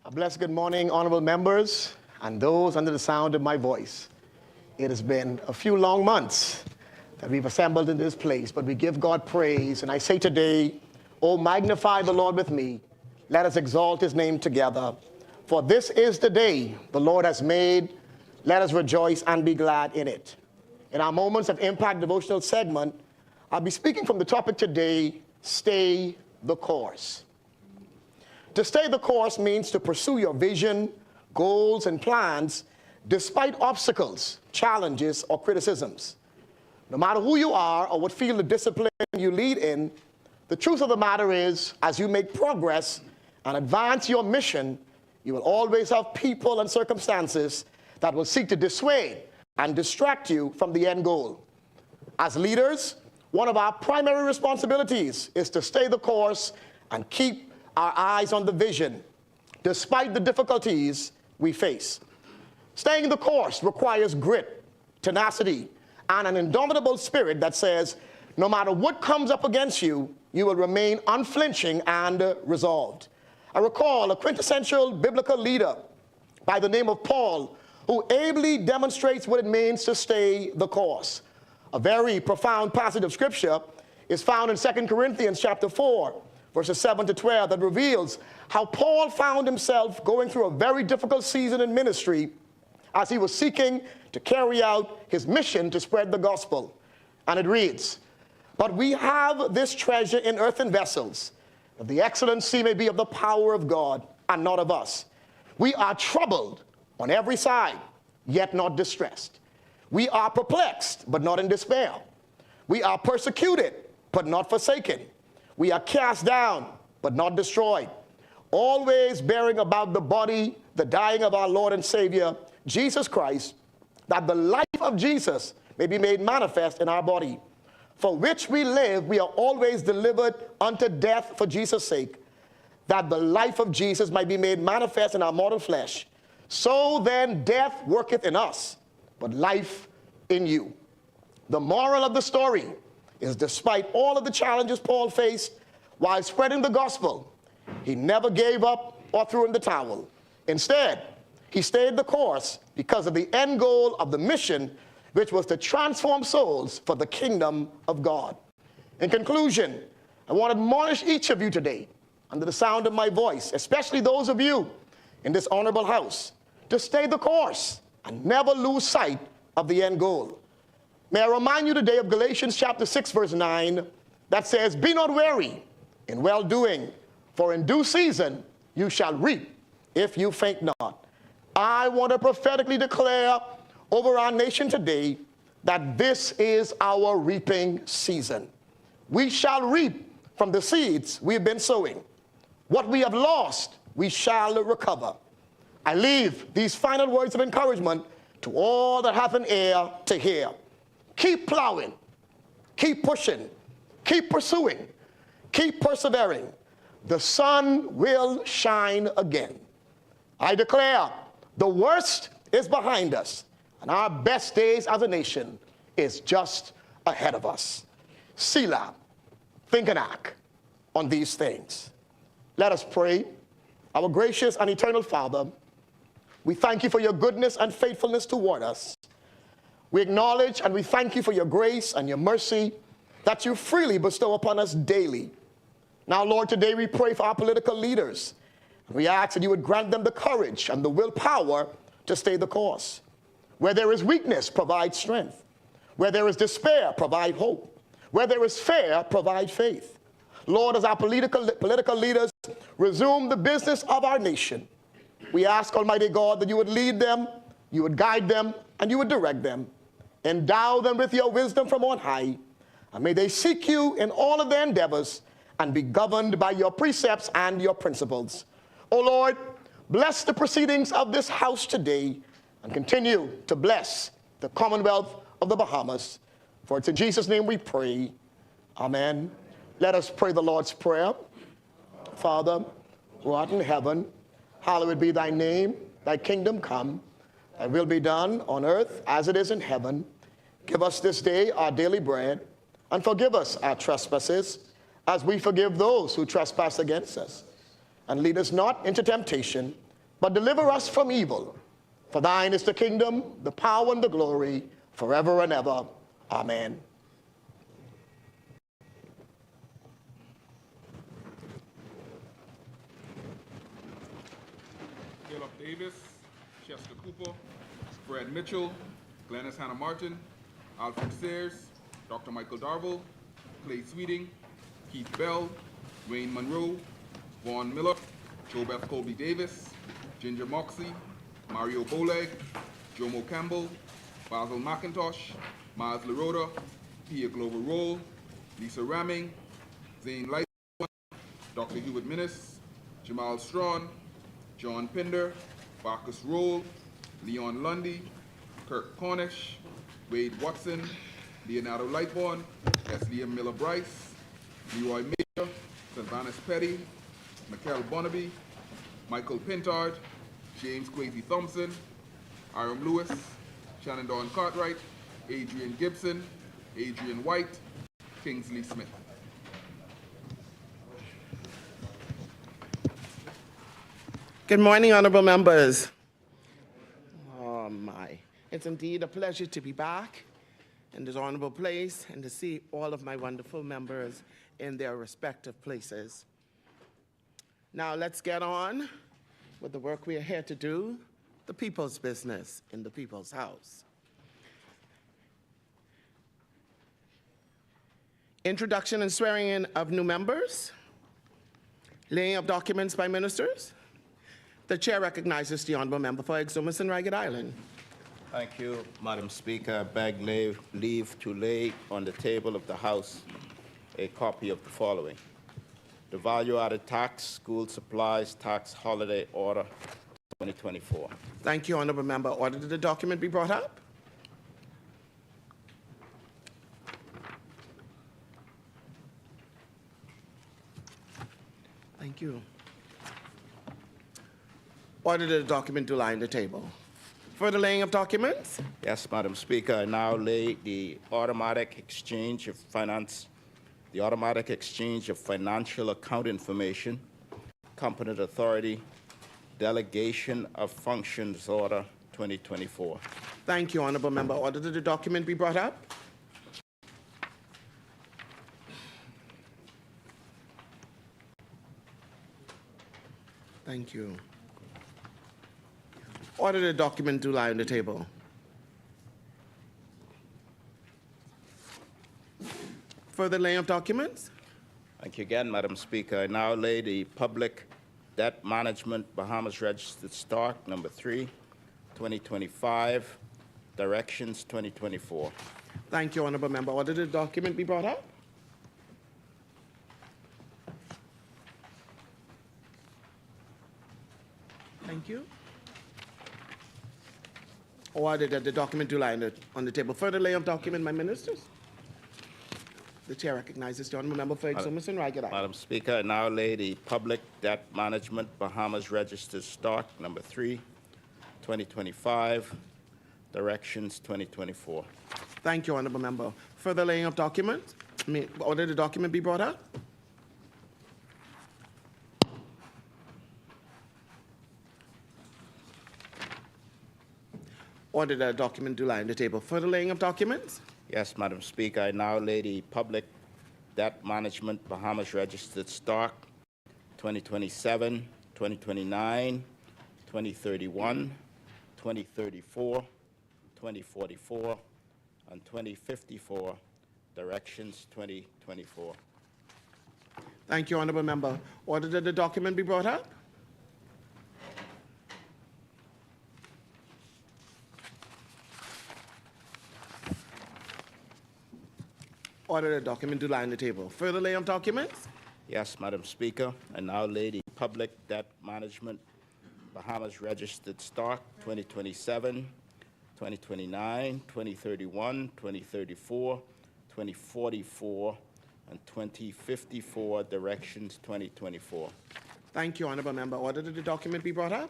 A blessed good morning, honorable members, and those under the sound of my voice. It has been a few long months that we've assembled in this place, but we give God praise. And I say today, oh, magnify the Lord with me. Let us exalt his name together. For this is the day the Lord has made. Let us rejoice and be glad in it. In our Moments of Impact devotional segment, I'll be speaking from the topic today, stay the course. To stay the course means to pursue your vision, goals, and plans despite obstacles, challenges, or criticisms. No matter who you are or what field of discipline you lead in, the truth of the matter is, as you make progress and advance your mission, you will always have people and circumstances that will seek to dissuade and distract you from the end goal. As leaders, one of our primary responsibilities is to stay the course and keep our eyes on the vision, despite the difficulties we face. Staying the course requires grit, tenacity, and an indomitable spirit that says, no matter what comes up against you, you will remain unflinching and resolved. I recall a quintessential biblical leader by the name of Paul, who ably demonstrates what it means to stay the course. A very profound passage of scripture is found in 2 Corinthians chapter 4, verses 7 to 12, that reveals how Paul found himself going through a very difficult season in ministry as he was seeking to carry out his mission to spread the gospel. And it reads, "But we have this treasure in earthen vessels, that the excellency may be of the power of God and not of us. We are troubled on every side, yet not distressed. We are perplexed, but not in despair. We are persecuted, but not forsaken. We are cast down, but not destroyed. Always bearing about the body the dying of our Lord and Savior, Jesus Christ, that the life of Jesus may be made manifest in our body. For which we live, we are always delivered unto death for Jesus' sake, that the life of Jesus might be made manifest in our mortal flesh. So then death worketh in us, but life in you." The moral of the story is, despite all of the challenges Paul faced while spreading the gospel, he never gave up or threw in the towel. Instead, he stayed the course because of the end goal of the mission, which was to transform souls for the kingdom of God. In conclusion, I want to admonish each of you today, under the sound of my voice, especially those of you in this honorable house, to stay the course and never lose sight of the end goal. May I remind you today of Galatians chapter 6, verse 9, that says, "Be not weary in well-doing, for in due season you shall reap, if you faint not." I want to prophetically declare over our nation today that this is our reaping season. We shall reap from the seeds we've been sowing. What we have lost, we shall recover. I leave these final words of encouragement to all that have an ear to hear. Keep plowing, keep pushing, keep pursuing, keep persevering. The sun will shine again. I declare the worst is behind us, and our best days as a nation is just ahead of us. Selah, think and act on these things. Let us pray. Our gracious and eternal Father, we thank you for your goodness and faithfulness toward us. We acknowledge and we thank you for your grace and your mercy that you freely bestow upon us daily. Now, Lord, today we pray for our political leaders. We ask that you would grant them the courage and the willpower to stay the course. Where there is weakness, provide strength. Where there is despair, provide hope. Where there is fear, provide faith. Lord, as our political leaders resume the business of our nation, we ask, Almighty God, that you would lead them, you would guide them, and you would direct them. Endow them with your wisdom from on high, and may they seek you in all of their endeavors and be governed by your precepts and your principles. O Lord, bless the proceedings of this house today and continue to bless the Commonwealth of the Bahamas. For it's in Jesus' name we pray. Amen. Let us pray the Lord's Prayer. Father, who art in heaven, hallowed be thy name. Thy kingdom come. Thy will be done on earth as it is in heaven. Give us this day our daily bread, and forgive us our trespasses, as we forgive those who trespass against us. And lead us not into temptation, but deliver us from evil. For thine is the kingdom, the power, and the glory, forever and ever. Amen. Caleb Davis, Chester Cooper, Fred Mitchell, Glennis Hannah Martin, Alfred Sayers, Dr. Michael Darville, Clay Sweeting, Keith Bell, Wayne Monroe, Vaughn Miller, JoBeth Colby Davis, Ginger Moxley, Mario Boleg, Jomo Campbell, Basil McIntosh, Miles LaRoda, Pia Glover Roll, Lisa Ramming, Zane Light, Dr. Hubert Minnis, Jamal Strawn, John Pinder, Marcus Roll, Leon Lundy, Kirk Cornish, Wade Watson, Leonardo Lightbourne, Leslie Miller Bryce, Leroy Major, Sylvanus Petty, Mikel Bonnaby, Michael Pintard, James Kwesi Thompson, Hiram Lewis, Shannon Dawn Cartwright, Adrian Gibson, Adrian White, Kingsley Smith. Good morning, honorable members. Oh my, it's indeed a pleasure to be back in this honorable place and to see all of my wonderful members in their respective places. Now let's get on with the work we are here to do, the people's business in the people's house. Introduction and swearing in of new members, laying of documents by ministers. The chair recognizes the honorable member for Exumas and Ragged Island. Thank you, Madam Speaker. I beg leave to lay on the table of the House a copy of the following: the value-added tax, school supplies tax holiday order 2024. Thank you, honorable member. Order that the document be brought up. Thank you. Order that the document to lie on the table. For the laying of documents? Yes, Madam Speaker. I now lay the automatic exchange of financial account information, competent authority, delegation of functions order 2024. Thank you, honorable member. Order that the document be brought up. Thank you. Order the document to lie on the table. Further laying of documents? Thank you again, Madam Speaker. I now lay the Public Debt Management Bahamas Registered Stock number 3, 2025, Directions 2024. Thank you, honorable member. Order the document be brought up. Thank you. Order that the document do lie on the table. Further lay of document, my ministers. The chair recognizes the honorable member for Exumas and Ragged Island. Madam Speaker, I now lay the Public Debt Management Bahamas Registered Stock number 3, 2025, Directions 2024. Thank you, honorable member. Further laying of documents. Order the document be brought up. Order that a document do lie on the table. Further laying of documents? Yes, Madam Speaker, I now lay the Public Debt Management Bahamas Registered Stock 2027, 2029, 2031, 2034, 2044, and 2054, Directions 2024. Thank you, honorable member. Order that the document be brought up. Order the document to lie on the table. Further lay of documents? Yes, Madam Speaker, I now lay the Public Debt Management Bahamas Registered Stock 2027, 2029, 2031, 2034, 2044, and 2054, Directions 2024. Thank you, honorable member. Order that the document be brought up.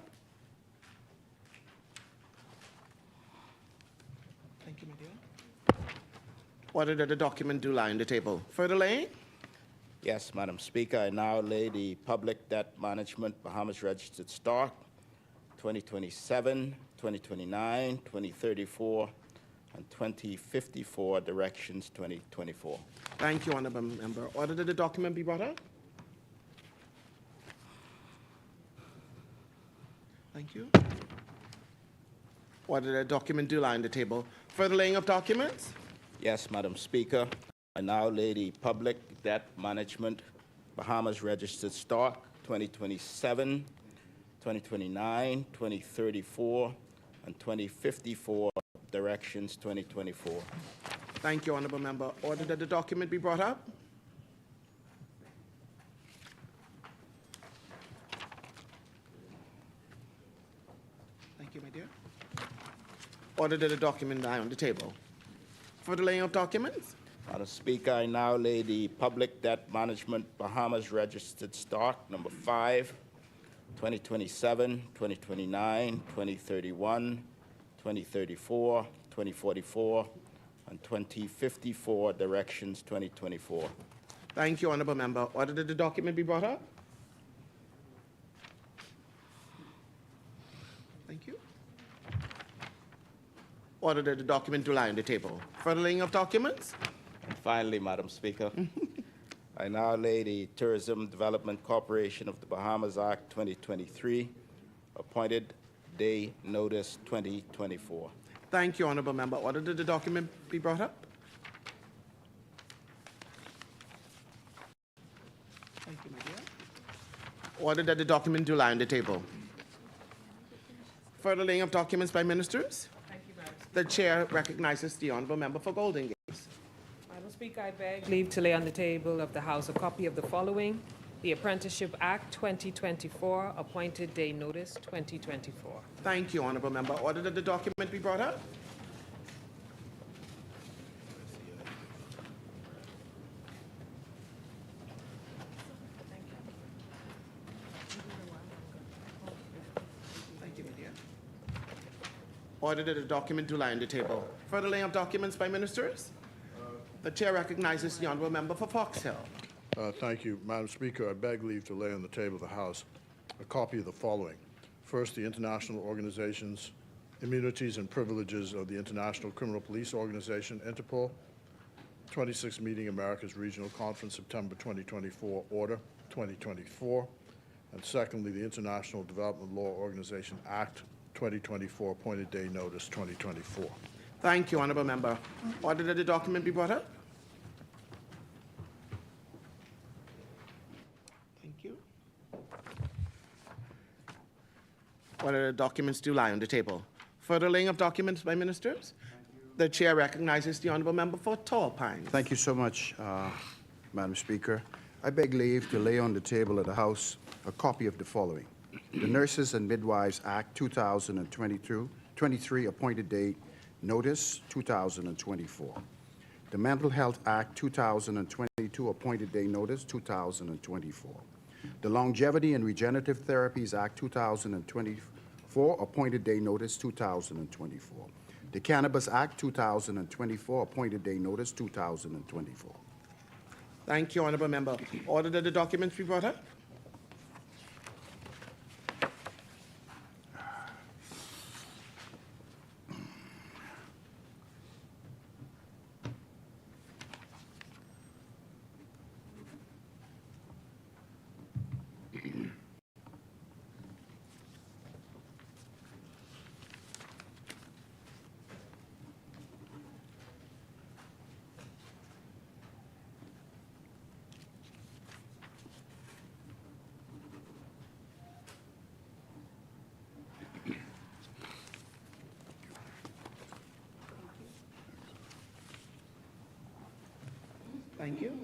Thank you, my dear. Order that the document do lie on the table. Further laying? Yes, Madam Speaker, I now lay the Public Debt Management Bahamas Registered Stock 2027, 2029, 2034, and 2054, Directions 2024. Thank you, Honourable Member. Order that the document be brought up. Thank you. Order that document do lie on the table. Further laying of documents? Yes, Madam Speaker. I now lay the Public Debt Management Bahamas Registered Stock 2027, 2029, 2034, and 2054, Directions 2024. Thank you, Honourable Member. Order that the document be brought up. Thank you, my dear. Order that the document lie on the table. For the laying of documents? Madam Speaker, I now lay the Public Debt Management Bahamas Registered Stock number 5, 2027, 2029, 2031, 2034, 2044, and 2054, Directions 2024. Thank you, Honourable Member. Order that the document be brought up. Thank you. Order that the document to lie on the table. For the laying of documents? And finally, Madam Speaker, I now lay the Tourism Development Corporation of the Bahamas Act 2023, appointed day notice 2024. Thank you, Honourable Member. Order that the document be brought up. Thank you, my dear. Order that the document do lie on the table. Further laying of documents by ministers? Thank you, Madam Speaker. The chair recognizes the Honourable Member for Golden Gates. Madam Speaker, I beg leave to lay on the table of the House a copy of the following: the Apprenticeship Act 2024, appointed day notice 2024. Thank you, Honourable Member. Order that the document be brought up. Thank you, my dear. Order that the document do lie on the table. Further laying of documents by ministers? The chair recognizes the Honourable Member for Fox Hill. Thank you, Madam Speaker. I beg leave to lay on the table of the House a copy of the following. First, the International Organizations, Immunities and Privileges of the International Criminal Police Organization, Interpol, 26th Meeting America's Regional Conference, September 2024, Order 2024. And secondly, the International Development Law Organization Act 2024, appointed day notice 2024. Thank you, Honourable Member. Order that the document be brought up. Thank you. Order the documents do lie on the table. Further laying of documents by ministers? The chair recognizes the Honourable Member for Tall Pines. Thank you so much, Madam Speaker. I beg leave to lay on the table of the House a copy of the following: the Nurses and Midwives Act 2023, appointed date notice 2024. The Mental Health Act 2022, appointed day notice 2024. The Longevity and Regenerative Therapies Act 2024, appointed day notice 2024. The Cannabis Act 2024, appointed day notice 2024. Thank you, Honourable Member. Order that the documents be brought up. Thank you.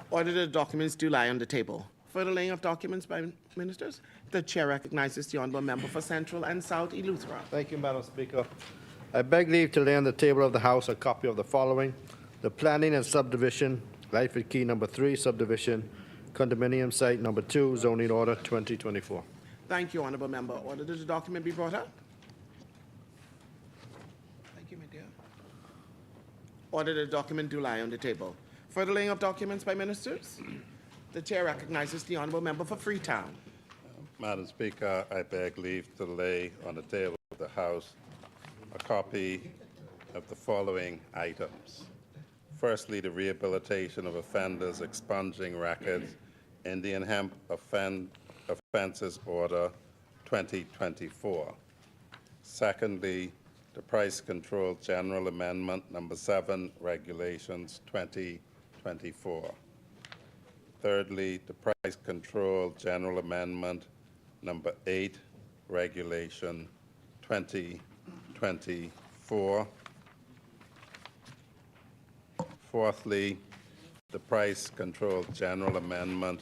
Order that the documents do lie on the table. Further laying of documents by ministers? The chair recognizes the Honourable Member for Central and South Eleuthera. Thank you, Madam Speaker. I beg leave to lay on the table of the House a copy of the following: the Planning and Subdivision, Lightfoot Key Number 3, Subdivision, Condominium Site Number 2, Zoning Order 2024. Thank you, Honourable Member. Order that the document be brought up. Thank you, my dear. Order that the document do lie on the table. Further laying of documents by ministers? The chair recognizes the honorable member for Freetown. Madam Speaker, I beg leave to lay on the table of the House a copy of the following items. Firstly, the rehabilitation of offenders expunging records, Indian Hemp Offences Order 2024. Secondly, the Price Control General Amendment Number 7, Regulations 2024. Thirdly, the Price Control General Amendment Number 8, Regulation 2024. Fourthly, the Price Control General Amendment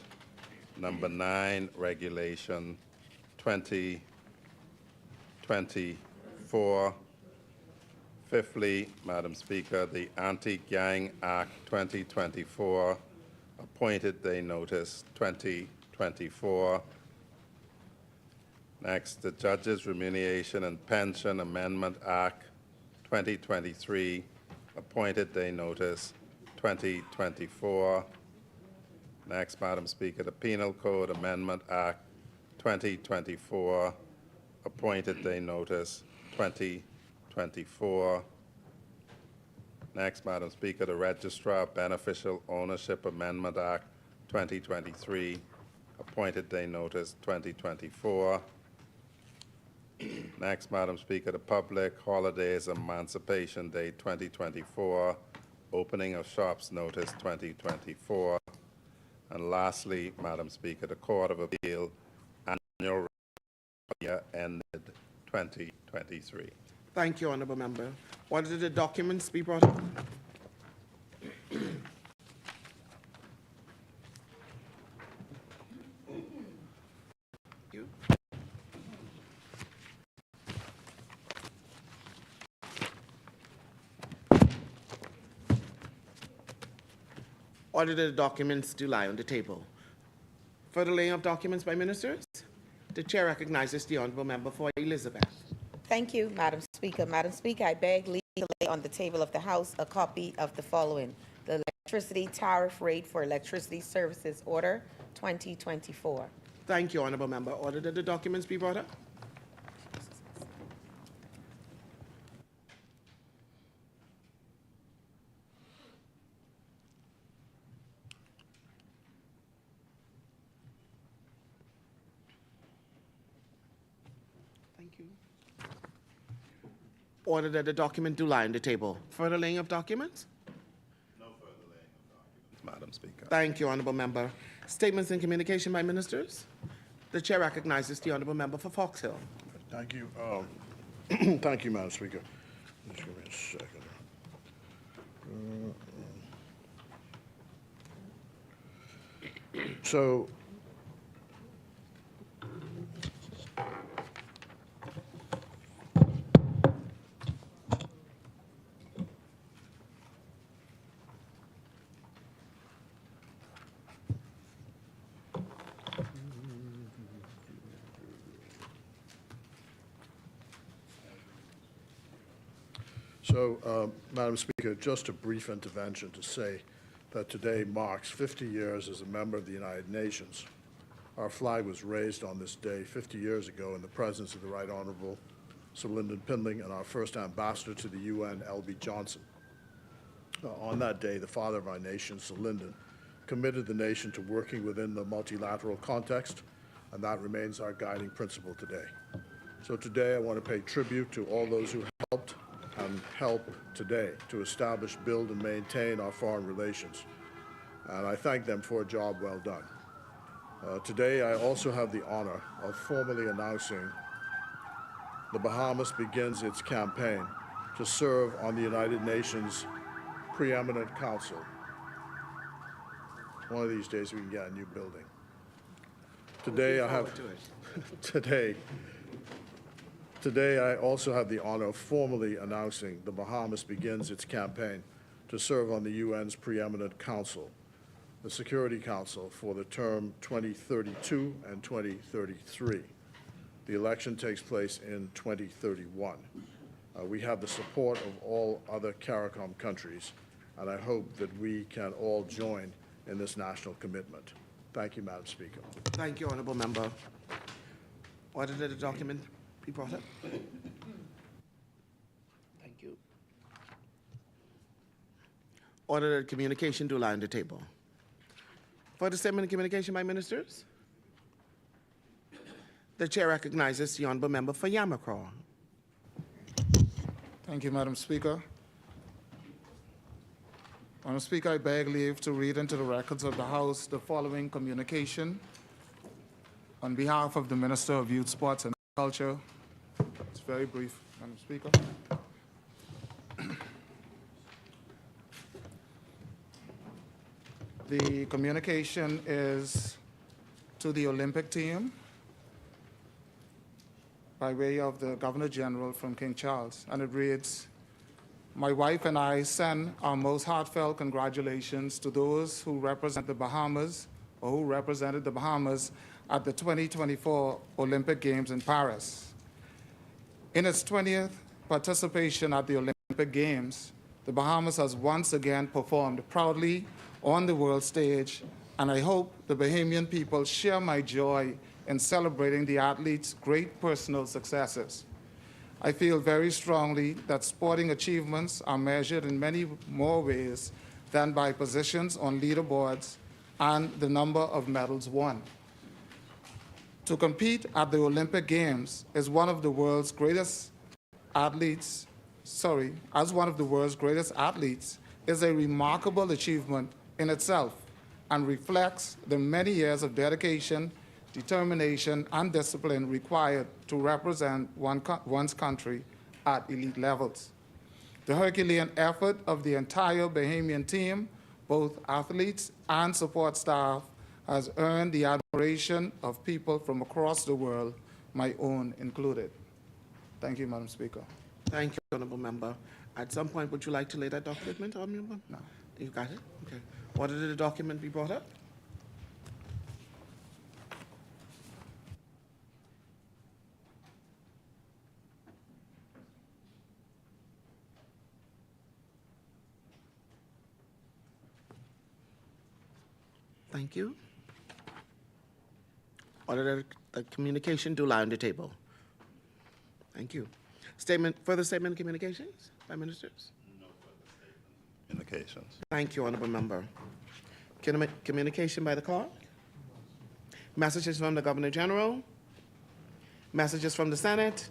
Number 9, Regulation 2024. Fifthly, Madam Speaker, the Anti-Gang Act 2024, Appointed Day Notice 2024. Next, the Judges Remuneration and Pension Amendment Act 2023, Appointed Day Notice 2024. Next, Madam Speaker, the Penal Code Amendment Act 2024, Appointed Day Notice 2024. Next, Madam Speaker, the Registrar Beneficial Ownership Amendment Act 2023, Appointed Day Notice 2024. Next, Madam Speaker, the Public Holidays Emancipation Day 2024, Opening of Shops Notice 2024. And lastly, Madam Speaker, the Court of Appeal Annual Year ended 2023. Thank you, honorable member. Order that the documents be brought up. Order that the documents do lie on the table. Further laying of documents by ministers. The chair recognizes the honorable member for Elizabeth. Thank you, Madam Speaker. Madam Speaker, I beg leave to lay on the table of the House a copy of the following: the Electricity Tariff Rate for Electricity Services Order 2024. Thank you, honorable member. Order that the documents be brought up. Thank you. Order that the document do lie on the table. Further laying of documents? No further laying of documents, Madam Speaker. Thank you, honorable member. Statements and communication by ministers. The chair recognizes the honorable member for Fox Hill. Thank you. Thank you, Madam Speaker. Just give me a second. So, Madam Speaker, just a brief intervention to say that today marks 50 years as a member of the United Nations. Our flag was raised on this day 50 years ago in the presence of the Right Honorable Sir Lyndon Pindling and our first ambassador to the UN, L.B. Johnson. On that day, the father of our nation, Sir Lyndon, committed the nation to working within the multilateral context, and that remains our guiding principle today. So today I want to pay tribute to all those who helped and help today to establish, build, and maintain our foreign relations. And I thank them for a job well done. Today, I also have the honor of formally announcing the Bahamas begins its campaign to serve on the United Nations Preeminent Council. One of these days, we can get a new building. Today, I have Today, I also have the honor of formally announcing the Bahamas begins its campaign to serve on the UN's Preeminent Council, the Security Council, for the term 2032 and 2033. The election takes place in 2031. We have the support of all other CARICOM countries, and I hope that we can all join in this national commitment. Thank you, Madam Speaker. Thank you, honorable member. Order that the document be brought up. Thank you. Order that communication do lie on the table. For the statement of communication by ministers, the chair recognizes the honorable member for Yamacraw. Thank you, Madam Speaker. Madam Speaker, I beg leave to read into the records of the House the following communication on behalf of the Minister of Youth, Sports and Culture. It's very brief, Madam Speaker. The communication is to the Olympic team by way of the Governor General from King Charles, and it reads, "My wife and I send our most heartfelt congratulations to those who represent the Bahamas or who represented the Bahamas at the 2024 Olympic Games in Paris. In its 20th participation at the Olympic Games, the Bahamas has once again performed proudly on the world stage, and I hope the Bahamian people share my joy in celebrating the athletes' great personal successes. I feel very strongly that sporting achievements are measured in many more ways than by positions on leaderboards and the number of medals won. To compete at the Olympic Games as one of the world's greatest athletes is a remarkable achievement in itself and reflects the many years of dedication, determination, and discipline required to represent one's country at elite levels. The Herculean effort of the entire Bahamian team, both athletes and support staff, has earned the admiration of people from across the world, my own included." Thank you, Madam Speaker. Thank you, honorable member. At some point, would you like to lay that document, honorable member? No. You got it? Okay. Order that the document be brought up. Thank you. Order that the communication do lie on the table. Thank you. Further statement of communications by ministers? Communications. Thank you, honorable member. Communication by the clerk. Messages from the Governor General. Messages from the Senate.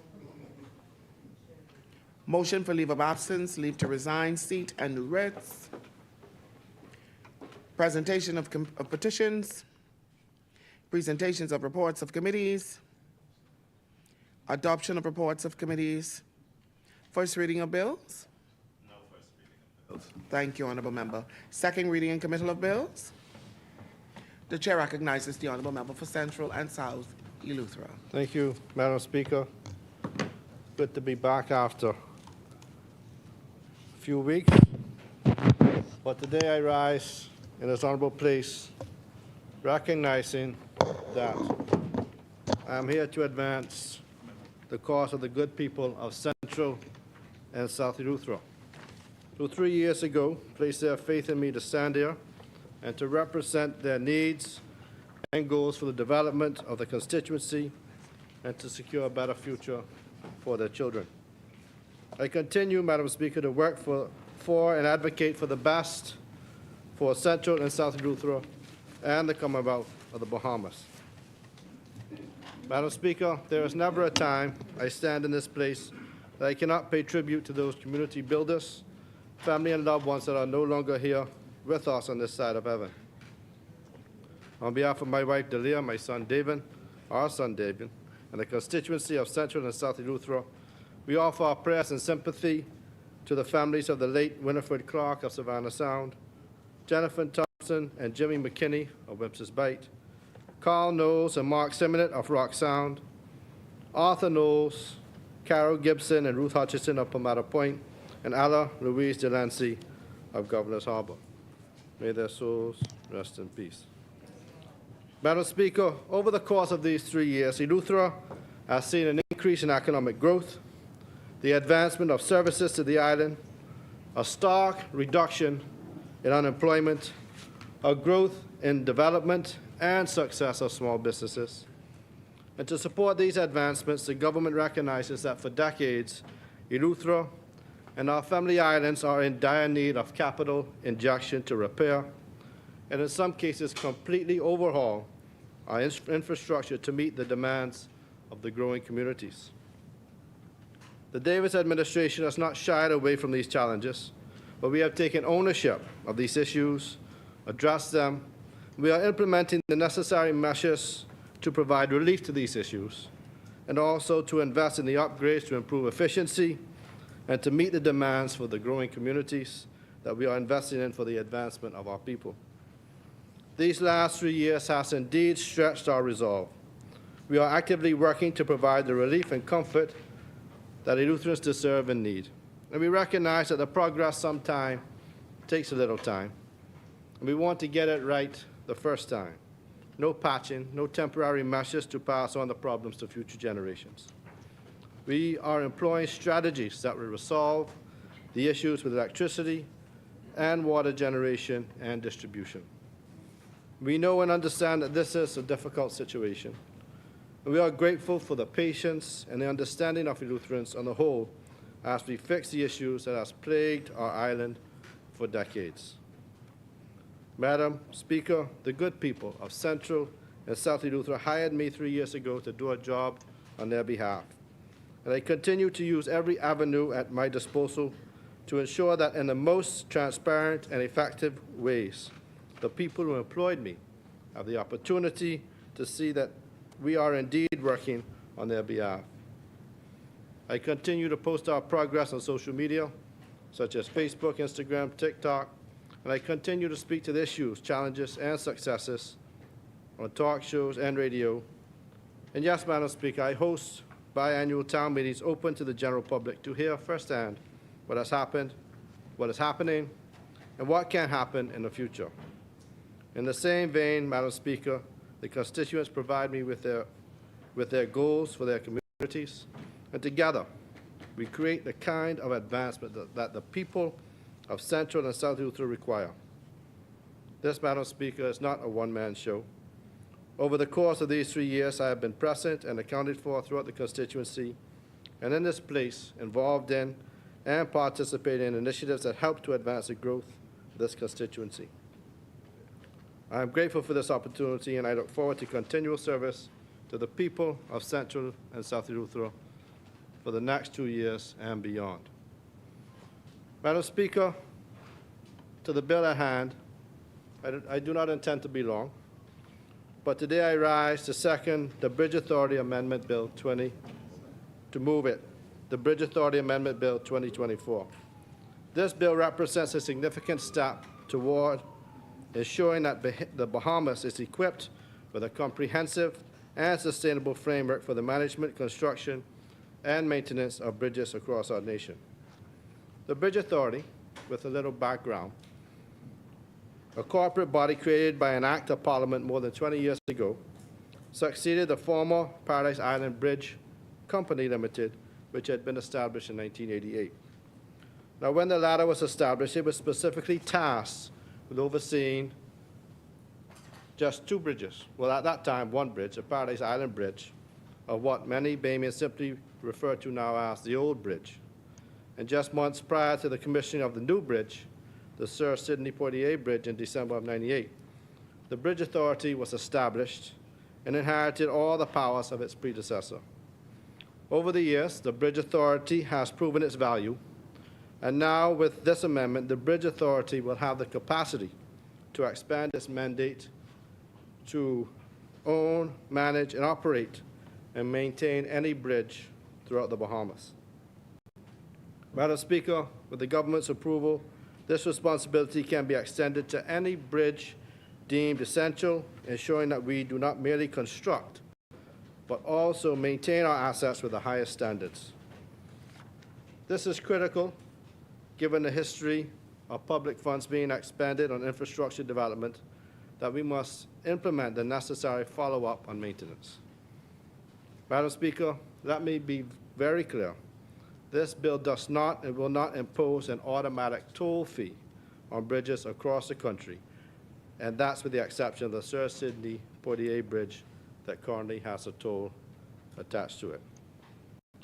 Motion for leave of absence, leave to resign, seat, and new writs. Presentation of petitions. Presentations of reports of committees. Adoption of reports of committees. First reading of bills. Thank you, honorable member. Second reading and committal of bills. The chair recognizes the honorable member for Central and South Eleuthera. Thank you, Madam Speaker. Good to be back after a few weeks. But today I rise in this honorable place, recognizing that I am here to advance the cause of the good people of Central and South Eleuthera, who 3 years ago placed their faith in me to stand here and to represent their needs and goals for the development of the constituency and to secure a better future for their children. I continue, Madam Speaker, to work for and advocate for the best for Central and South Eleuthera and the Commonwealth of the Bahamas. Madam Speaker, there is never a time I stand in this place that I cannot pay tribute to those community builders, family and loved ones that are no longer here with us on this side of heaven. On behalf of my wife, Delia, my son, David, our son, David, and the constituency of Central and South Eleuthera, we offer our prayers and sympathy to the families of the late Winifred Clark of Savannah Sound, Jennifer Thompson and Jimmy McKinney of Webster's Bight, Carl Knowles and Mark Simonet of Rock Sound, Arthur Knowles, Carol Gibson and Ruth Hutchison of Palmetto Point, and Ella Louise Delancey of Governor's Harbor. May their souls rest in peace. Madam Speaker, over the course of these 3 years, Eleuthera has seen an increase in economic growth, the advancement of services to the island, a stark reduction in unemployment, a growth in development and success of small businesses. And to support these advancements, the government recognizes that for decades, Eleuthera and our family islands are in dire need of capital injection to repair, and in some cases completely overhaul our infrastructure to meet the demands of the growing communities. The Davis administration has not shied away from these challenges, but we have taken ownership of these issues, addressed them. We are implementing the necessary measures to provide relief to these issues, and also to invest in the upgrades to improve efficiency and to meet the demands for the growing communities that we are investing in for the advancement of our people. These last 3 years has indeed stretched our resolve. We are actively working to provide the relief and comfort that Eleutherans deserve and need. And we recognize that the progress sometimes takes a little time. And we want to get it right the first time. No patching, no temporary measures to pass on the problems to future generations. We are employing strategies that will resolve the issues with electricity and water generation and distribution. We know and understand that this is a difficult situation. And we are grateful for the patience and the understanding of Eleutherans on the whole as we fix the issues that has plagued our island for decades. Madam Speaker, the good people of Central and South Eleuthera hired me 3 years ago to do a job on their behalf. And I continue to use every avenue at my disposal to ensure that in the most transparent and effective ways, the people who employed me have the opportunity to see that we are indeed working on their behalf. I continue to post our progress on social media, such as Facebook, Instagram, TikTok, and I continue to speak to the issues, challenges, and successes on talk shows and radio. And yes, Madam Speaker, I host biannual town meetings open to the general public to hear firsthand what has happened, what is happening, and what can happen in the future. In the same vein, Madam Speaker, the constituents provide me with their goals for their communities, and together we create the kind of advancement that the people of Central and South Eleuthera require. This, Madam Speaker, is not a one-man show. Over the course of these 3 years, I have been present and accounted for throughout the constituency, and in this place, involved in and participating in initiatives that help to advance the growth of this constituency. I am grateful for this opportunity, and I look forward to continual service to the people of Central and South Eleuthera for the next 2 years and beyond. Madam Speaker, to the bill at hand, I do not intend to be long, but today I rise to second the Bridge Authority Amendment Bill 20, to move it, the Bridge Authority Amendment Bill 2024. This bill represents a significant step toward ensuring that the Bahamas is equipped with a comprehensive and sustainable framework for the management, construction, and maintenance of bridges across our nation. The Bridge Authority, with a little background, a corporate body created by an act of Parliament more than 20 years ago, succeeded the former Paradise Island Bridge Company Limited, which had been established in 1988. Now, when the latter was established, it was specifically tasked with overseeing just 2 bridges. Well, at that time, 1 bridge, the Paradise Island Bridge, of what many Bahamians simply refer to now as the Old Bridge. And just months prior to the commissioning of the new bridge, the Sir Sidney Poitier Bridge in December of '98, the Bridge Authority was established and inherited all the powers of its predecessor. Over the years, the Bridge Authority has proven its value, and now with this amendment, the Bridge Authority will have the capacity to expand its mandate to own, manage, and operate and maintain any bridge throughout the Bahamas. Madam Speaker, with the government's approval, this responsibility can be extended to any bridge deemed essential, ensuring that we do not merely construct, but also maintain our assets with the highest standards. This is critical, given the history of public funds being expended on infrastructure development, that we must implement the necessary follow-up on maintenance. Madam Speaker, let me be very clear. This bill does not and will not impose an automatic toll fee on bridges across the country, and that's with the exception of the Sir Sidney Poitier Bridge that currently has a toll attached to it.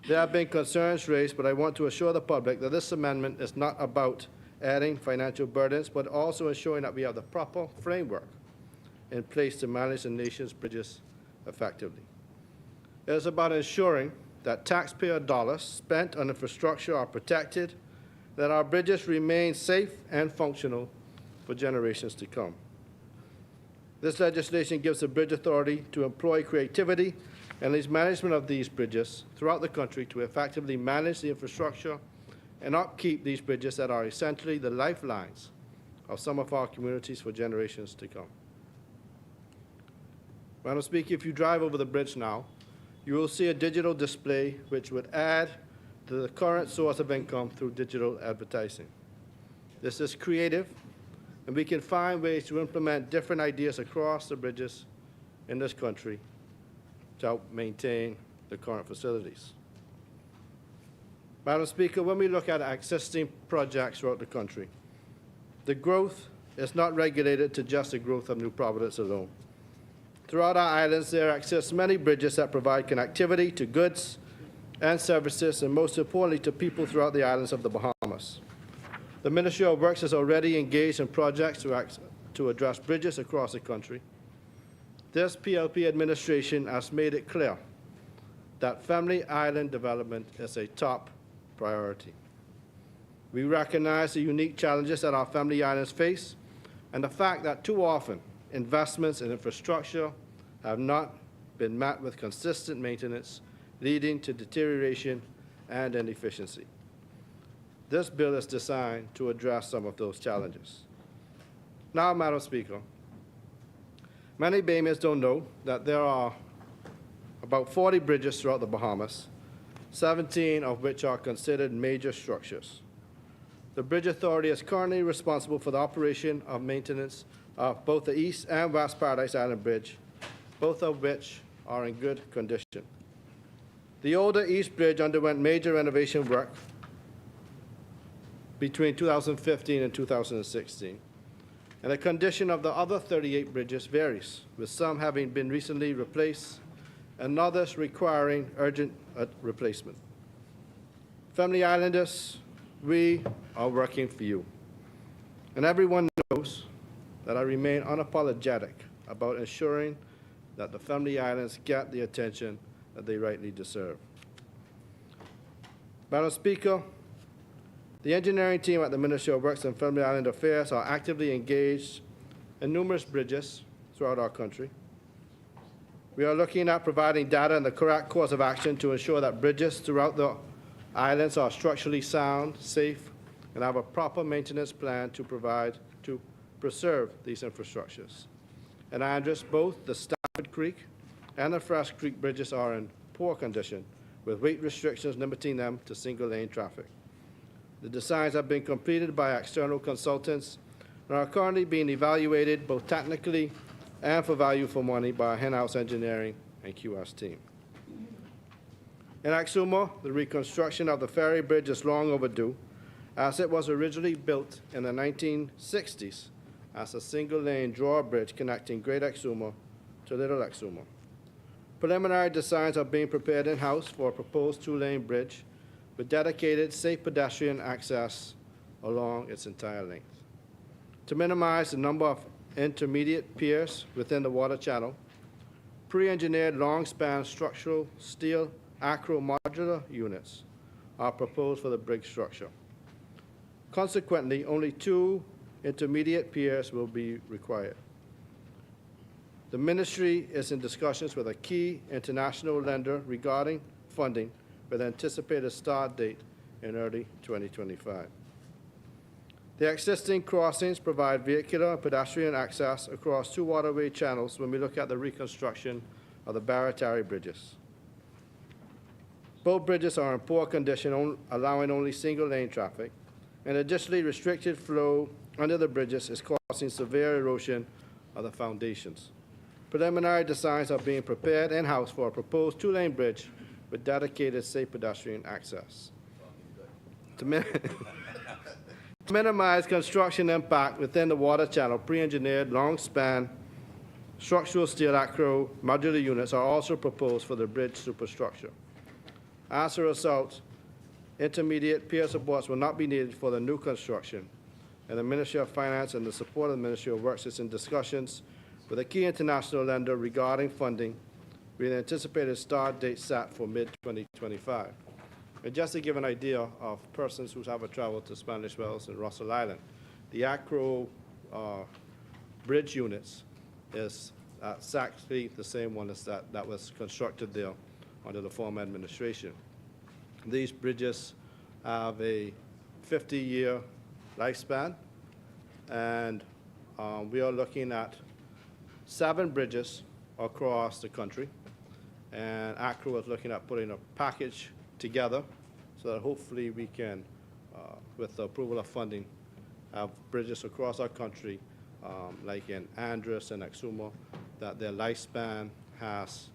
There have been concerns raised, but I want to assure the public that this amendment is not about adding financial burdens, but also ensuring that we have the proper framework in place to manage the nation's bridges effectively. It is about ensuring that taxpayer dollars spent on infrastructure are protected, that our bridges remain safe and functional for generations to come. This legislation gives the Bridge Authority to employ creativity and its management of these bridges throughout the country to effectively manage the infrastructure and upkeep these bridges that are essentially the lifelines of some of our communities for generations to come. Madam Speaker, if you drive over the bridge now, you will see a digital display which would add to the current source of income through digital advertising. This is creative, and we can find ways to implement different ideas across the bridges in this country to help maintain the current facilities. Madam Speaker, when we look at existing projects throughout the country, the growth is not regulated to just the growth of New Providence alone. Throughout our islands, there exist many bridges that provide connectivity to goods and services, and most importantly, to people throughout the islands of the Bahamas. The Ministry of Works is already engaged in projects to address bridges across the country. This PLP administration has made it clear that family island development is a top priority. We recognize the unique challenges that our family islands face and the fact that too often investments in infrastructure have not been met with consistent maintenance, leading to deterioration and inefficiency. This bill is designed to address some of those challenges. Now, Madam Speaker, many Bahamians don't know that there are about 40 bridges throughout the Bahamas, 17 of which are considered major structures. The Bridge Authority is currently responsible for the operation of maintenance of both the East and West Paradise Island Bridge, both of which are in good condition. The older East Bridge underwent major renovation work between 2015 and 2016, and the condition of the other 38 bridges varies, with some having been recently replaced and others requiring urgent replacement. Family Islanders, we are working for you, and everyone knows that I remain unapologetic about ensuring that the Family Islands get the attention that they rightly deserve. Madam Speaker, the engineering team at the Ministry of Works and Family Island Affairs are actively engaged in numerous bridges throughout our country. We are looking at providing data and the correct course of action to ensure that bridges throughout the islands are structurally sound, safe, and have a proper maintenance plan to preserve these infrastructures. In Andros, both the Stafford Creek and the Fresh Creek bridges are in poor condition, with weight restrictions limiting them to single-lane traffic. The designs have been completed by external consultants and are currently being evaluated both technically and for value for money by our in-house engineering and QS team. In Exuma, the reconstruction of the ferry bridge is long overdue, as it was originally built in the 1960s as a single-lane drawbridge connecting Great Exuma to Little Exuma. Preliminary designs are being prepared in-house for a proposed two-lane bridge with dedicated, safe pedestrian access along its entire length. To minimize the number of intermediate piers within the water channel, pre-engineered long-span structural steel acro-modular units are proposed for the bridge structure. Consequently, only 2 intermediate piers will be required. The ministry is in discussions with a key international lender regarding funding with anticipated start date in early 2025. The existing crossings provide vehicular and pedestrian access across 2 waterway channels when we look at the reconstruction of the Baratari bridges. Both bridges are in poor condition, allowing only single-lane traffic, and additionally, restricted flow under the bridges is causing severe erosion of the foundations. Preliminary designs are being prepared in-house for a proposed 2-lane bridge with dedicated safe pedestrian access. To minimize construction impact within the water channel, pre-engineered, long-span structural steel acro modular units are also proposed for the bridge superstructure. As a result, intermediate pier supports will not be needed for the new construction, and the Ministry of Finance and the support of the Ministry of Works is in discussions with a key international lender regarding funding, with an anticipated start date set for mid-2025. And just to give an idea of persons who have traveled to Spanish Wells and Russell Island, the acro bridge units is exactly the same one as that was constructed there under the former administration. These bridges have a 50-year lifespan, and we are looking at 7 bridges across the country, and ACRO is looking at putting a package together so that hopefully we can, with the approval of funding, have bridges across our country, like in Andros and Exuma, that their lifespan has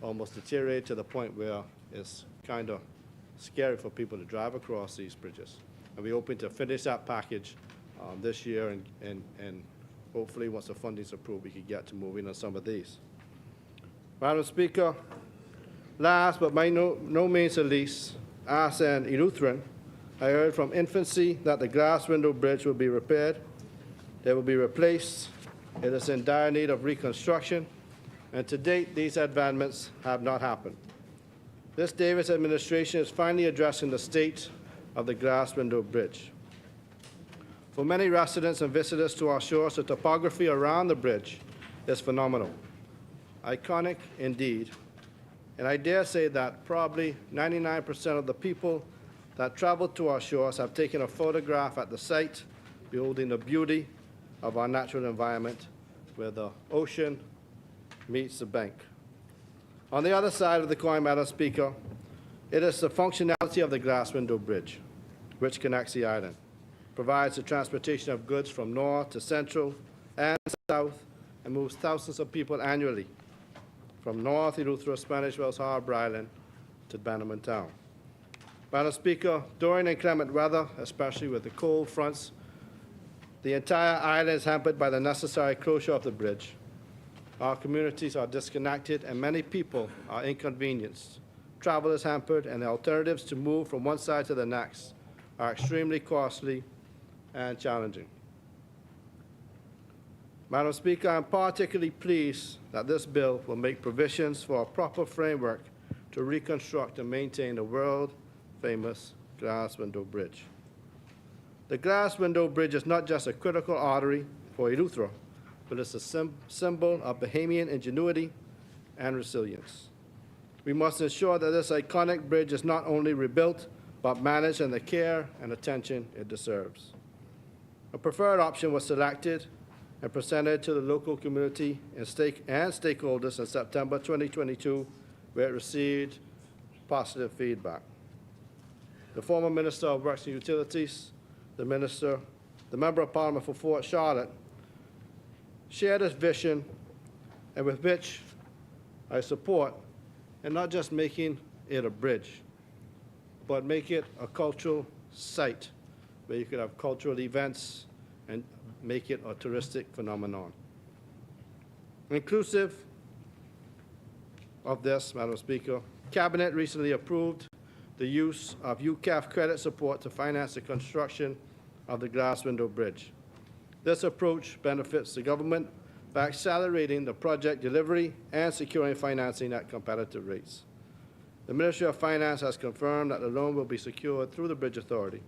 almost deteriorated to the point where it's kind of scary for people to drive across these bridges. And we're hoping to finish that package this year, and hopefully once the funding is approved, we can get to moving on some of these. Madam Speaker, last but by no means the least, as an Eleutheran, I heard from infancy that the glass window bridge will be repaired. They will be replaced. It is in dire need of reconstruction, and to date, these advancements have not happened. This Davis administration is finally addressing the state of the glass window bridge. For many residents and visitors to our shores, the topography around the bridge is phenomenal, iconic indeed, and I dare say that probably 99% of the people that travel to our shores have taken a photograph at the site, beholding the beauty of our natural environment where the ocean meets the bank. On the other side of the coin, Madam Speaker, it is the functionality of the glass window bridge, which connects the island, provides the transportation of goods from north to central and south, and moves thousands of people annually from North Eleuthera, Spanish Wells Harbor Island to Bannerman Town. Madam Speaker, during inclement weather, especially with the cold fronts, the entire island is hampered by the necessary closure of the bridge. Our communities are disconnected and many people are inconvenienced. Travel is hampered and the alternatives to move from one side to the next are extremely costly and challenging. Madam Speaker, I am particularly pleased that this bill will make provisions for a proper framework to reconstruct and maintain the world-famous glass window bridge. The glass window bridge is not just a critical artery for Eleuthera, but it's a symbol of Bahamian ingenuity and resilience. We must ensure that this iconic bridge is not only rebuilt, but managed in the care and attention it deserves. A preferred option was selected and presented to the local community and stakeholders in September 2022, where it received positive feedback. The former Minister of Works and Utilities, the Member of Parliament for Fort Charlotte, shared this vision, and with which I support, and not just making it a bridge, but make it a cultural site where you could have cultural events and make it a touristic phenomenon. Inclusive of this, Madam Speaker, Cabinet recently approved the use of UCAF credit support to finance the construction of the glass window bridge. This approach benefits the government by accelerating the project delivery and securing financing at competitive rates. The Ministry of Finance has confirmed that the loan will be secured through the Bridge Authority,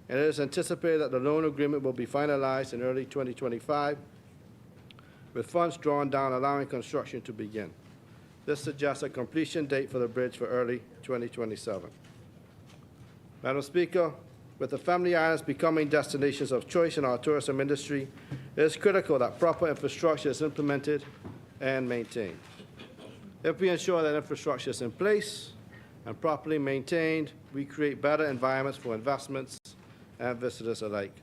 and it is anticipated that the loan agreement will be finalized in early 2025, with funds drawn down allowing construction to begin. This suggests a completion date for the bridge for early 2027. Madam Speaker, with the family islands becoming destinations of choice in our tourism industry, it is critical that proper infrastructure is implemented and maintained. If we ensure that infrastructure is in place and properly maintained, we create better environments for investments and visitors alike,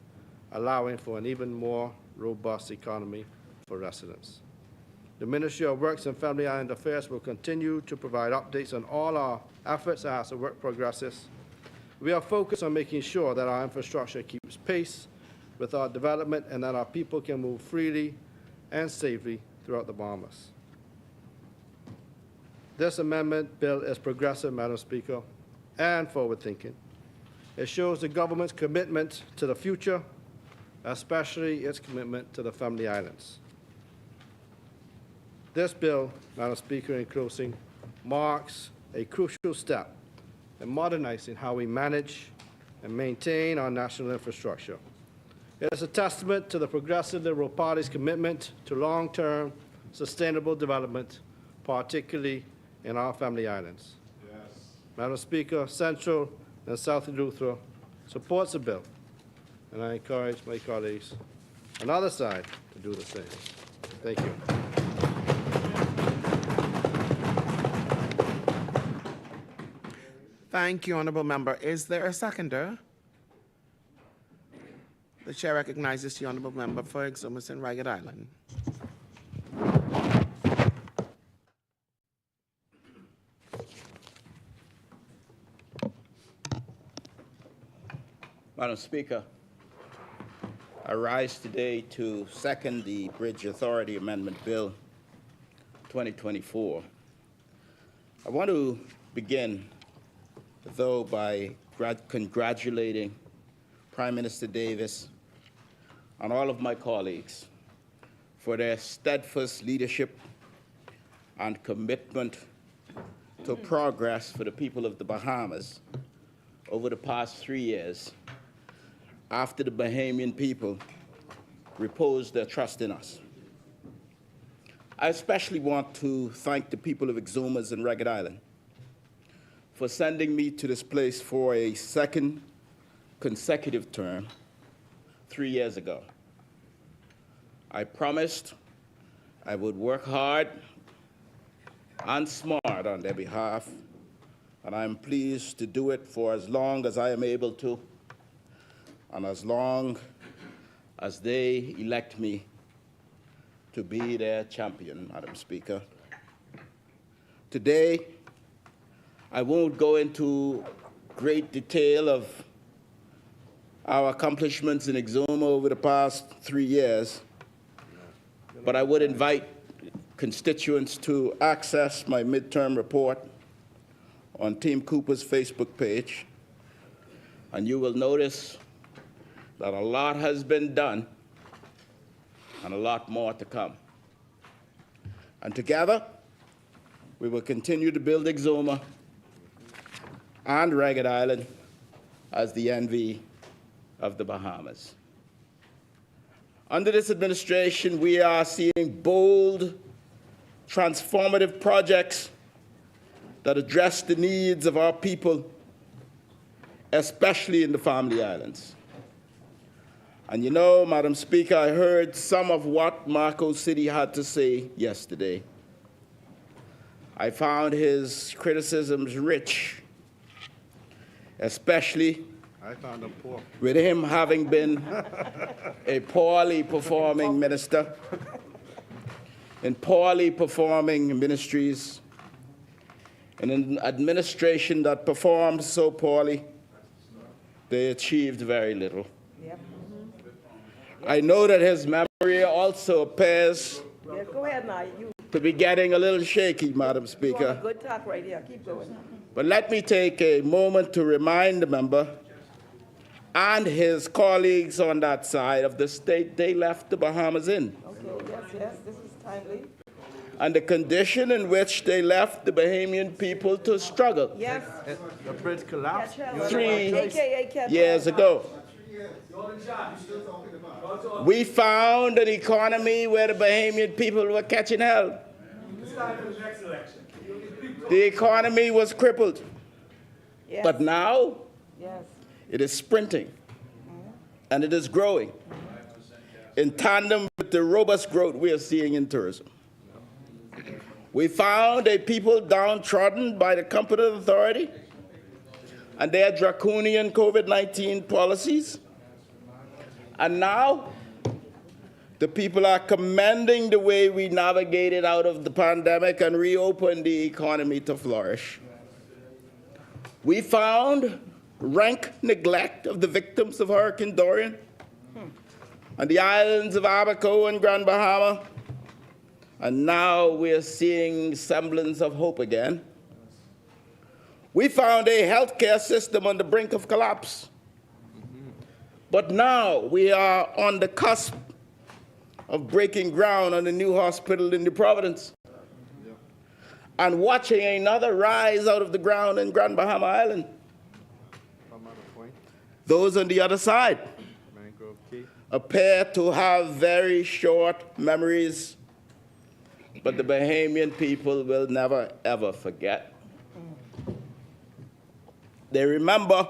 allowing for an even more robust economy for residents. The Ministry of Works and Family Island Affairs will continue to provide updates on all our efforts as the work progresses. We are focused on making sure that our infrastructure keeps pace with our development and that our people can move freely and safely throughout the Bahamas. This amendment bill is progressive, Madam Speaker, and forward-thinking. It shows the government's commitment to the future, especially its commitment to the Family Islands. This bill, Madam Speaker, in closing, marks a crucial step in modernizing how we manage and maintain our national infrastructure. It is a testament to the Progressive Liberal Party's commitment to long-term sustainable development, particularly in our Family Islands. Yes. Madam Speaker, Central and South Eleuthera supports the bill, and I encourage my colleagues on the other side to do the same. Thank you. Thank you, honorable member. Is there a seconder? The chair recognizes the honorable member for Exumas and Ragged Island. Madam Speaker, I rise today to second the Bridge Authority Amendment Bill 2024. I want to begin, though, by congratulating Prime Minister Davis and all of my colleagues for their steadfast leadership and commitment to progress for the people of the Bahamas over the past 3 years after the Bahamian people reposed their trust in us. I especially want to thank the people of Exumas and Ragged Island for sending me to this place for a second consecutive term 3 years ago. I promised I would work hard and smart on their behalf, and I'm pleased to do it for as long as I am able to, and as long as they elect me to be their champion, Madam Speaker. Today, I won't go into great detail of our accomplishments in Exuma over the past 3 years, but I would invite constituents to access my midterm report on Team Cooper's Facebook page, and you will notice that a lot has been done and a lot more to come. And together, we will continue to build Exuma and Ragged Island as the envy of the Bahamas. Under this administration, we are seeing bold, transformative projects that address the needs of our people, especially in the Family Islands. And you know, Madam Speaker, I heard some of what Marco City had to say yesterday. I found his criticisms rich, especially I found them poor. with him having been a poorly performing minister in poorly performing ministries, in an administration that performed so poorly, they achieved very little. Yep. I know that his memory also appears Yeah, go ahead now. You to be getting a little shaky, Madam on a Speaker. good talk right here. Keep going. But let me take a moment to remind the member and his colleagues on that side of the state they left the Bahamas in, Okay, yes, this is timely. and the condition in which they left the Bahamian people to struggle Yes. The bridge collapsed. 3 AKA Catch years Hell. ago. We found an economy where the Bahamian people were catching hell. The economy was crippled, Yes. but now Yes. it is sprinting, and it is growing in tandem with the robust growth we are seeing in tourism. We found a people downtrodden by the competent authority and their draconian COVID-19 policies. And now, the people are commending the way we navigated out of the pandemic and reopened the economy to flourish. We found rank neglect of the victims of Hurricane Dorian on the islands of Abaco and Grand Bahama. And now we're seeing semblance of hope again. We found a healthcare system on the brink of collapse. But now we are on the cusp of breaking ground on a new hospital in New Providence and watching another rise out of the ground in Grand Bahama Island. Those on the other side appear to have very short memories, but the Bahamian people will never, ever forget. They remember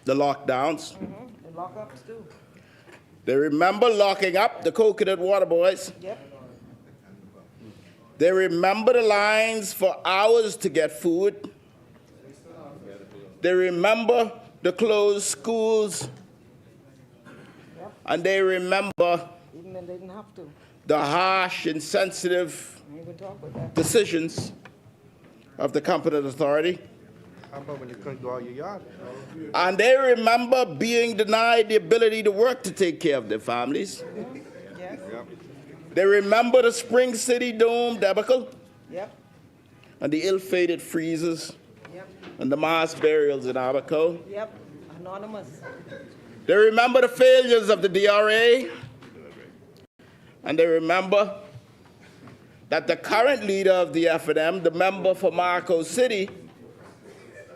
the lockdowns. The lockups too. They remember locking up the coconut water boys. Yep. They remember the lines for hours to get food. They remember the closed schools. Yep. And they remember Even when they didn't have to. the harsh, insensitive I ain't gonna talk about that. decisions of the competent authority. How about when you couldn't go out your yard? And they remember being denied the ability to work to take care of their families. Yes. They remember the Spring City Dome debacle Yep. and the ill-fated freezes Yep. and the mass burials in Abaco. Yep. Anonymous. They remember the failures of the DRA. And they remember that the current leader of the F&M, the member for Marco City,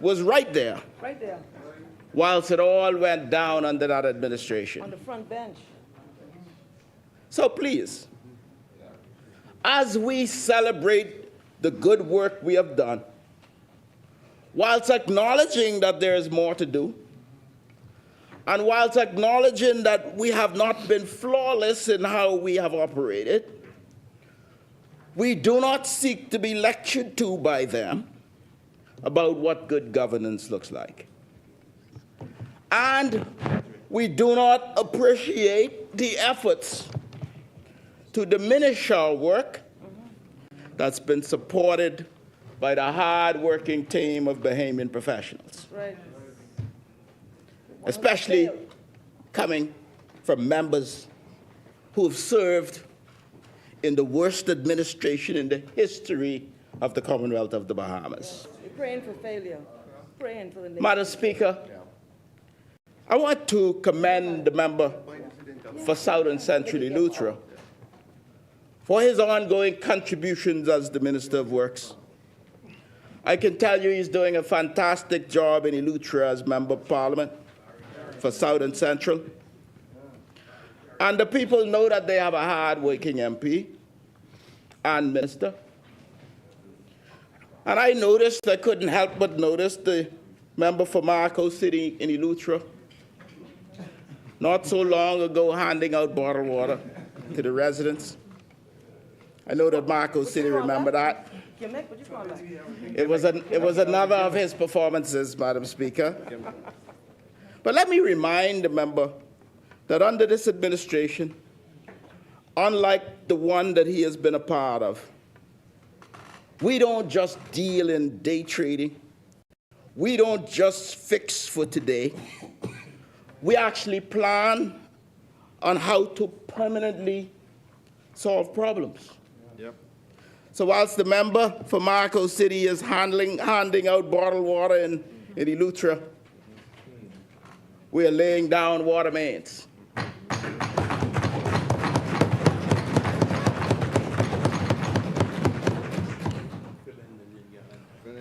was right there Right there. whilst it all went down under that administration. On the front bench. So please, as we celebrate the good work we have done, whilst acknowledging that there is more to do, and whilst acknowledging that we have not been flawless in how we have operated, we do not seek to be lectured to by them about what good governance looks like. And we do not appreciate the efforts to diminish our work that's been supported by the hard-working team of Bahamian professionals, Right. especially coming from members who have served in the worst administration in the history of the Commonwealth of the Bahamas. We're praying for failure. Praying for the nation. Madam Speaker, I want to commend the member for South and Central Eleuthera for his ongoing contributions as the Minister of Works. I can tell you he's doing a fantastic job in Eleuthera as Member of Parliament for South and Central. And the people know that they have a hard-working MP and minister. And I noticed, I couldn't help but notice the member for Marco City in Eleuthera not so long ago handing out bottled water to the residents. I know that Marco City remember that. Gimmick, what you call that? It was another of his performances, Madam Speaker. But let me remind the member that under this administration, unlike the one that he has been a part of, we don't just deal in day trading. We don't just fix for today. We actually plan on how to permanently solve problems. So whilst the member for Marco City is handing out bottled water in Eleuthera, we are laying down water mains.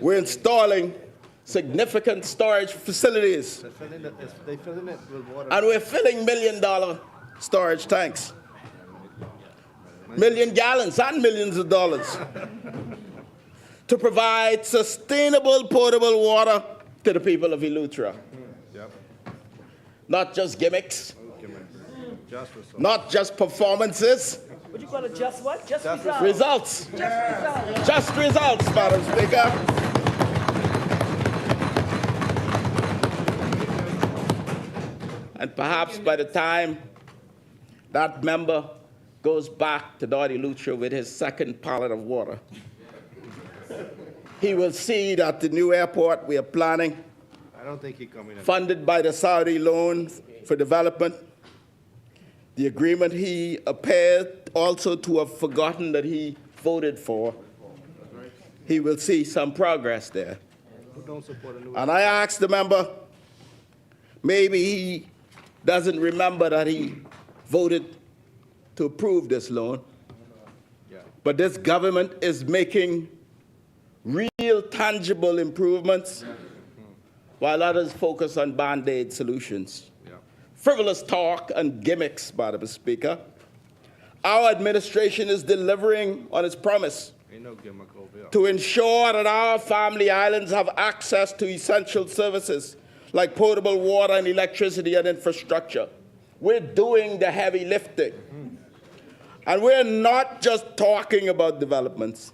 We're installing significant storage facilities. They filling it with water. And we're filling $1 million storage tanks. Million gallons and millions of dollars to provide sustainable potable water to the people of Eleuthera. Not just gimmicks, not just performances. What you call it? Just what? Just results. Results. Just results. Just results, Madam Speaker. And perhaps by the time that member goes back to North Eleuthera with his second pallet of water, he will see that the new airport we are planning I don't think he coming in. funded by the Saudi loan for development. The agreement he appeared also to have forgotten that he voted for. He will see some progress there. Who don't support a new? And I asked the member, maybe he doesn't remember that he voted to approve this loan. But this government is making real, tangible improvements while others focus on Band-Aid solutions. Frivolous talk and gimmicks, Madam Speaker. Our administration is delivering on its promise Ain't no gimmick over here. to ensure that our family islands have access to essential services like potable water and electricity and infrastructure. We're doing the heavy lifting. And we're not just talking about developments.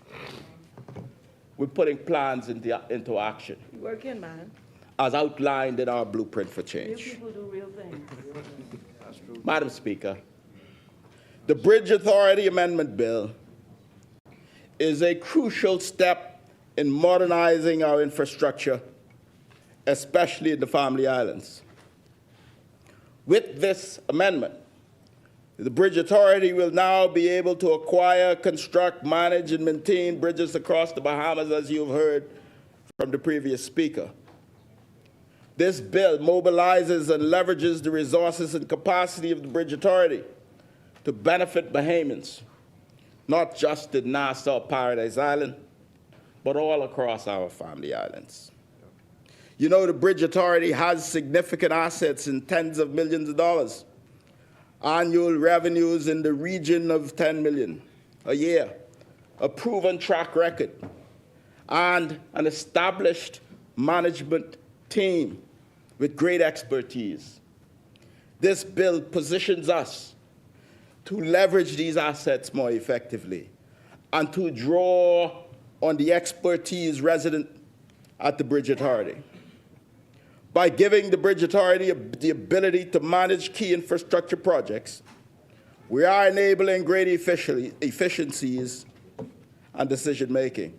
We're putting plans into action, You working, man. as outlined in our blueprint for Real change. people do real things. Madam Speaker, the Bridge Authority Amendment Bill is a crucial step in modernizing our infrastructure, especially in the family islands. With this amendment, the Bridge Authority will now be able to acquire, construct, manage, and maintain bridges across the Bahamas, as you've heard from the previous speaker. This bill mobilizes and leverages the resources and capacity of the Bridge Authority to benefit Bahamians, not just in Nassau, Paradise Island, but all across our family islands. You know, the Bridge Authority has significant assets in tens of millions of dollars, annual revenues in the region of 10 million a year, a proven track record, and an established management team with great expertise. This bill positions us to leverage these assets more effectively and to draw on the expertise resident at the Bridge Authority. By giving the Bridge Authority the ability to manage key infrastructure projects, we are enabling great efficiencies and decision-making.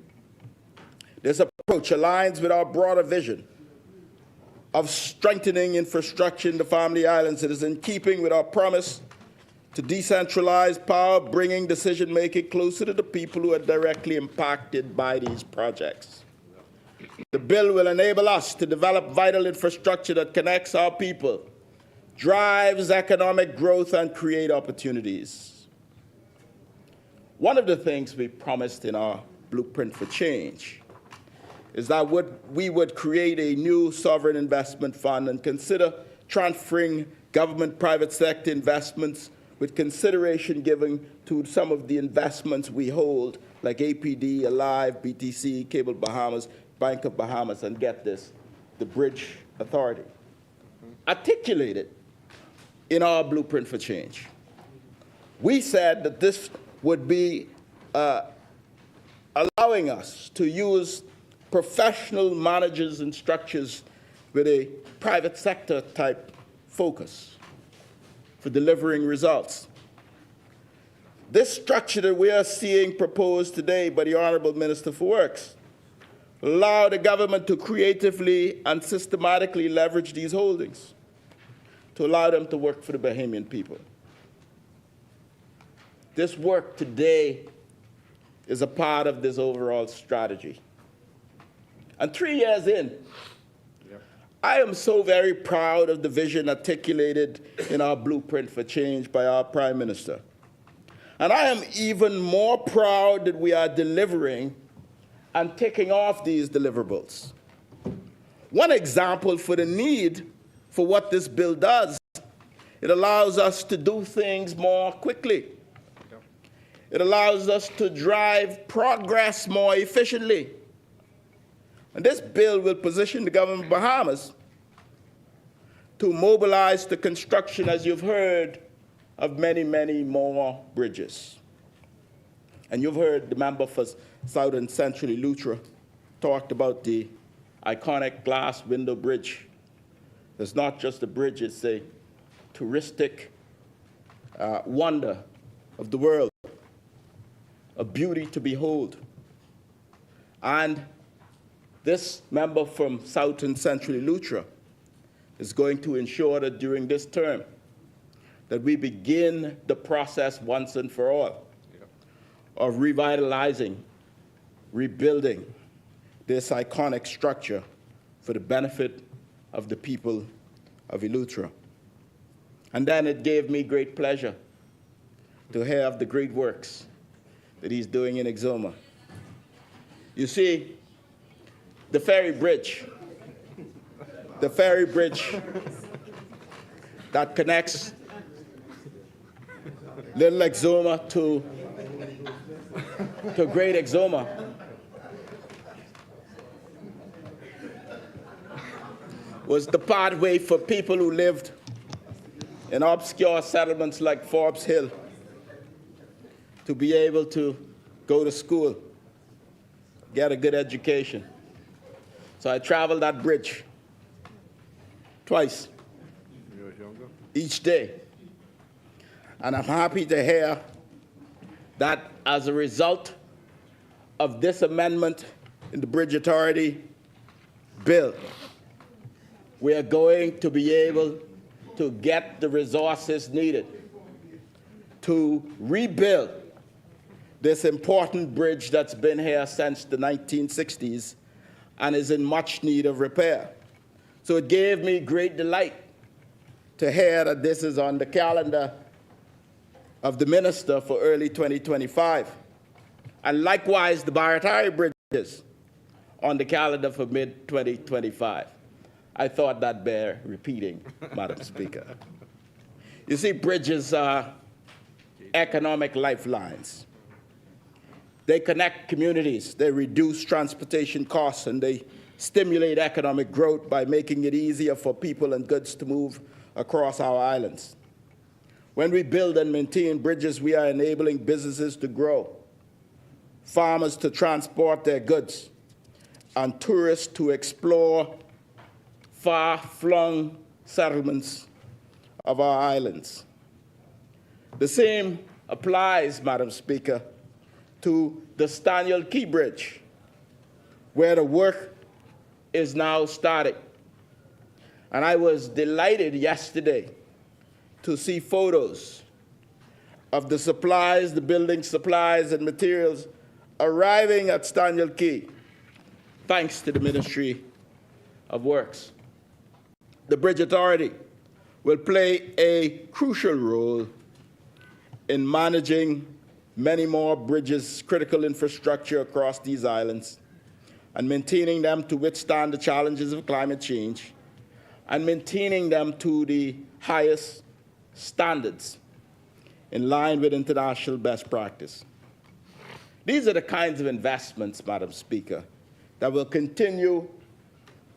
This approach aligns with our broader vision of strengthening infrastructure in the family islands. It is in keeping with our promise to decentralize power, bringing decision-making closer to the people who are directly impacted by these projects. The bill will enable us to develop vital infrastructure that connects our people, drives economic growth, and create opportunities. One of the things we promised in our blueprint for change is that we would create a new sovereign investment fund and consider transferring government-private sector investments with consideration given to some of the investments we hold, like APD, Alive, BTC, Cable Bahamas, Bank of Bahamas, and get this, the Bridge Authority. Articulated in our blueprint for change. We said that this would be allowing us to use professional managers and structures with a private sector type focus for delivering results. This structure that we are seeing proposed today by the Honorable Minister for Works will allow the government to creatively and systematically leverage these holdings to allow them to work for the Bahamian people. This work today is a part of this overall strategy. And 3 years in, I am so very proud of the vision articulated in our blueprint for change by our Prime Minister. And I am even more proud that we are delivering and taking off these deliverables. One example for the need for what this bill does, it allows us to do things more quickly. It allows us to drive progress more efficiently. And this bill will position the government of Bahamas to mobilize the construction, as you've heard, of many, many more bridges. And you've heard the member for South and Central Eleuthera talked about the iconic glass window bridge. It's not just a bridge, it's a touristic wonder of the world, a beauty to behold. And This member from South and Central Eleuthera is going to ensure that during this term that we begin the process once and for all of revitalizing, rebuilding this iconic structure for the benefit of the people of Eleuthera. And then it gave me great pleasure to hear of the great works that he's doing in Exuma. You see, the ferry bridge that connects Little Exuma to Great Exuma was the pathway for people who lived in obscure settlements like Forbes Hill to be able to go to school, get a good education. So I traveled that bridge twice, each day. And I'm happy to hear that as a result of this amendment in the Bridge Authority bill, we are going to be able to get the resources needed to rebuild this important bridge that's been here since the 1960s and is in much need of repair. So it gave me great delight to hear that this is on the calendar of the minister for early 2025. And likewise, the Baratari Bridge is on the calendar for mid-2025. I thought that bear repeating, Madam Speaker. You see, bridges are economic lifelines. They connect communities, they reduce transportation costs, and they stimulate economic growth by making it easier for people and goods to move across our islands. When we build and maintain bridges, we are enabling businesses to grow, farmers to transport their goods, and tourists to explore far-flung settlements of our islands. The same applies, Madam Speaker, to the Staniel Key Bridge, where the work is now starting. And I was delighted yesterday to see photos of the supplies, the building supplies and materials arriving at Staniel Key, thanks to the Ministry of Works. The Bridge Authority will play a crucial role in managing many more bridges, critical infrastructure across these islands, and maintaining them to withstand the challenges of climate change, and maintaining them to the highest standards in line with international best practice. These are the kinds of investments, Madam Speaker, that will continue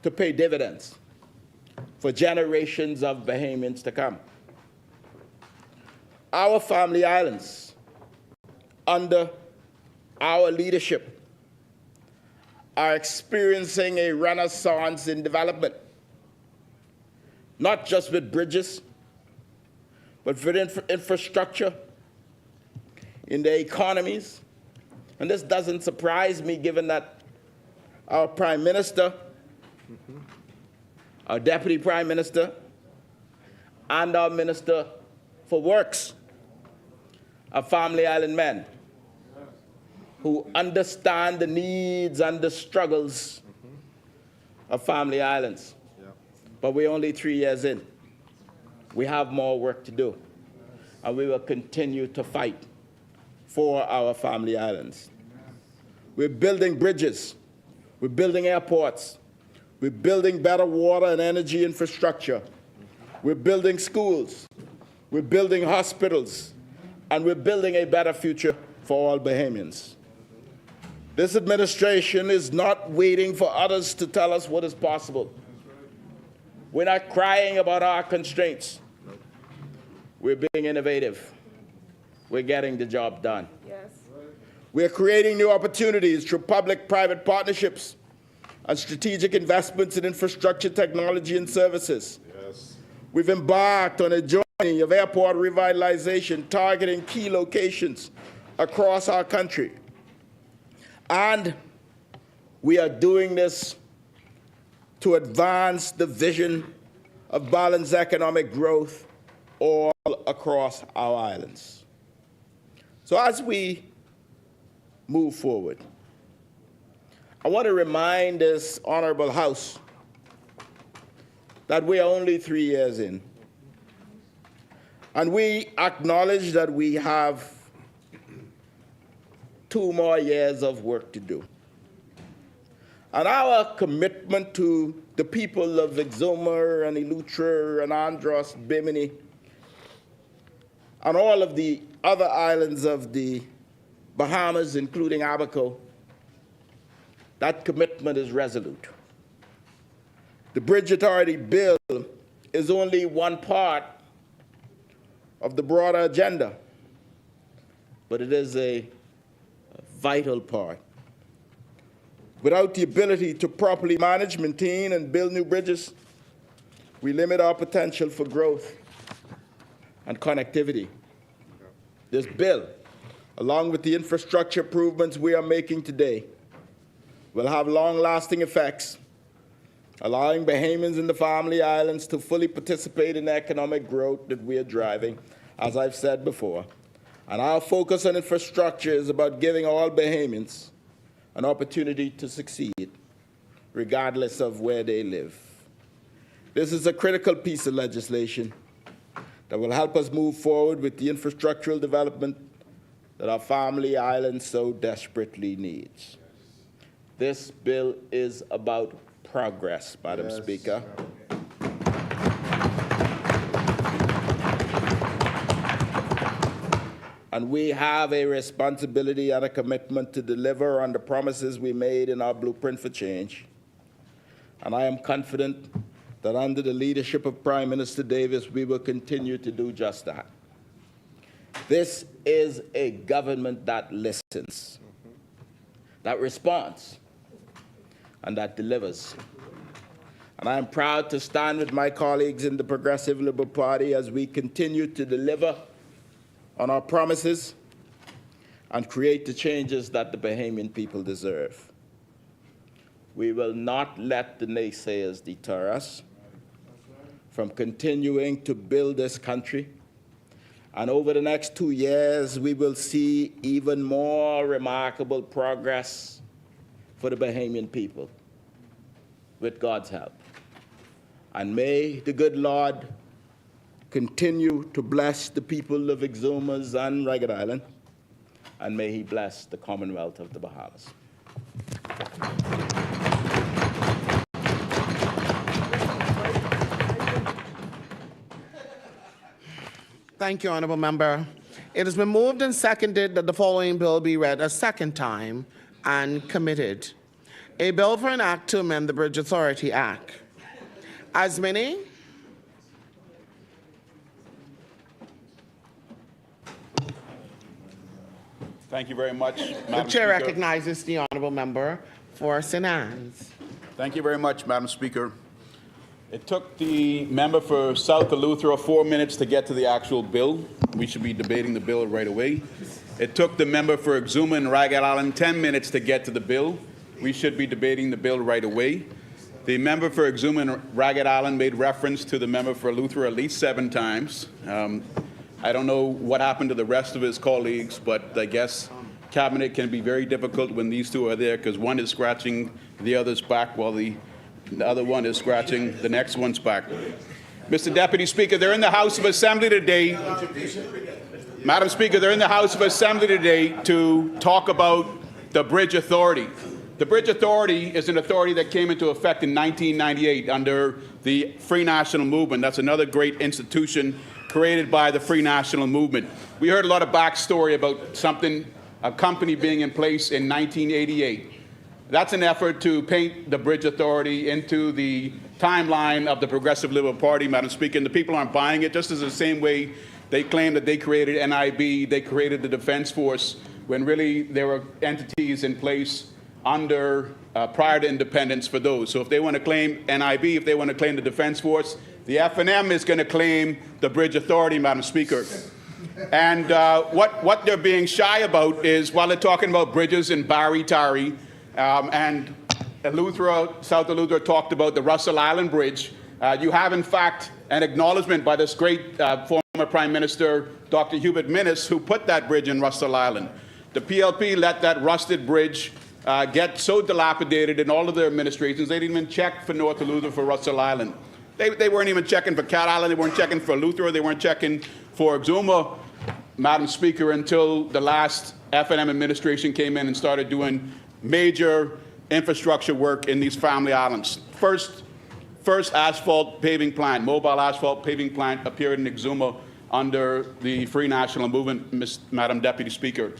to pay dividends for generations of Bahamians to come. Our family islands, under our leadership, are experiencing a renaissance in development, not just with bridges, but for infrastructure, in their economies. And this doesn't surprise me, given that our Prime Minister, our Deputy Prime Minister, and our Minister for Works are family island men who understand the needs and the struggles of family islands. But we're only 3 years in. We have more work to do, and we will continue to fight for our family islands. We're building bridges, we're building airports, we're building better water and energy infrastructure, we're building schools, we're building hospitals, and we're building a better future for all Bahamians. This administration is not waiting for others to tell us what is possible. We're not crying about our constraints. We're being innovative. We're getting the job done. Yes. We're creating new opportunities through public-private partnerships and strategic investments in infrastructure, technology, and services. Yes. We've embarked on a journey of airport revitalization targeting key locations across our country. And We are doing this to advance the vision of balanced economic growth all across our islands. So as we move forward, I want to remind this honorable House that we are only 3 years in. And we acknowledge that we have 2 more years of work to do. And our commitment to the people of Exuma and Eleuthera and Andros, Bimini, and all of the other islands of the Bahamas, including Abaco, that commitment is resolute. The Bridge Authority Bill is only one part of the broader agenda, but it is a vital part. Without the ability to properly manage, maintain, and build new bridges, we limit our potential for growth and connectivity. This bill, along with the infrastructure improvements we are making today, will have long-lasting effects, allowing Bahamians in the Family Islands to fully participate in the economic growth that we are driving, as I've said before. And our focus on infrastructure is about giving all Bahamians an opportunity to succeed, regardless of where they live. This is a critical piece of legislation that will help us move forward with the infrastructural development that our Family Island so desperately needs. This bill is about progress, Madam Speaker. And we have a responsibility and a commitment to deliver on the promises we made in our Blueprint for Change. And I am confident that under the leadership of Prime Minister Davis, we will continue to do just that. This is a government that listens, that responds, and that delivers. And I am proud to stand with my colleagues in the Progressive Liberal Party as we continue to deliver on our promises and create the changes that the Bahamian people deserve. We will not let the naysayers deter us from continuing to build this country. And over the next 2 years, we will see even more remarkable progress for the Bahamian people, with God's help. And may the good Lord continue to bless the people of Exumas and Ragged Island, and may he bless the Commonwealth of the Bahamas. Thank you, Honourable Member. It has been moved and seconded that the following bill be read a second time and committed. A bill for an act to amend the Bridge Authority Act. As many? Thank you very much, Madam The chair Speaker. recognizes the Honourable Member for St. Anne's. Thank you very much, Madam Speaker. It took the member for South Eleuthera 4 minutes to get to the actual bill. We should be debating the bill right away. It took the member for Exuma and Ragged Island 10 minutes to get to the bill. We should be debating the bill right away. The member for Exuma and Ragged Island made reference to the member for Eleuthera at least 7 times. I don't know what happened to the rest of his colleagues, but I guess cabinet can be very difficult when these two are there because one is scratching the other's back while the other one is scratching the next one's back. Mr. Deputy Speaker, they're in the House of Assembly today. Madam Speaker, they're in the House of Assembly today to talk about the Bridge Authority. The Bridge Authority is an authority that came into effect in 1998 under the Free National Movement. That's another great institution created by the Free National Movement. We heard a lot of backstory about a company being in place in 1988. That's an effort to paint the Bridge Authority into the timeline of the Progressive Liberal Party, Madam Speaker, and the people aren't buying it, just as the same way they claim that they created NIB, they created the Defense Force, when really there were entities in place under prior to independence for those. So if they want to claim NIB, if they want to claim the Defense Force, the FNM is going to claim the Bridge Authority, Madam Speaker. And what they're being shy about is, while they're talking about bridges in Barry Tari and South Eleuthera talked about the Russell Island Bridge. You have, in fact, an acknowledgement by this great former Prime Minister, Dr. Hubert Minnis, who put that bridge in Russell Island. The PLP let that rusted bridge get so dilapidated in all of their administrations, they didn't even check for North Eleuthera for Russell Island. They weren't even checking for Cat Island, they weren't checking for Eleuthera, they weren't checking for Exuma, Madam Speaker, until the last F&M administration came in and started doing major infrastructure work in these family islands. First asphalt paving plant, mobile asphalt paving plant appeared in Exuma under the Free National Movement, Madam Deputy Speaker.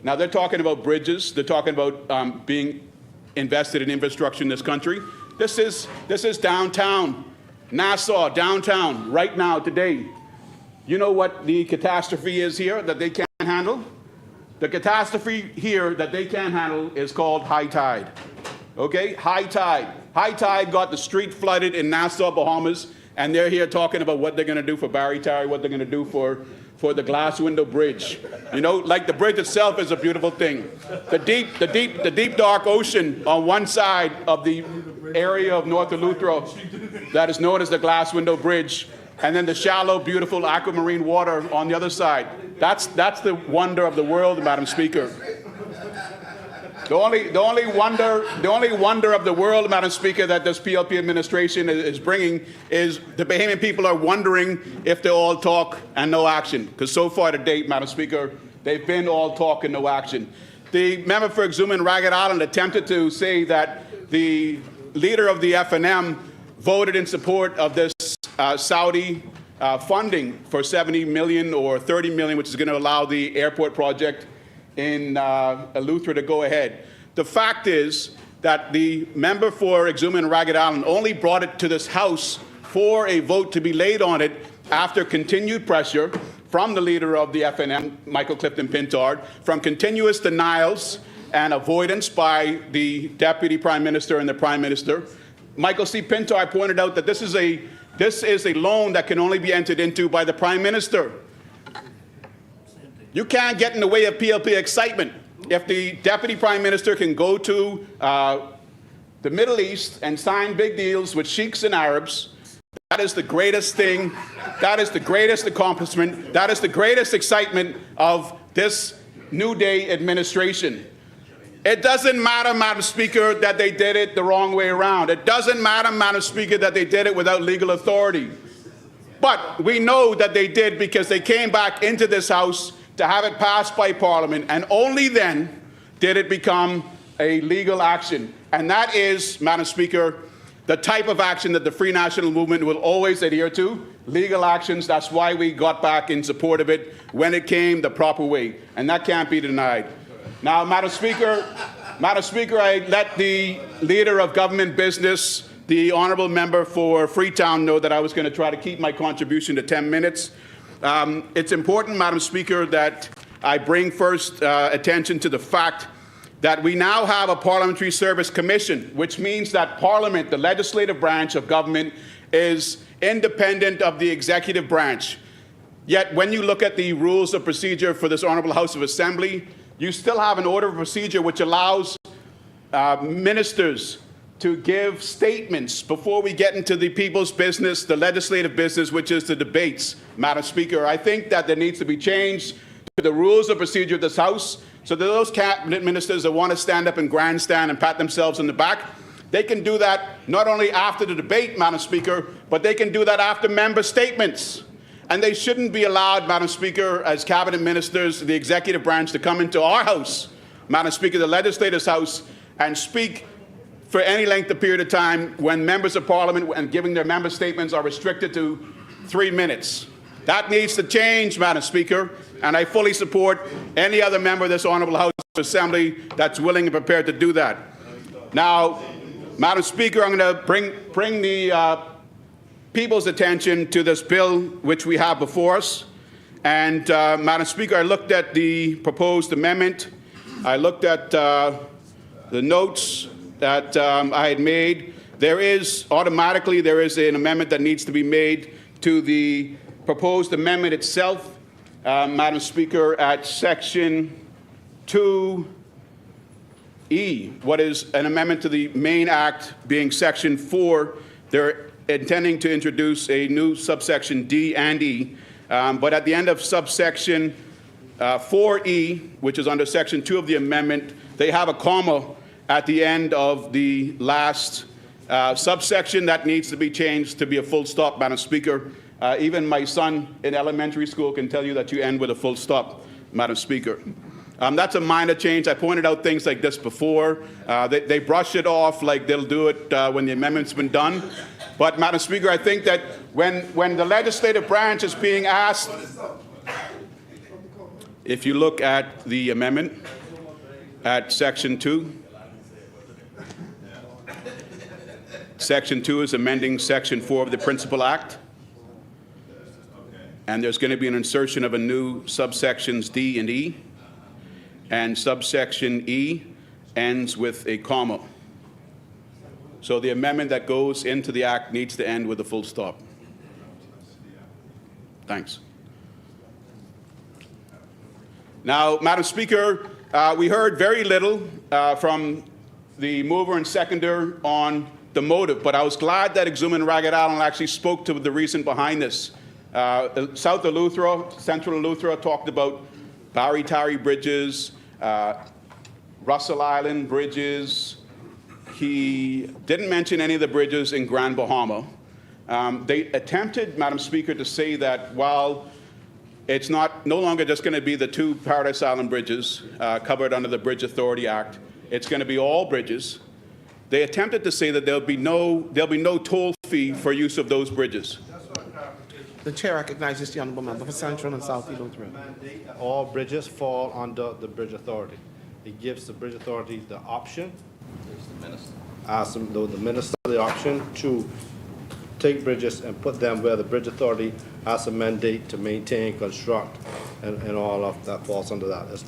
Now they're talking about bridges, they're talking about being invested in infrastructure in this country. This is downtown, Nassau, downtown, right now, today. You know what the catastrophe is here that they can't handle? The catastrophe here that they can't handle is called high tide. Okay, high tide. High tide got the street flooded in Nassau, Bahamas, and they're here talking about what they're going to do for Barry Terry, what they're going to do for the glass window bridge. You know, like the bridge itself is a beautiful thing. The deep dark ocean on one side of the area of North Eleuthera that is known as the glass window bridge, and then the shallow, beautiful aquamarine water on the other side. That's the wonder of the world, Madam Speaker. The only wonder of the world, Madam Speaker, that this PLP administration is bringing is the Bahamian people are wondering if they all talk and no action. Because so far to date, Madam Speaker, they've been all talk and no action. The member for Exuma and Ragged Island attempted to say that the leader of the F&M voted in support of this Saudi funding for $70 million or $30 million, which is going to allow the airport project in Eleuthera to go ahead. The fact is that the member for Exuma and Ragged Island only brought it to this House for a vote to be laid on it after continued pressure from the leader of the F&M, Michael Clifton Pintard, from continuous denials and avoidance by the Deputy Prime Minister and the Prime Minister. Michael C. Pintard pointed out that this is a loan that can only be entered into by the Prime Minister. You can't get in the way of PLP excitement. If the Deputy Prime Minister can go to the Middle East and sign big deals with sheiks and Arabs, that is the greatest thing, that is the greatest accomplishment, that is the greatest excitement of this New Day administration. It doesn't matter, Madam Speaker, that they did it the wrong way around. It doesn't matter, Madam Speaker, that they did it without legal authority. But we know that they did because they came back into this House to have it passed by Parliament, and only then did it become a legal action. And that is, Madam Speaker, the type of action that the Free National Movement will always adhere to, legal actions. That's why we got back in support of it when it came the proper way, and that can't be denied. Now, Madam Speaker, I let the leader of government business, the honourable member for Freetown, know that I was going to try to keep my contribution to 10 minutes. It's important, Madam Speaker, that I bring first attention to the fact that we now have a Parliamentary Service Commission, which means that Parliament, the legislative branch of government, is independent of the executive branch. Yet when you look at the rules of procedure for this Honourable House of Assembly, you still have an order of procedure which allows ministers to give statements before we get into the people's business, the legislative business, which is the debates. Madam Speaker, I think that there needs to be change to the rules of procedure of this House so that those cabinet ministers that want to stand up and grandstand and pat themselves on the back, they can do that not only after the debate, Madam Speaker, but they can do that after member statements. And they shouldn't be allowed, Madam Speaker, as cabinet ministers, the executive branch, to come into our House, Madam Speaker, the legislative House, and speak for any length of period of time when members of Parliament and giving their member statements are restricted to 3 minutes. That needs to change, Madam Speaker, and I fully support any other member of this Honourable House of Assembly that's willing and prepared to do that. Now, Madam Speaker, I'm going to bring the people's attention to this bill which we have before us. And, Madam Speaker, I looked at the proposed amendment. I looked at the notes that I had made. There is an amendment that needs to be made to the proposed amendment itself, Madam Speaker, at section 2, E, what is an amendment to the main act being section 4. They're intending to introduce a new subsection D and E, but at the end of subsection 4E, which is under section 2 of the amendment, they have a comma at the end of the last subsection that needs to be changed to be a full stop, Madam Speaker. Even my son in elementary school can tell you that you end with a full stop, Madam Speaker. That's a minor change. I pointed out things like this before. They brush it off like they'll do it when the amendment's been done. But, Madam Speaker, I think that when the legislative branch is being asked, if you look at the amendment at section 2, section 2 is amending section 4 of the Principal Act. And there's going to be an insertion of a new subsections D and E. And subsection E ends with a comma. So the amendment that goes into the act needs to end with a full stop. Thanks. Now, Madam Speaker, we heard very little from the mover and seconder on the motive, but I was glad that Exuma and Ragged Island actually spoke to the reason behind this. South Eleuthera, Central Eleuthera talked about Barry Tarry bridges, Russell Island bridges. He didn't mention any of the bridges in Grand Bahama. They attempted, Madam Speaker, to say that while it's no longer just going to be the 2 Paradise Island bridges covered under the Bridge Authority Act, it's going to be all bridges. They attempted to say that there'll be no toll fee for use of those bridges. The chair recognizes the honourable member for Central and South Eleuthera. All bridges fall under the Bridge Authority. It gives the Bridge Authority the option, the minister the option to take bridges and put them where the Bridge Authority has a mandate to maintain, construct, and all of that falls under that. It's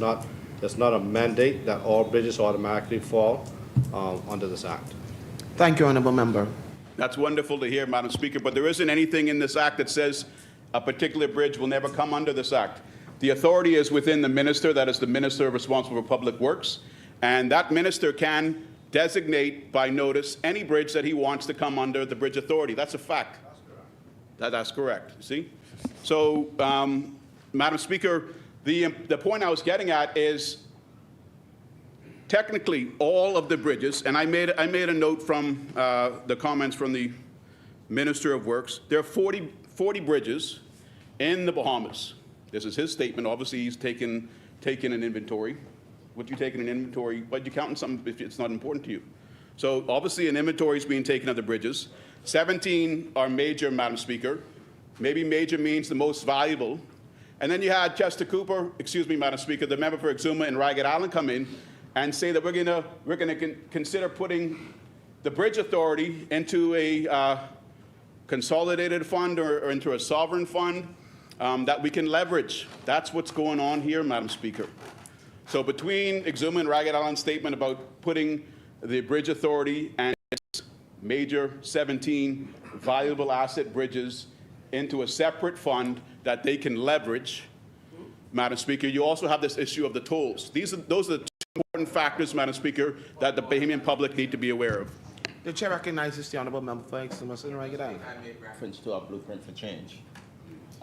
not a mandate that all bridges automatically fall under this act. Thank you, honourable member. That's wonderful to hear, Madam Speaker, but there isn't anything in this act that says a particular bridge will never come under this act. The authority is within the minister, that is the minister responsible for public works, and that minister can designate by notice any bridge that he wants to come under the Bridge Authority. That's a fact. That's correct, see? So, Madam Speaker, the point I was getting at is technically all of the bridges, and I made a note from the comments from the Minister of Works. There are 40 bridges in the Bahamas. This is his statement. Obviously, he's taken an inventory. What you taking an inventory? Why'd you count something if it's not important to you? So obviously, an inventory is being taken of the bridges. 17 are major, Madam Speaker. Maybe major means the most valuable. And then you had Chester Cooper, excuse me, Madam Speaker, the member for Exuma and Ragged Island come in and say that we're going to consider putting the Bridge Authority into a consolidated fund or into a sovereign fund that we can leverage. That's what's going on here, Madam Speaker. So between Exuma and Ragged Island's statement about putting the Bridge Authority and its major 17 valuable asset bridges into a separate fund that they can leverage, Madam Speaker, you also have this issue of the tolls. Those are the two important factors, Madam Speaker, that the Bahamian public need to be aware of. The chair recognizes the honourable member for Exuma and Ragged Island. I made reference to our blueprint for change,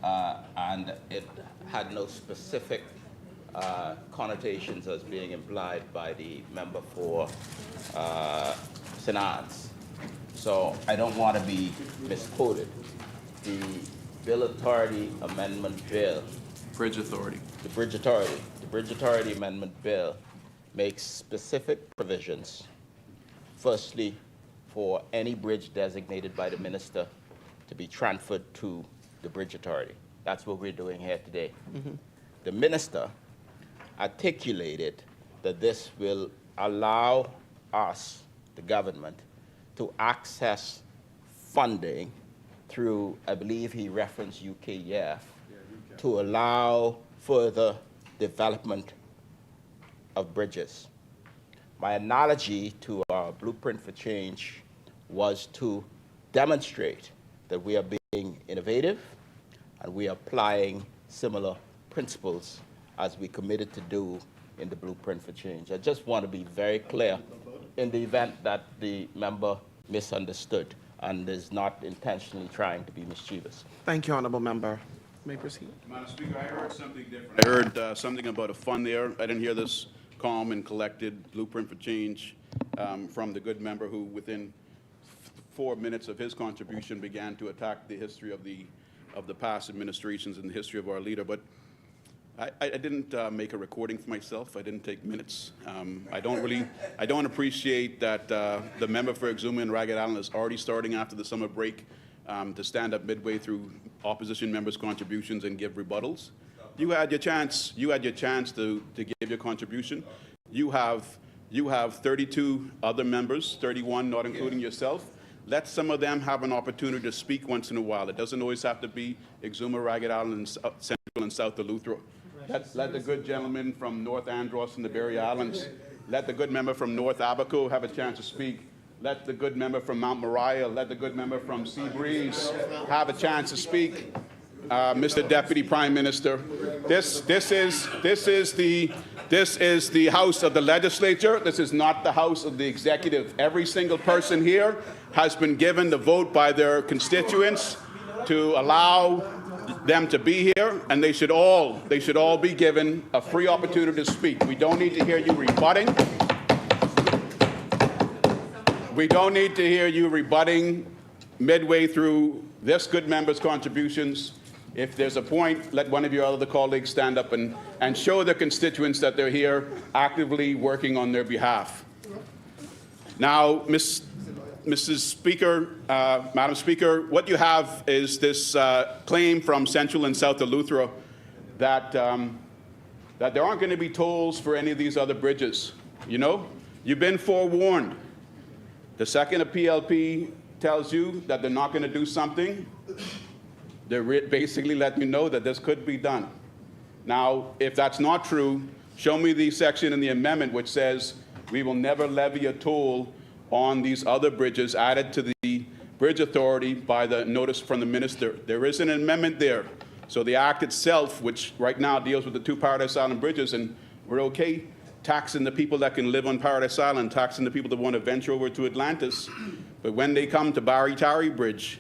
and it had no specific connotations as being implied by the member for Sinans. So I don't want to be misquoted. The Bill Authority Amendment Bill. Bridge Authority. The Bridge Authority. The Bridge Authority Amendment Bill makes specific provisions, firstly, for any bridge designated by the minister to be transferred to the Bridge Authority. That's what we're doing here today. Mm-hmm. The minister articulated that this will allow us, the government, to access funding through, I believe he referenced UKEF, to allow further development of bridges. My analogy to our blueprint for change was to demonstrate that we are being innovative and we are applying similar principles as we committed to do in the blueprint for change. I just want to be very clear in the event that the member misunderstood and is not intentionally trying to be mischievous. Thank you, honorable member. May I proceed? Madam Speaker, I heard something different. I heard something about a fund there. I didn't hear this calm and collected blueprint for change from the good member who, within 4 minutes of his contribution, began to attack the history of the past administrations and the history of our leader. But I didn't make a recording for myself. I didn't take minutes. I don't appreciate that the member for Exuma and Ragged Island is already starting after the summer break to stand up midway through opposition members' contributions and give rebuttals. You had your chance. You had your chance to give your contribution. You have 32 other members, 31, not including yourself. Let some of them have an opportunity to speak once in a while. It doesn't always have to be Exuma, Ragged Island, Central and South Eleuthera. Let the good gentleman from North Andros and the Berry Islands, let the good member from North Abaco have a chance to speak. Let the good member from Mount Moriah, let the good member from Sea Breeze have a chance to speak. Mr. Deputy Prime Minister, this is the House of the Legislature. This is not the House of the Executive. Every single person here has been given the vote by their constituents to allow them to be here, and they should all be given a free opportunity to speak. We don't need to hear you rebutting. We don't need to hear you rebutting midway through this good member's contributions. If there's a point, let one of your other colleagues stand up and show their constituents that they're here actively working on their behalf. Now, Mrs. Speaker, Madam Speaker, what you have is this claim from Central and South Eleuthera that there aren't going to be tolls for any of these other bridges. You know, you've been forewarned. The second a PLP tells you that they're not going to do something, they're basically letting you know that this could be done. Now, if that's not true, show me the section in the amendment which says we will never levy a toll on these other bridges added to the Bridge Authority by the notice from the minister. There is an amendment there. So the act itself, which right now deals with the 2 Paradise Island bridges, and we're okay taxing the people that can live on Paradise Island, taxing the people that want to venture over to Atlantis. But when they come to Barry Tarry Bridge,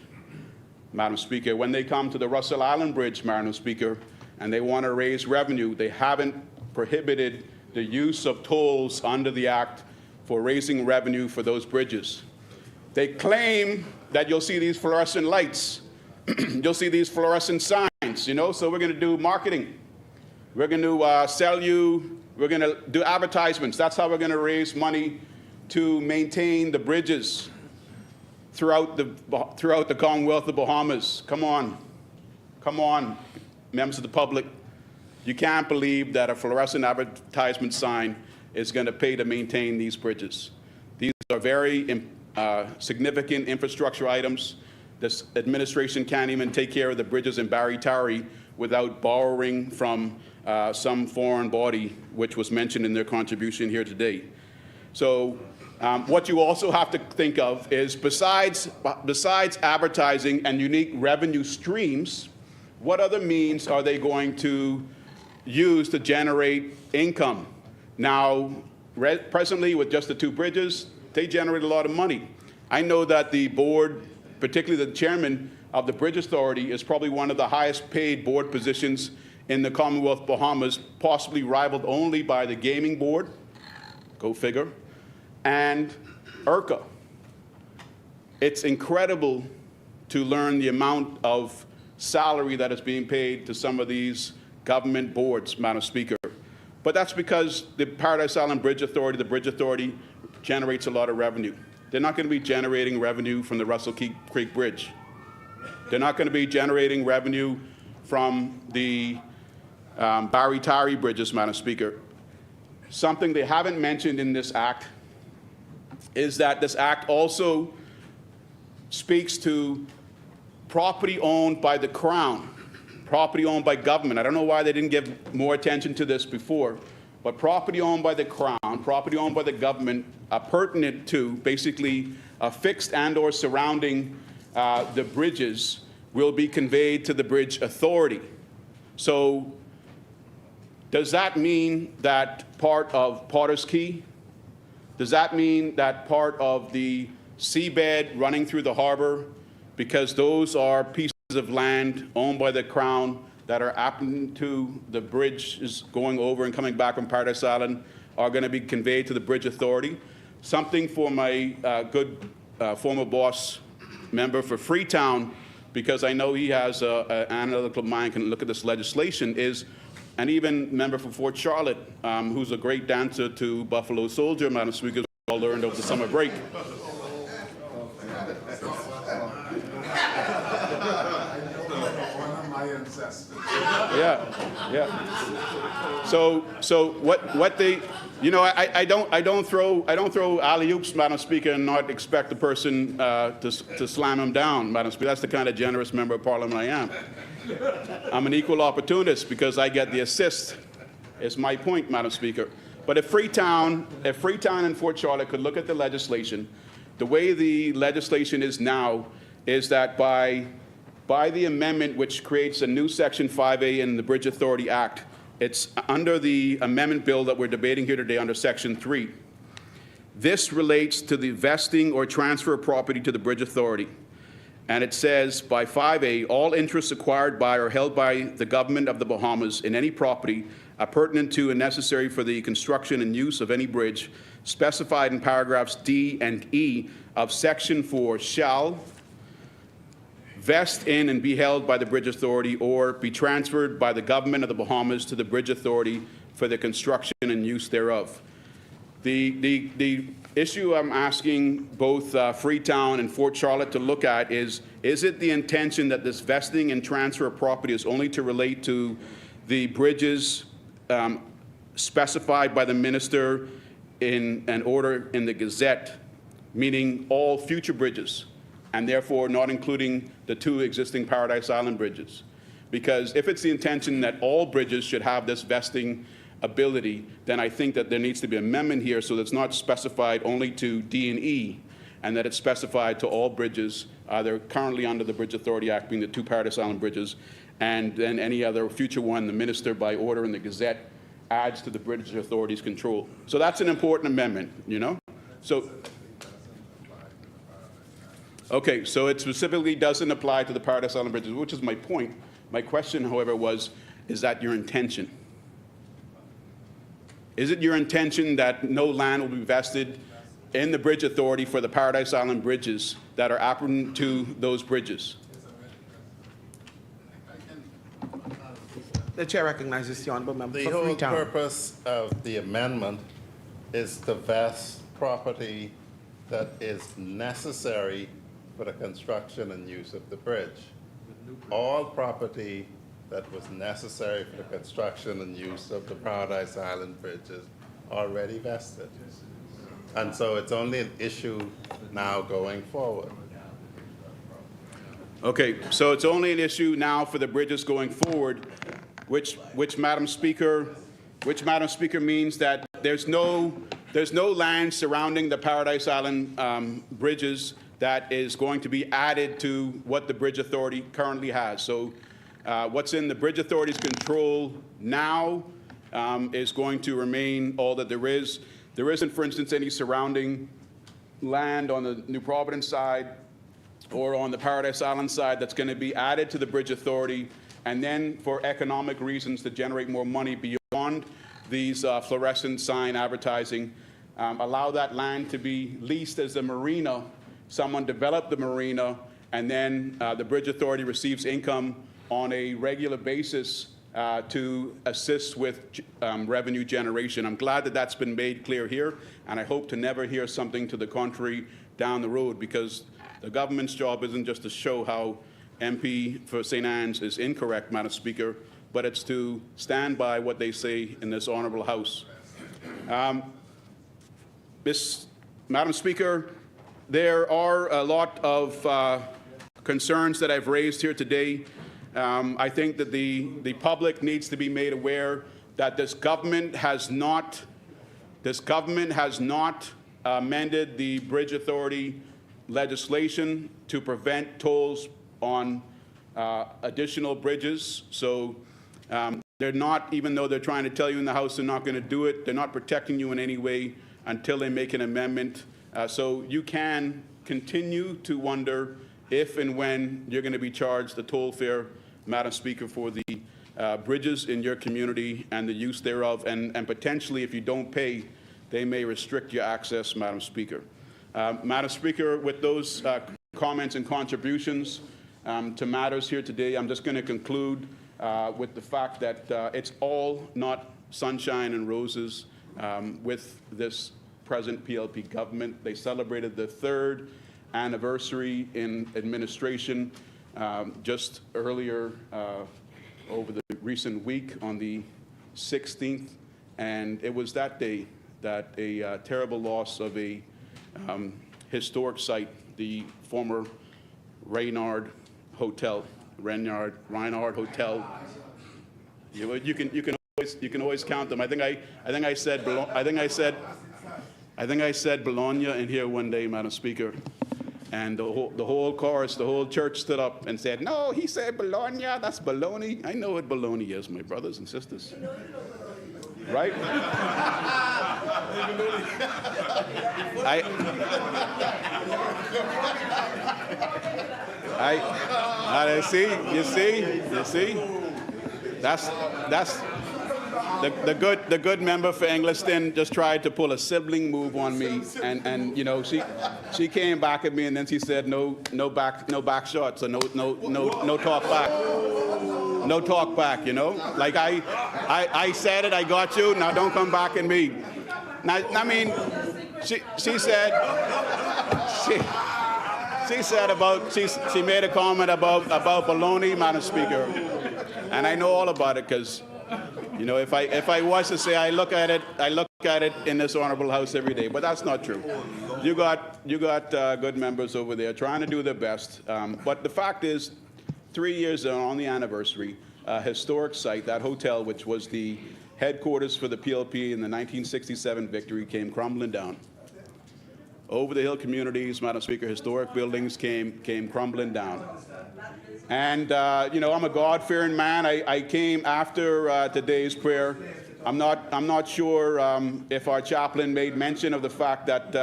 Madam Speaker, when they come to the Russell Island Bridge, Madam Speaker, and they want to raise revenue, they haven't prohibited the use of tolls under the act for raising revenue for those bridges. They claim that you'll see these fluorescent lights. You'll see these fluorescent signs, you know, so we're going to do marketing. We're going to sell you, we're going to do advertisements. That's how we're going to raise money to maintain the bridges throughout the Commonwealth of Bahamas. Come on, members of the public. You can't believe that a fluorescent advertisement sign is going to pay to maintain these bridges. These are very significant infrastructure items. This administration can't even take care of the bridges in Barry Tarry without borrowing from some foreign body, which was mentioned in their contribution here today. So what you also have to think of is besides advertising and unique revenue streams, what other means are they going to use to generate income? Now, presently, with just the 2 bridges, they generate a lot of money. I know that the board, particularly the chairman of the Bridge Authority, is probably one of the highest paid board positions in the Commonwealth of Bahamas, possibly rivaled only by the Gaming Board, go figure, and IRCA. It's incredible to learn the amount of salary that is being paid to some of these government boards, Madam Speaker. But that's because the Paradise Island Bridge Authority, the Bridge Authority, generates a lot of revenue. They're not going to be generating revenue from the Russell Creek Bridge. They're not going to be generating revenue from the Barry Tarry bridges, Madam Speaker. Something they haven't mentioned in this act is that this act also speaks to property owned by the Crown, property owned by government. I don't know why they didn't give more attention to this before, but property owned by the Crown, property owned by the government, pertinent to basically fixed and or surrounding the bridges will be conveyed to the Bridge Authority. So Does that mean that part of Potter's Key? Does that mean that part of the seabed running through the harbor, because those are pieces of land owned by the Crown that are happening to the bridges going over and coming back from Paradise Island, are going to be conveyed to the Bridge Authority? Something for my good former boss member for Freetown, because I know he has an analytical mind, can look at this legislation, is, and even member for Fort Charlotte, who's a great dancer to Buffalo Soldier, Madam Speaker, all learned over the summer break. Yeah. So what they, you know, I don't throw alley-oops, Madam Speaker, and not expect the person to slam him down, Madam Speaker. That's the kind of generous member of Parliament I am. I'm an equal opportunist because I get the assist. Is my point, Madam Speaker. But if Freetown and Fort Charlotte could look at the legislation, the way the legislation is now is that by the amendment which creates a new Section 5A in the Bridge Authority Act, it's under the amendment bill that we're debating here today under Section 3. This relates to the vesting or transfer of property to the Bridge Authority. And it says, by 5A, all interests acquired by or held by the government of the Bahamas in any property pertinent to and necessary for the construction and use of any bridge specified in paragraphs D and E of Section 4 shall vest in and be held by the Bridge Authority or be transferred by the government of the Bahamas to the Bridge Authority for the construction and use thereof. The issue I'm asking both Freetown and Fort Charlotte to look at is it the intention that this vesting and transfer of property is only to relate to the bridges specified by the minister in an order in the Gazette, meaning all future bridges, and therefore not including the 2 existing Paradise Island bridges? Because if it's the intention that all bridges should have this vesting ability, then I think that there needs to be an amendment here so that it's not specified only to D and E, and that it's specified to all bridges, either currently under the Bridge Authority Act, being the 2 Paradise Island bridges, and then any other future one the minister, by order in the Gazette, adds to the Bridge Authority's control. So that's an important amendment, you know? So, okay, so it specifically doesn't apply to the Paradise Island bridges, which is my point. My question, however, was, is that your intention? Is it your intention that no land will be vested in the Bridge Authority for the Paradise Island bridges that are appurtenant to those bridges? The chair recognizes the honourable member The for whole Freetown. purpose of the amendment is to vest property that is necessary for the construction and use of the bridge. All property that was necessary for the construction and use of the Paradise Island bridges already vested. And so it's only an issue now going forward. Okay, so it's only an issue now for the bridges going forward, which Madam Speaker means that there's no land surrounding the Paradise Island bridges that is going to be added to what the Bridge Authority currently has. So what's in the Bridge Authority's control now is going to remain all that there is. There isn't, for instance, any surrounding land on the New Providence side or on the Paradise Island side that's going to be added to the Bridge Authority, and then for economic reasons to generate more money beyond these fluorescent sign advertising, allow that land to be leased as a marina. Someone develop the marina, and then the Bridge Authority receives income on a regular basis to assist with revenue generation. I'm glad that that's been made clear here, and I hope to never hear something to the contrary down the road, because the government's job isn't just to show how MP for St. Anne's is incorrect, Madam Speaker, but it's to stand by what they say in this honourable House. Madam Speaker, there are a lot of concerns that I've raised here today. I think that the public needs to be made aware that this government has not amended the Bridge Authority legislation to prevent tolls on additional bridges. So They're not, even though they're trying to tell you in the House they're not going to do it, they're not protecting you in any way until they make an amendment. So you can continue to wonder if and when you're going to be charged the toll fare, Madam Speaker, for the bridges in your community and the use thereof, and potentially if you don't pay, they may restrict your access, Madam Speaker. Madam Speaker, with those comments and contributions to matters here today, I'm just going to conclude with the fact that it's all not sunshine and roses with this present PLP government. They celebrated the 3rd anniversary in administration just earlier over the recent week on the 16th, and it was that day that a terrible loss of a historic site, the former Reinhard Hotel. You can always count them. I think I said Bologna in here one day, Madam Speaker, and the whole chorus, the whole church stood up and said, "No, he said Bologna. That's baloney." I know what baloney is, my brothers and sisters. Right? You see? That's the good member for Engliston just tried to pull a sibling move on me, and you know, she came back at me and then she said no back shots, so no talk back. No talk back, you know? Like I said it, I got you, now don't come back at me. Now, I mean, she said she made a comment about baloney, Madam Speaker, and I know all about it because, you know, if I was to say I look at it in this honorable House every day, but that's not true. You got good members over there trying to do their best, but the fact is, 3 years on the anniversary, a historic site, that hotel, which was the headquarters for the PLP in the 1967 victory, came crumbling down. Over the hill communities, Madam Speaker, historic buildings came crumbling down. And, you know, I'm a God-fearing man. I came after today's prayer. I'm not sure if our chaplain made mention of the fact that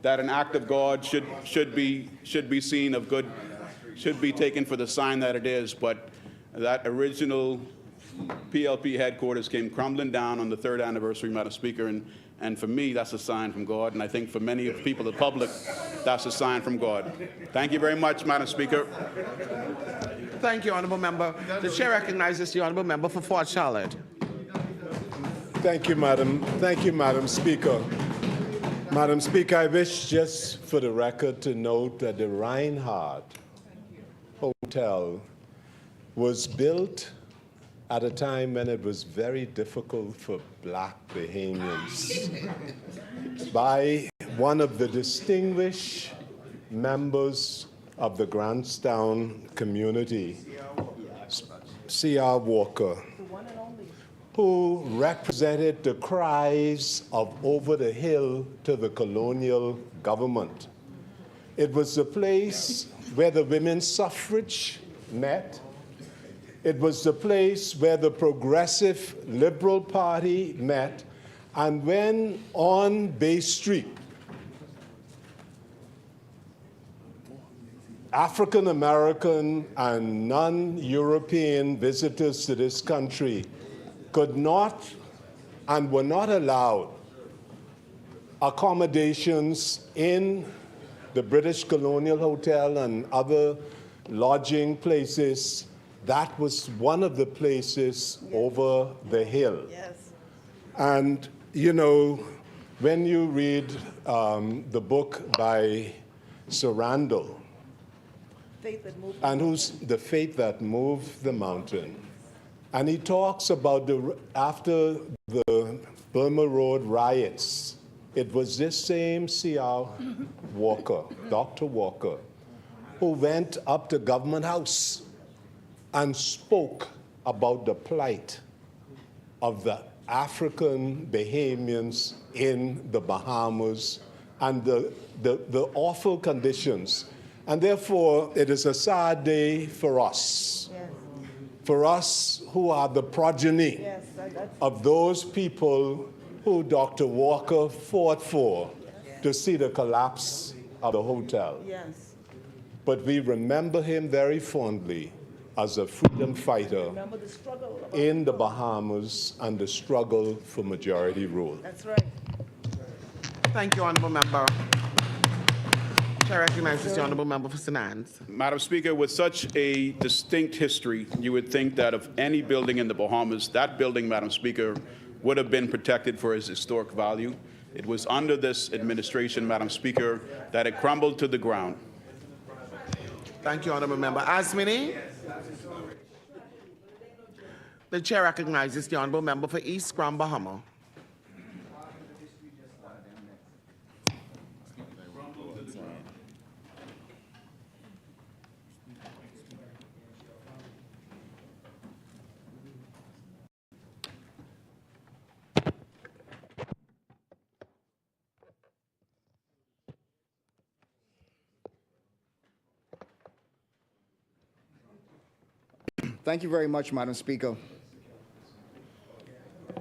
an act of God should be seen of good, should be taken for the sign that it is, but that original PLP headquarters came crumbling down on the 3rd anniversary, Madam Speaker, and for me, that's a sign from God, and I think for many of the people, the public, that's a sign from God. Thank you very much, Madam Speaker. Thank you, Honourable Member. The Chair recognizes the Honourable Member for Fort Charlotte. Thank you, Madam Speaker. Madam Speaker, I wish just for the record to note that the Reinhard Hotel was built at a time when it was very difficult for black Bahamians by one of the distinguished members of the Grantstown community, C.R. Walker, who represented the cries of over the hill to the colonial government. It was the place where the women's suffrage met. It was the place where the Progressive Liberal Party met. And when on Bay Street, African American and non-European visitors to this country could not and were not allowed accommodations in the British Colonial Hotel and other lodging places, that was one of the places over the hill. Yes. And, you know, when you read the book by Sir Randall, and who's The Faith That Moved the Mountain, and he talks about after the Burma Road riots, it was this same C.R. Walker, Dr. Walker, who went up to Government House and spoke about the plight of the African Bahamians in the Bahamas and the awful conditions. And therefore, it is a sad day for us, for us who are the progeny Yes, that's of those people who Dr. Walker fought for to see the collapse of the hotel. yes. But we remember him very fondly as a freedom fighter Remember the struggle. in the Bahamas and the struggle for majority rule. That's right. Thank you, Honorable Member. Chair recognizes the Honorable Member for St. Anne's. Madam Speaker, with such a distinct history, you would think that of any building in the Bahamas, that building, Madam Speaker, would have been protected for its historic value. It was under this administration, Madam Speaker, that it crumbled to the ground. Thank you, Honorable Member. Asmini. The chair recognizes the Honorable Member for East Grand Bahama. Thank you very much, Madam Speaker.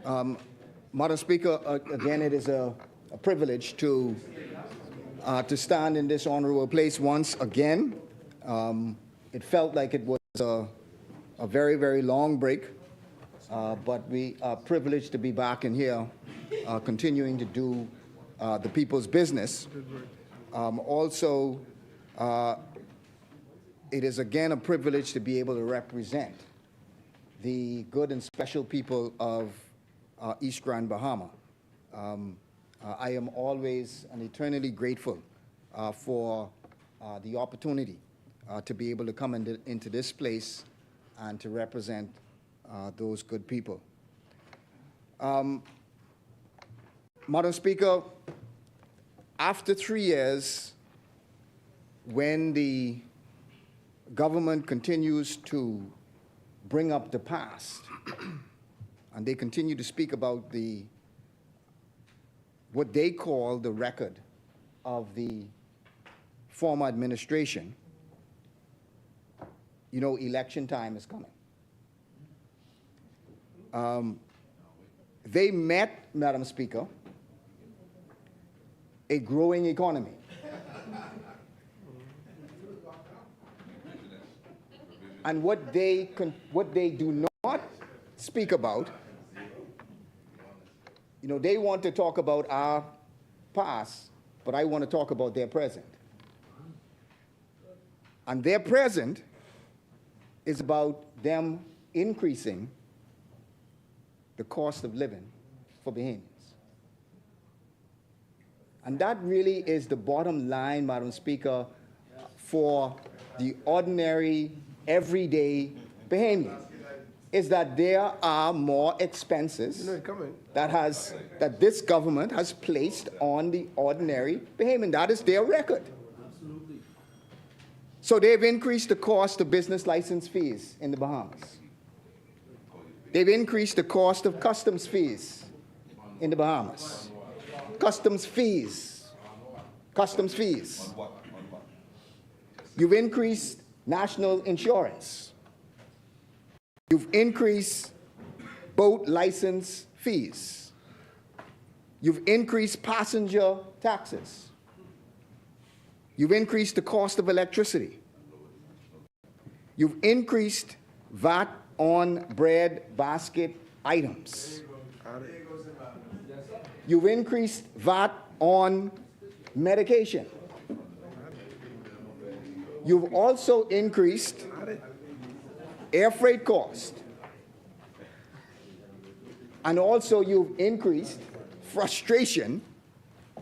Madam Speaker, again, it is a privilege to stand in this honorable place once again. It felt like it was a very, very long break, but we are privileged to be back in here, continuing to do the people's business. Also, it is again a privilege to be able to represent the good and special people of East Grand Bahama. I am always and eternally grateful for the opportunity to be able to come into this place and to represent those good people. Madam Speaker, after 3 years, when the government continues to bring up the past, and they continue to speak about what they call the record of the former administration, you know, election time is coming. They met, Madam Speaker, a growing economy. And what they do not speak about, you know, they want to talk about our past, but I want to talk about their present. And their present is about them increasing the cost of living for Bahamians. And that really is the bottom line, Madam Speaker, for the ordinary, everyday Bahamian, is that there are more expenses that this government has placed on the ordinary Bahamian. That is their record. Absolutely. So they've increased the cost of business license fees in the Bahamas. They've increased the cost of customs fees in the Bahamas. Customs fees. Customs fees. You've increased national insurance. You've increased boat license fees. You've increased passenger taxes. You've increased the cost of electricity. You've increased VAT on bread basket items. You've increased VAT on medication. You've also increased air freight cost. And also you've increased frustration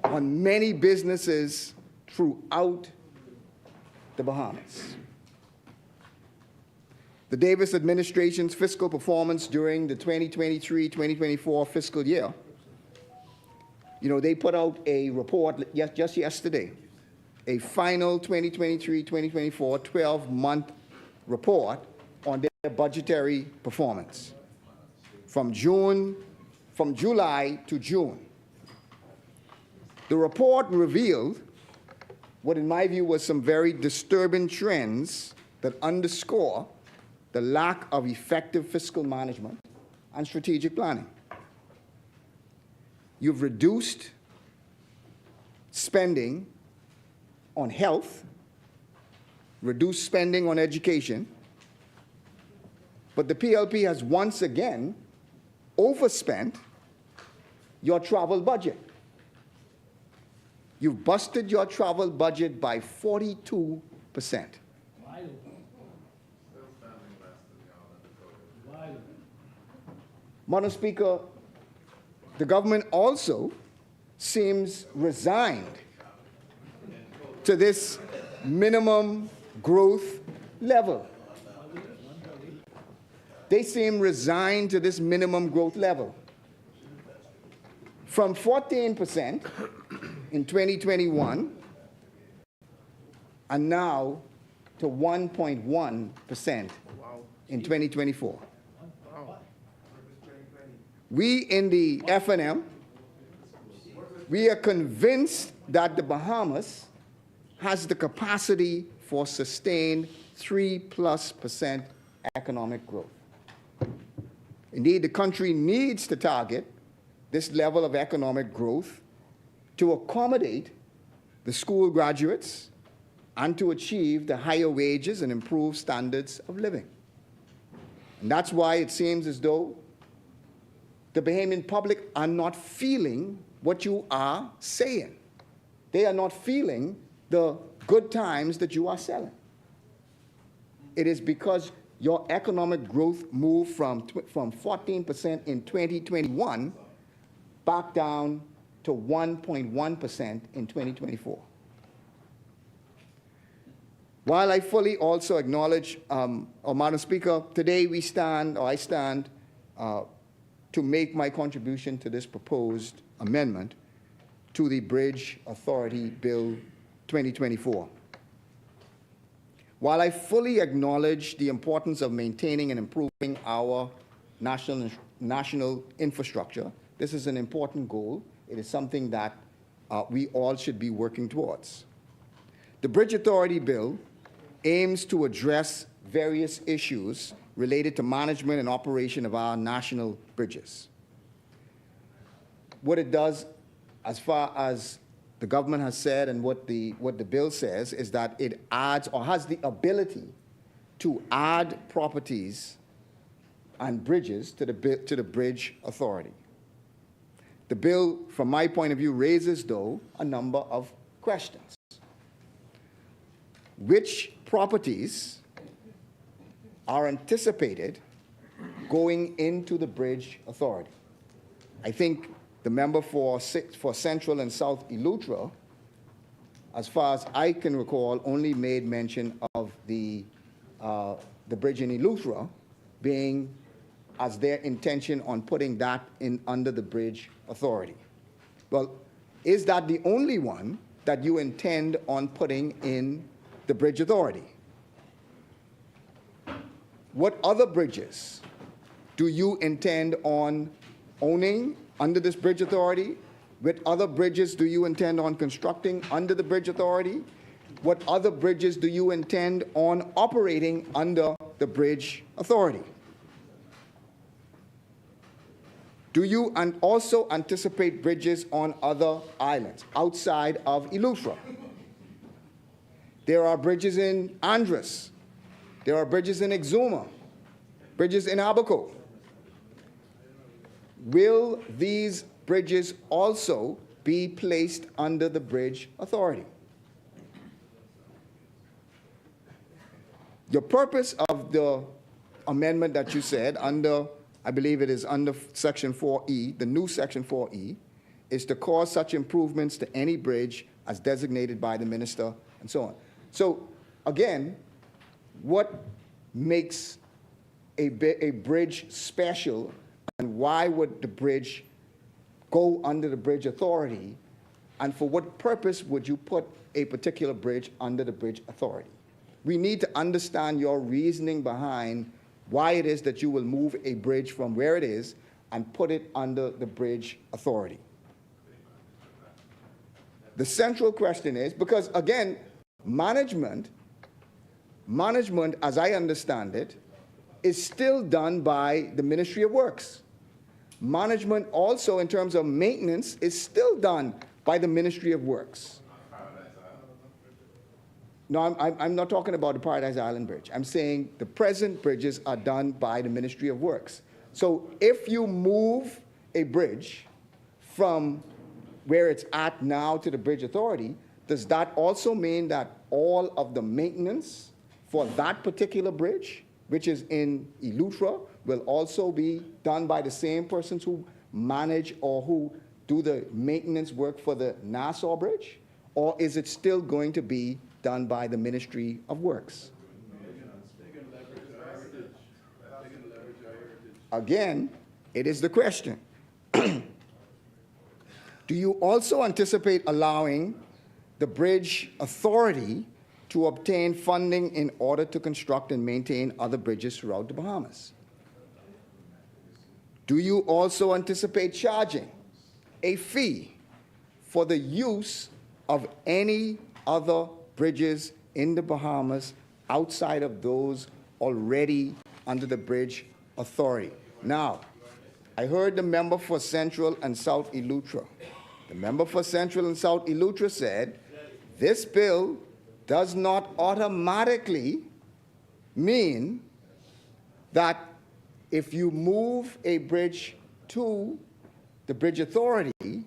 on many businesses throughout the Bahamas. The Davis administration's fiscal performance during the 2023-2024 fiscal year, you know, they put out a report just yesterday, a final 2023-2024 12-month report on their budgetary performance from July to June. The report revealed what in my view was some very disturbing trends that underscore the lack of effective fiscal management and strategic planning. You've reduced spending on health, reduced spending on education, but the PLP has once again overspent your travel budget. You've busted your travel budget by 42%. Madam Speaker, the government also seems resigned to this minimum growth level. They seem resigned to this minimum growth level. From 14% in 2021 and now to 1.1% in 2024. We in the F&M, we are convinced that the Bahamas has the capacity for sustained 3+% economic growth. Indeed, the country needs to target this level of economic growth to accommodate the school graduates and to achieve the higher wages and improved standards of living. And that's why it seems as though the Bahamian public are not feeling what you are saying. They are not feeling the good times that you are selling. It is because your economic growth moved from 14% in 2021 back down to 1.1% in 2024. While I fully also acknowledge, Madam Speaker, today I stand to make my contribution to this proposed amendment to the Bridge Authority Bill 2024. While I fully acknowledge the importance of maintaining and improving our national infrastructure, this is an important goal. It is something that we all should be working towards. The Bridge Authority Bill aims to address various issues related to management and operation of our national bridges. What it does, as far as the government has said and what the bill says, is that it adds or has the ability to add properties and bridges to the Bridge Authority. The bill, from my point of view, raises, though, a number of questions. Which properties are anticipated going into the Bridge Authority? I think the member for Central and South Eleuthera, as far as I can recall, only made mention of the bridge in Eleuthera being as their intention on putting that in under the Bridge Authority. Well, is that the only one that you intend on putting in the Bridge Authority? What other bridges do you intend on owning under this Bridge Authority? What other bridges do you intend on constructing under the Bridge Authority? What other bridges do you intend on operating under the Bridge Authority? Do you also anticipate bridges on other islands outside of Eleuthera? There are bridges in Andros. There are bridges in Exuma, bridges in Abaco. Will these bridges also be placed under the Bridge Authority? The purpose of the amendment that you said under, I believe it is under Section 4E, the new Section 4E, is to cause such improvements to any bridge as designated by the minister and so on. So again, what makes a bridge special, and why would the bridge go under the Bridge Authority, and for what purpose would you put a particular bridge under the Bridge Authority? We need to understand your reasoning behind why it is that you will move a bridge from where it is and put it under the Bridge Authority. The central question is, because again, management, as I understand it, is still done by the Ministry of Works. Management also, in terms of maintenance, is still done by the Ministry of Works. No, I'm not talking about the Paradise Island Bridge. I'm saying the present bridges are done by the Ministry of Works. So if you move a bridge from where it's at now to the Bridge Authority, does that also mean that all of the maintenance for that particular bridge, which is in Eleuthera, will also be done by the same persons who manage or who do the maintenance work for the Nassau Bridge? Or is it still going to be done by the Ministry of Works? Again, it is the question. Do you also anticipate allowing the Bridge Authority to obtain funding in order to construct and maintain other bridges throughout the Bahamas? Do you also anticipate charging a fee for the use of any other bridges in the Bahamas outside of those already under the Bridge Authority? Now, I heard the member for Central and South Eleuthera. The member for Central and South Eleuthera said, this bill does not automatically mean that if you move a bridge to the Bridge Authority,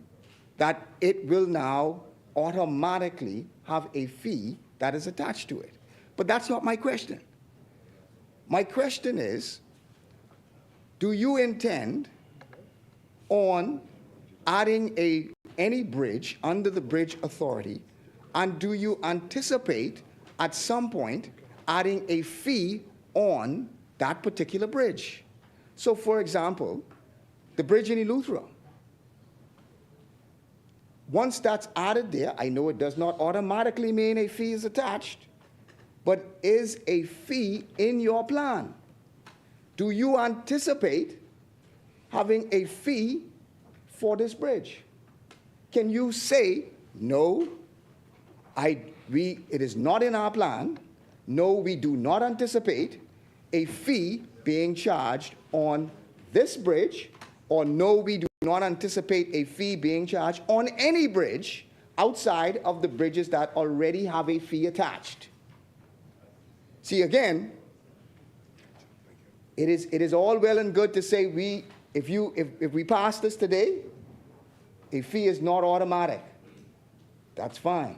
that it will now automatically have a fee that is attached to it. But that's not my question. My question is, do you intend on adding any bridge under the Bridge Authority, and do you anticipate at some point adding a fee on that particular bridge? So, for example, the bridge in Eleuthera. Once that's added there, I know it does not automatically mean a fee is attached, but is a fee in your plan? Do you anticipate having a fee for this bridge? Can you say, no, it is not in our plan, no, we do not anticipate a fee being charged on this bridge, or no, we do not anticipate a fee being charged on any bridge outside of the bridges that already have a fee attached? See, again, it is all well and good to say if we pass this today, a fee is not automatic. That's fine.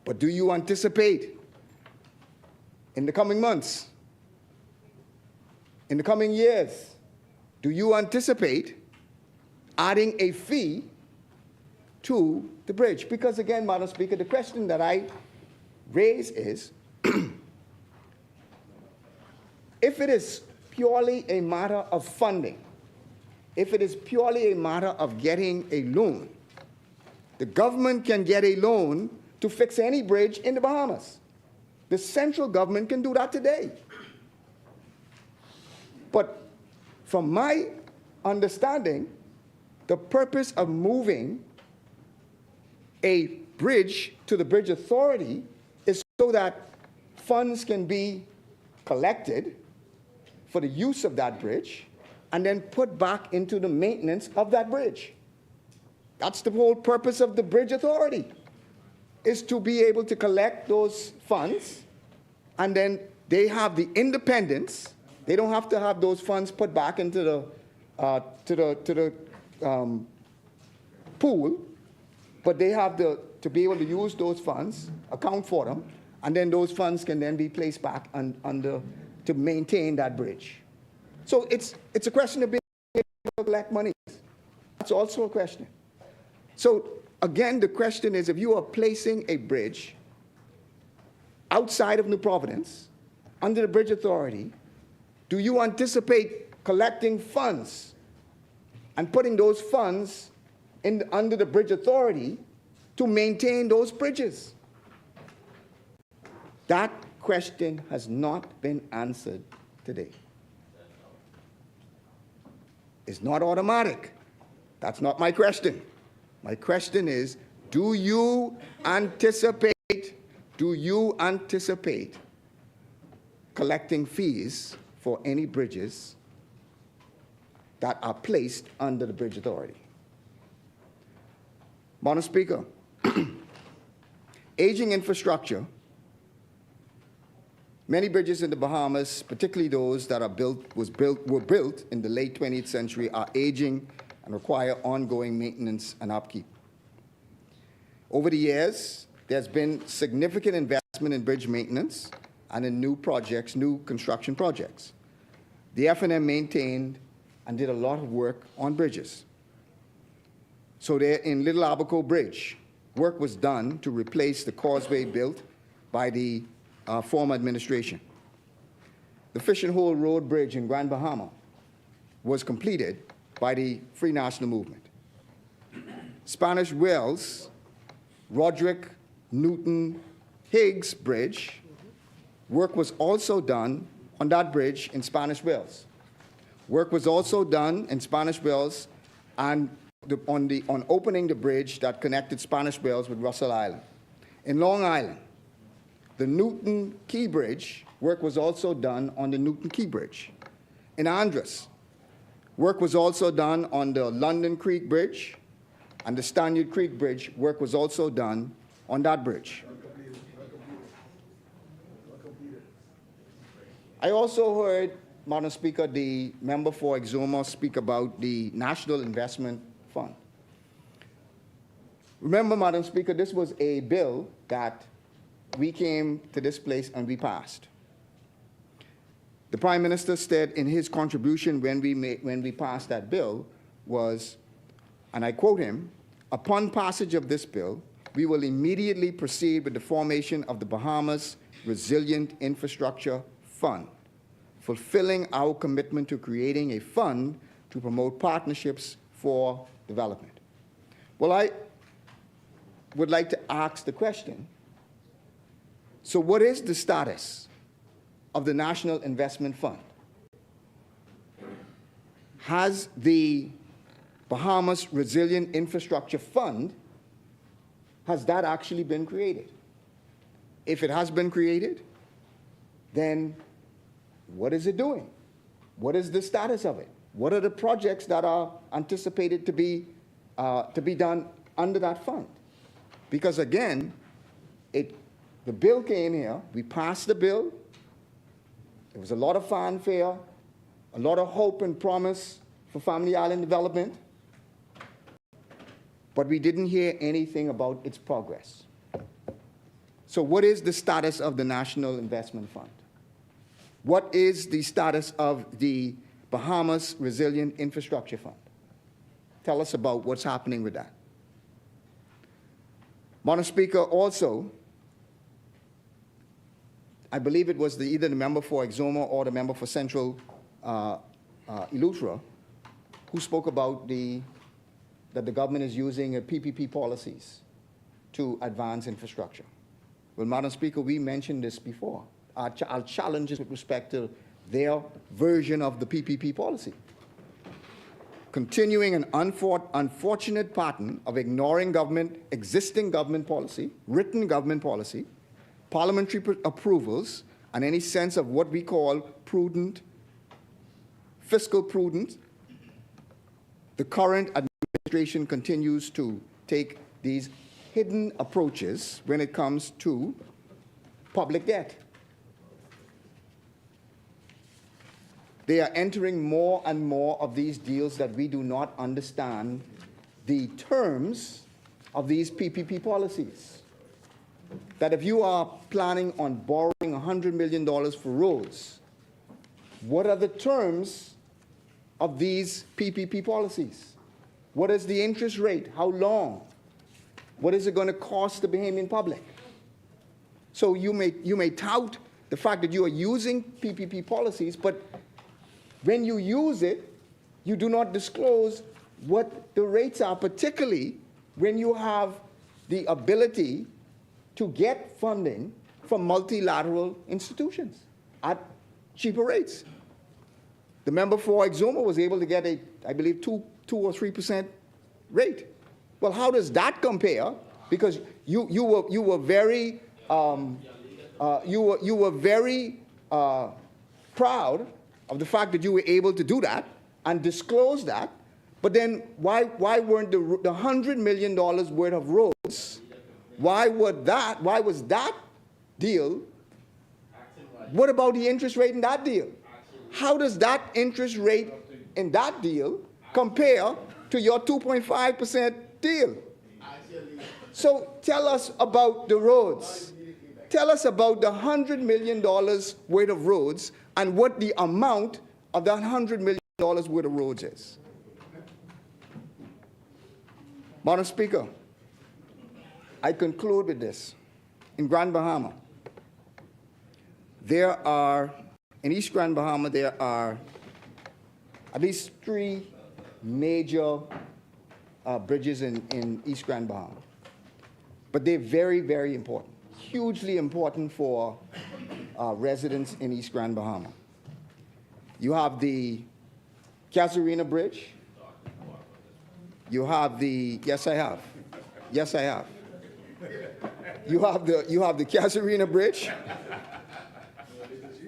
But do you anticipate in the coming months, in the coming years, do you anticipate adding a fee to the bridge? Because again, Madam Speaker, the question that I raise is, if it is purely a matter of funding, if it is purely a matter of getting a loan, the government can get a loan to fix any bridge in the Bahamas. The central government can do that today. But from my understanding, the purpose of moving a bridge to the Bridge Authority is so that funds can be collected for the use of that bridge and then put back into the maintenance of that bridge. That's the whole purpose of the Bridge Authority, is to be able to collect those funds, and then they have the independence. They don't have to have those funds put back into the pool, but they have to be able to use those funds, account for them, and then those funds can then be placed back to maintain that bridge. So it's a question of being able to collect money. That's also a question. So again, the question is, if you are placing a bridge outside of New Providence, under the Bridge Authority, do you anticipate collecting funds and putting those funds under the Bridge Authority to maintain those bridges? That question has not been answered today. It's not automatic. That's not my question. My question is, do you anticipate collecting fees for any bridges that are placed under the Bridge Authority. Madam Speaker, aging infrastructure, many bridges in the Bahamas, particularly those that were built in the late 20th century, are aging and require ongoing maintenance and upkeep. Over the years, there's been significant investment in bridge maintenance and in new construction projects. The F&M maintained and did a lot of work on bridges. So there in Little Abaco Bridge, work was done to replace the causeway built by the former administration. The Fish and Hole Road Bridge in Grand Bahama was completed by the Free National Movement. Spanish Wells, Roderick Newton Higgs Bridge, work was also done on that bridge in Spanish Wells. Work was also done in Spanish Wells and on opening the bridge that connected Spanish Wells with Russell Island. In Long Island, the Newton Key Bridge, work was also done on the Newton Key Bridge. In Andros, work was also done on the London Creek Bridge, and the Stanyard Creek Bridge, work was also done on that bridge. I also heard, Madam Speaker, the member for Exuma speak about the National Investment Fund. Remember, Madam Speaker, this was a bill that we came to this place and we passed. The Prime Minister said in his contribution when we passed that bill was, and I quote him, "Upon passage of this bill, we will immediately proceed with the formation of the Bahamas Resilient Infrastructure Fund, fulfilling our commitment to creating a fund to promote partnerships for development." Well, I would like to ask the question, so what is the status of the National Investment Fund? Has the Bahamas Resilient Infrastructure Fund, has that actually been created? If it has been created, then what is it doing? What is the status of it? What are the projects that are anticipated to be done under that fund? Because again, the bill came here, we passed the bill, there was a lot of fanfare, a lot of hope and promise for Family Island development, but we didn't hear anything about its progress. So what is the status of the National Investment Fund? What is the status of the Bahamas Resilient Infrastructure Fund? Tell us about what's happening with that. Madam Speaker, also, I believe it was either the member for Exuma or the member for Central Eleuthera who spoke about that the government is using PPP policies to advance infrastructure. Well, Madam Speaker, we mentioned this before. Our challenges with respect to their version of the PPP policy. Continuing an unfortunate pattern of ignoring existing government policy, written government policy, parliamentary approvals, and any sense of what we call prudent, fiscal prudence, the current administration continues to take these hidden approaches when it comes to public debt. They are entering more and more of these deals that we do not understand the terms of these PPP policies. That if you are planning on borrowing $100 million for roads, what are the terms of these PPP policies? What is the interest rate? How long? What is it going to cost the Bahamian public? So you may tout the fact that you are using PPP policies, but when you use it, you do not disclose what the rates are, particularly when you have the ability to get funding from multilateral institutions at cheaper rates. The member for Exuma was able to get I believe, 2 or 3% rate. Well, how does that compare? Because you were very proud of the fact that you were able to do that and disclose that. But then why weren't the $100 million worth of roads, why was that deal? What about the interest rate in that deal? How does that interest rate in that deal compare to your 2.5% deal? So tell us about the roads. Tell us about the $100 million worth of roads and what the amount of that $100 million worth of roads is. Madam Speaker, I conclude with this. In Grand Bahama, in East Grand Bahama, there are at least 3 major bridges in East Grand Bahama. But they're very, very important, hugely important for residents in East Grand Bahama. You have the Casuarina Bridge. You have the, yes I have. Yes I have. You have the Casuarina Bridge.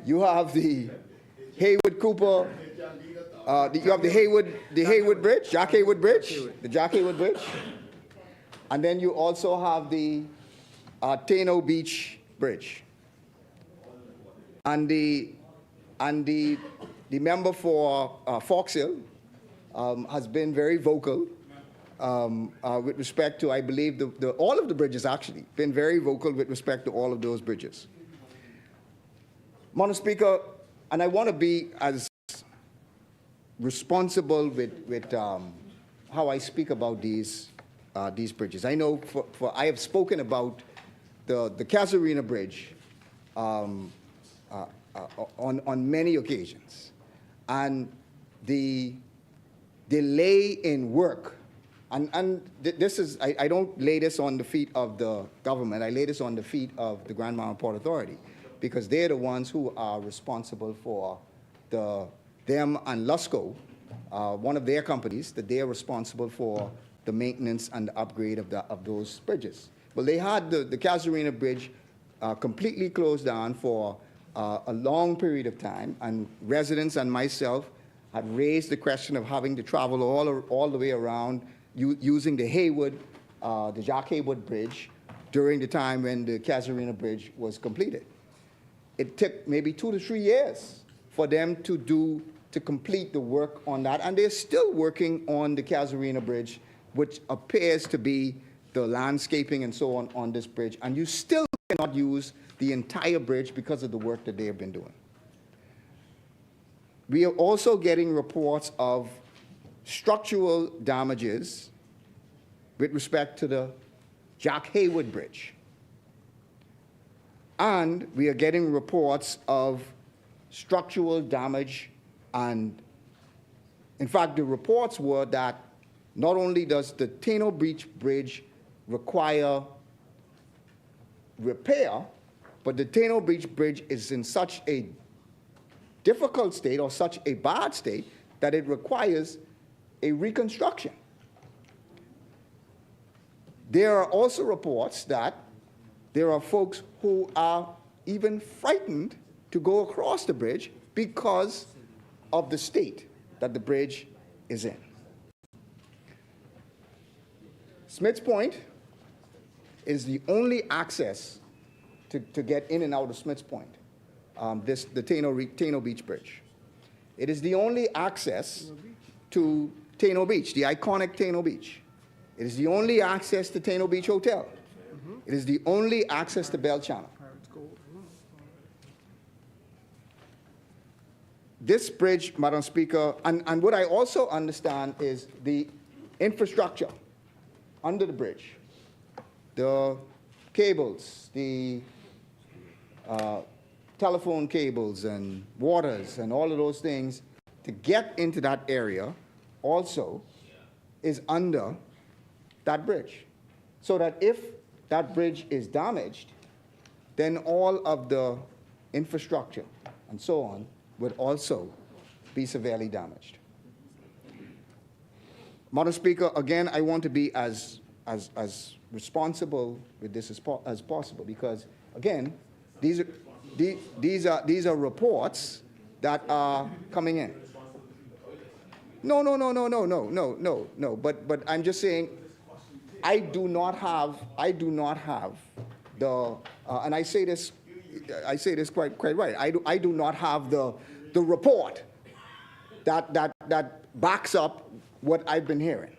You have the Haywood Cooper, you have the Haywood Bridge, Jack Haywood Bridge, the Jack Haywood Bridge. And then you also have the Tano Beach Bridge. And the member for Fox Hill has been very vocal with respect to, I believe, all of the bridges actually, been very vocal with respect to all of those bridges. Madam Speaker, and I want to be as responsible with how I speak about these bridges. I know I have spoken about the Casuarina Bridge on many occasions, and the delay in work, and this is, I don't lay this on the feet of the government, I lay this on the feet of the Grand Bahama Port Authority, because they're the ones who are responsible for them and Lusco, one of their companies, that they are responsible for the maintenance and the upgrade of those bridges. Well, they had the Casuarina Bridge completely closed down for a long period of time, and residents and myself had raised the question of having to travel all the way around using the Haywood, the Jack Haywood Bridge during the time when the Casuarina Bridge was completed. It took maybe 2 to 3 years for them to complete the work on that, and they're still working on the Casuarina Bridge, which appears to be the landscaping and so on this bridge, and you still cannot use the entire bridge because of the work that they have been doing. We are also getting reports of structural damages with respect to the Jack Haywood Bridge. And we are getting reports of structural damage, and in fact, the reports were that not only does the Tano Beach Bridge require repair, but the Tano Beach Bridge is in such a difficult state or such a bad state that it requires a reconstruction. There are also reports that there are folks who are even frightened to go across the bridge because of the state that the bridge is in. Smith's Point is the only access to get in and out of Smith's Point, the Tano Beach Bridge. It is the only access to Tano Beach, the iconic Tano Beach. It is the only access to Tano Beach Hotel. It is the only access to Bell Channel. This bridge, Madam Speaker, and what I also understand is the infrastructure under the bridge, the cables, the telephone cables and waters and all of those things to get into that area also is under that bridge. So that if that bridge is damaged, then all of the infrastructure and so on would also be severely damaged. Madam Speaker, again, I want to be as responsible with this as possible, because, again, these are these are reports that are coming in. No. But I'm just saying, I do not have the, and I say this quite right. I do not have the report that backs up what I've been hearing.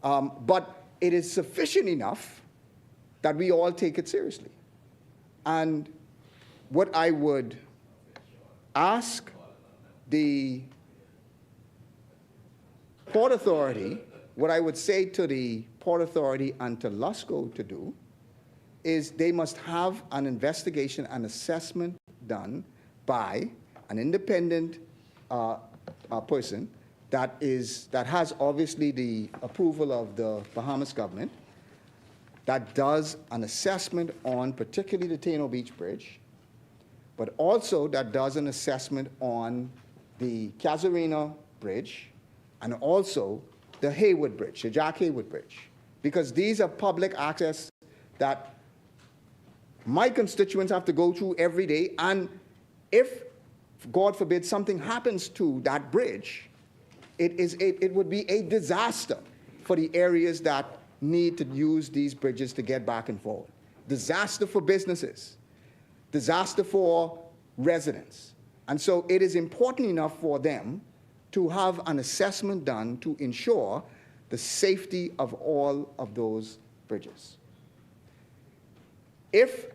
But it is sufficient enough that we all take it seriously. And what I would ask the Port Authority, what I would say to the Port Authority and to LUSCO to do is they must have an investigation and assessment done by an independent person that has obviously the approval of the Bahamas government, that does an assessment on particularly the Taino Beach Bridge, but also that does an assessment on the Casuarina Bridge and also the Haywood Bridge, the Jack Haywood Bridge, because these are public access that my constituents have to go through every day, and if, God forbid, something happens to that bridge, it would be a disaster for the areas that need to use these bridges to get back and forward. Disaster for businesses, disaster for residents. And so it is important enough for them to have an assessment done to ensure the safety of all of those bridges. If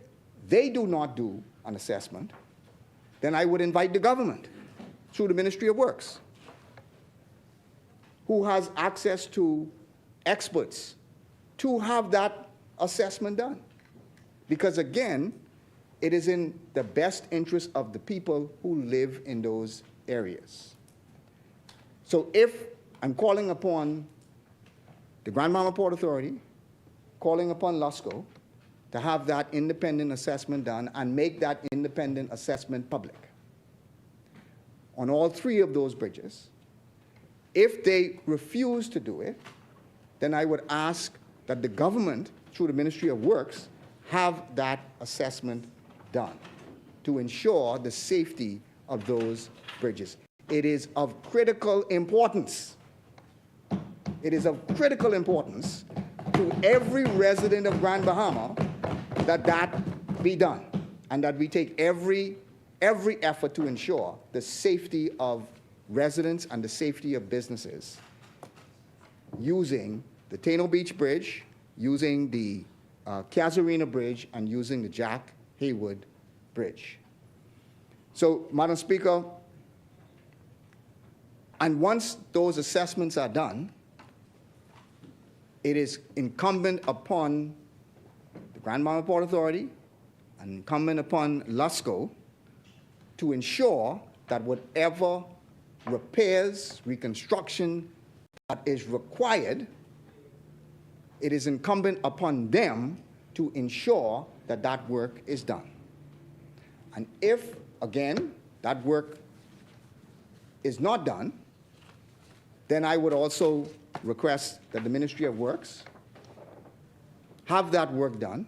they do not do an assessment, then I would invite the government through the Ministry of Works, who has access to experts, to have that assessment done. Because again, it is in the best interest of the people who live in those areas. So if I'm calling upon the Grand Bahama Port Authority, calling upon LUSCO to have that independent assessment done and make that independent assessment public on all three of those bridges. If they refuse to do it, then I would ask that the government, through the Ministry of Works, have that assessment done to ensure the safety of those bridges. It is of critical importance. It is of critical importance to every resident of Grand Bahama that that be done, and that we take every effort to ensure the safety of residents and the safety of businesses using the Taino Beach Bridge, using the Casuarina Bridge, and using the Jack Haywood Bridge. So, Madam Speaker, and once those assessments are done, it is incumbent upon the Grand Bahama Port Authority and incumbent upon LUSCO to ensure that whatever repairs, reconstruction that is required, it is incumbent upon them to ensure that that work is done. And if, again, that work is not done, then I would also request that the Ministry of Works have that work done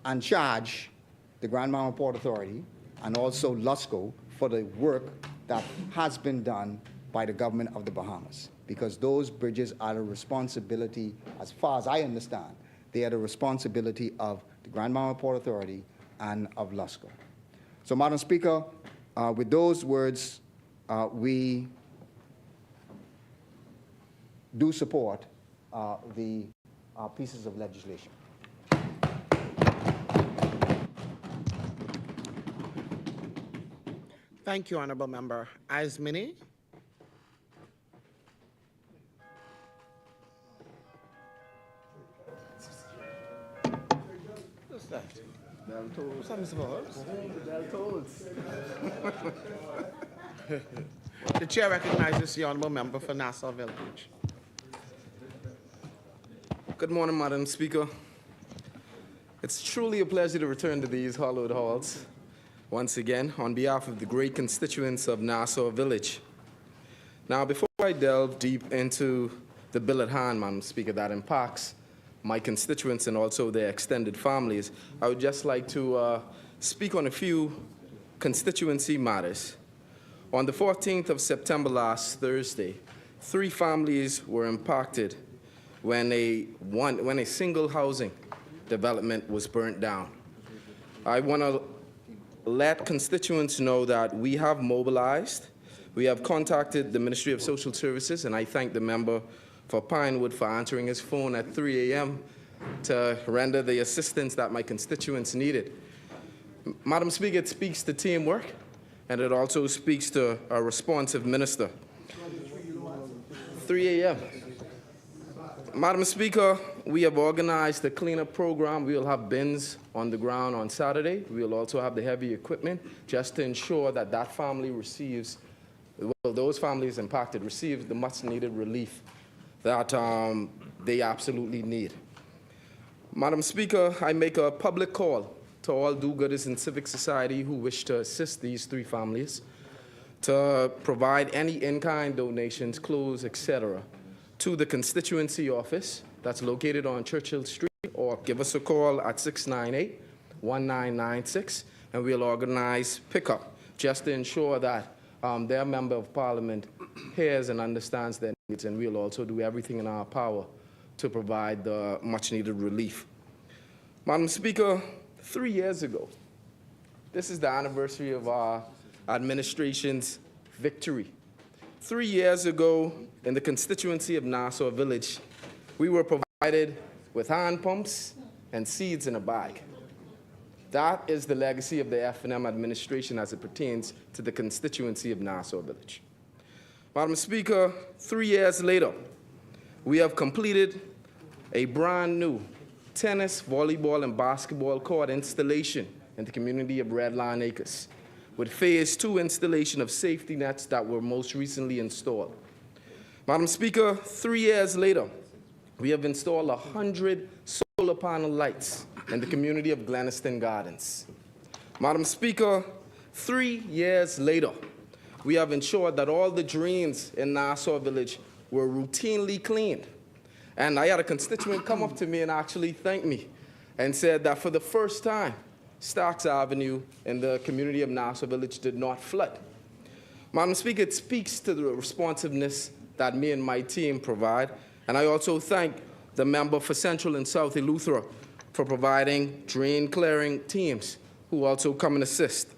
and charge the Grand Bahama Port Authority and also LUSCO for the work that has been done by the government of the Bahamas, because those bridges are the responsibility, as far as I understand, they are the responsibility of the Grand Bahama Port Authority and of LUSCO. So, Madam Speaker, with those words, we do support the pieces of legislation. Thank you, Honorable Member. Asmini? What's that? Bell tolls. What's that, Bell tolls. The chair recognizes the Honorable Member for Nassau Village. Good morning, Madam Speaker. It's truly a pleasure to return to these hallowed halls once again on behalf of the great constituents of Nassau Village. Now, before I delve deep into the bill at hand, Madam Speaker, that impacts my constituents and also their extended families, I would just like to speak on a few constituency matters. On the 14th of September last Thursday, 3 families were impacted when a single housing development was burnt down. I want to let constituents know that we have mobilized. We have contacted the Ministry of Social Services, and I thank the member for Pinewood for answering his phone at 3 a.m. to render the assistance that my constituents needed. Madam Speaker, it speaks to teamwork, and it also speaks to a responsive minister. 3 a.m. Madam Speaker, we have organized a cleanup program. We will have bins on the ground on Saturday. We will also have the heavy equipment just to ensure that that family receives, well, those families impacted receive the much-needed relief that they absolutely need. Madam Speaker, I make a public call to all do-gooders in civic society who wish to assist these 3 families to provide any in-kind donations, clothes, etc., to the constituency office that's located on Churchill Street, or give us a call at 698-1996, and we'll organize pickup just to ensure that their member of parliament hears and understands their needs, and we'll also do everything in our power to provide the much-needed relief. Madam Speaker, 3 years ago, this is the anniversary of our administration's victory. 3 years ago, in the constituency of Nassau Village, we were provided with hand pumps and seeds in a bag. That is the legacy of the F&M administration as it pertains to the constituency of Nassau Village. Madam Speaker, 3 years later, we have completed a brand new tennis, volleyball, and basketball court installation in the community of Red Lion Acres, with phase 2 installation of safety nets that were most recently installed. Madam Speaker, 3 years later, we have installed 100 solar panel lights in the community of Gleniston Gardens. Madam Speaker, 3 years later, we have ensured that all the drains in Nassau Village were routinely cleaned. And I had a constituent come up to me and actually thank me and said that for the first time, Starks Avenue in the community of Nassau Village did not flood. Madam Speaker, it speaks to the responsiveness that me and my team provide. And I also thank the member for Central and South Eleuthera for providing drain clearing teams who also come and assist.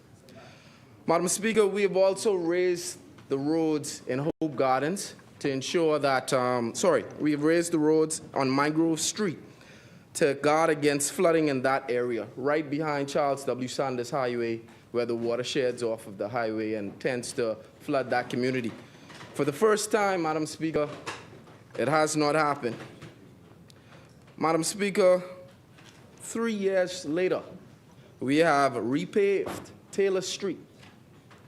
Madam Speaker, we have also raised the roads in Hope Gardens to ensure that, we have raised the roads on Mangrove Street to guard against flooding in that area, right behind Charles W. Sanders Highway, where the water sheds off of the highway and tends to flood that community. For the first time, Madam Speaker, it has not happened. Madam Speaker, 3 years later, we have repaved Taylor Street.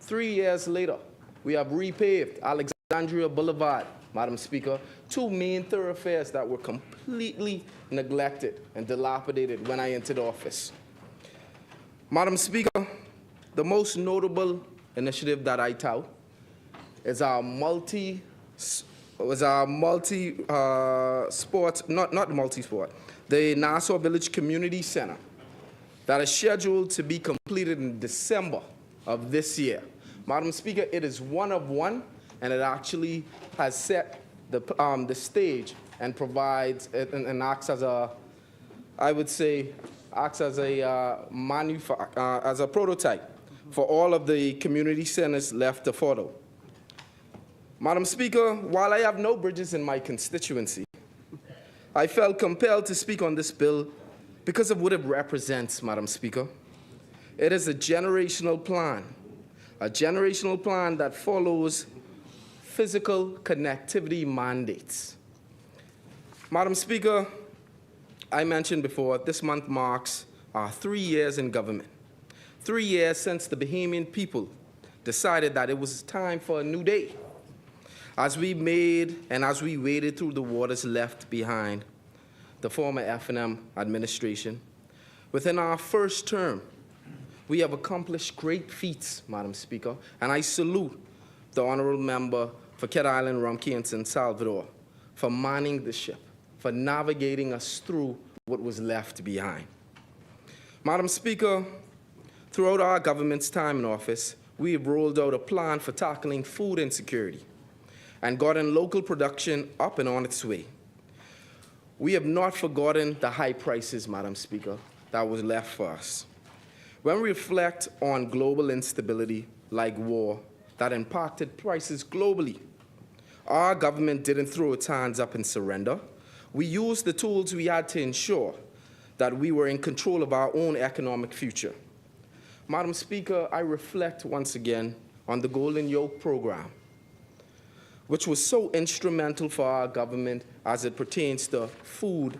3 years later, we have repaved Alexandria Boulevard, Madam Speaker, 2 main thoroughfares that were completely neglected and dilapidated when I entered office. Madam Speaker, the most notable initiative that I tout is our the Nassau Village Community Center that is scheduled to be completed in December of this year. Madam Speaker, it is one of one, and it actually has set the stage and provides and acts as a, I would say, acts as a as a prototype for all of the community centers left to follow. Madam Speaker, while I have no bridges in my constituency, I felt compelled to speak on this bill because of what it represents, Madam Speaker. It is a generational plan that follows physical connectivity mandates. Madam Speaker, I mentioned before, this month marks our 3 years in government. 3 years since the Bahamian people decided that it was time for a new day. As we waded through the waters left behind the former F&M administration, within our first term, we have accomplished great feats, Madam Speaker, and I salute the honorable member for Cat Island, Rumkey, and San Salvador for manning the ship, for navigating us through what was left behind. Madam Speaker, Throughout our government's time in office, we have rolled out a plan for tackling food insecurity and gotten local production up and on its way. We have not forgotten the high prices, Madam Speaker, that was left for us. When we reflect on global instability like war that impacted prices globally, our government didn't throw its hands up and surrender. We used the tools we had to ensure that we were in control of our own economic future. Madam Speaker, I reflect once again on the Golden Yoke program, which was so instrumental for our government as it pertains to food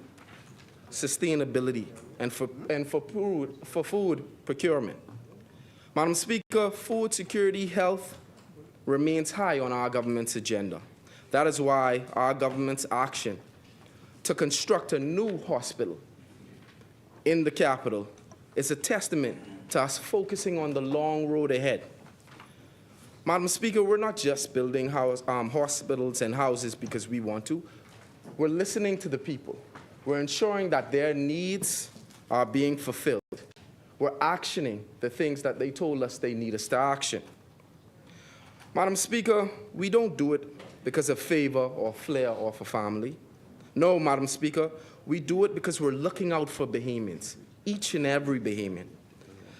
sustainability and for food procurement. Madam Speaker, food security health remains high on our government's agenda. That is why our government's action to construct a new hospital in the capital is a testament to us focusing on the long road ahead. Madam Speaker, we're not just building hospitals and houses because we want to. We're listening to the people. We're ensuring that their needs are being fulfilled. We're actioning the things that they told us they need us to action. Madam Speaker, we don't do it because of favor or flair or for family. No, Madam Speaker, we do it because we're looking out for Bahamians, each and every Bahamian.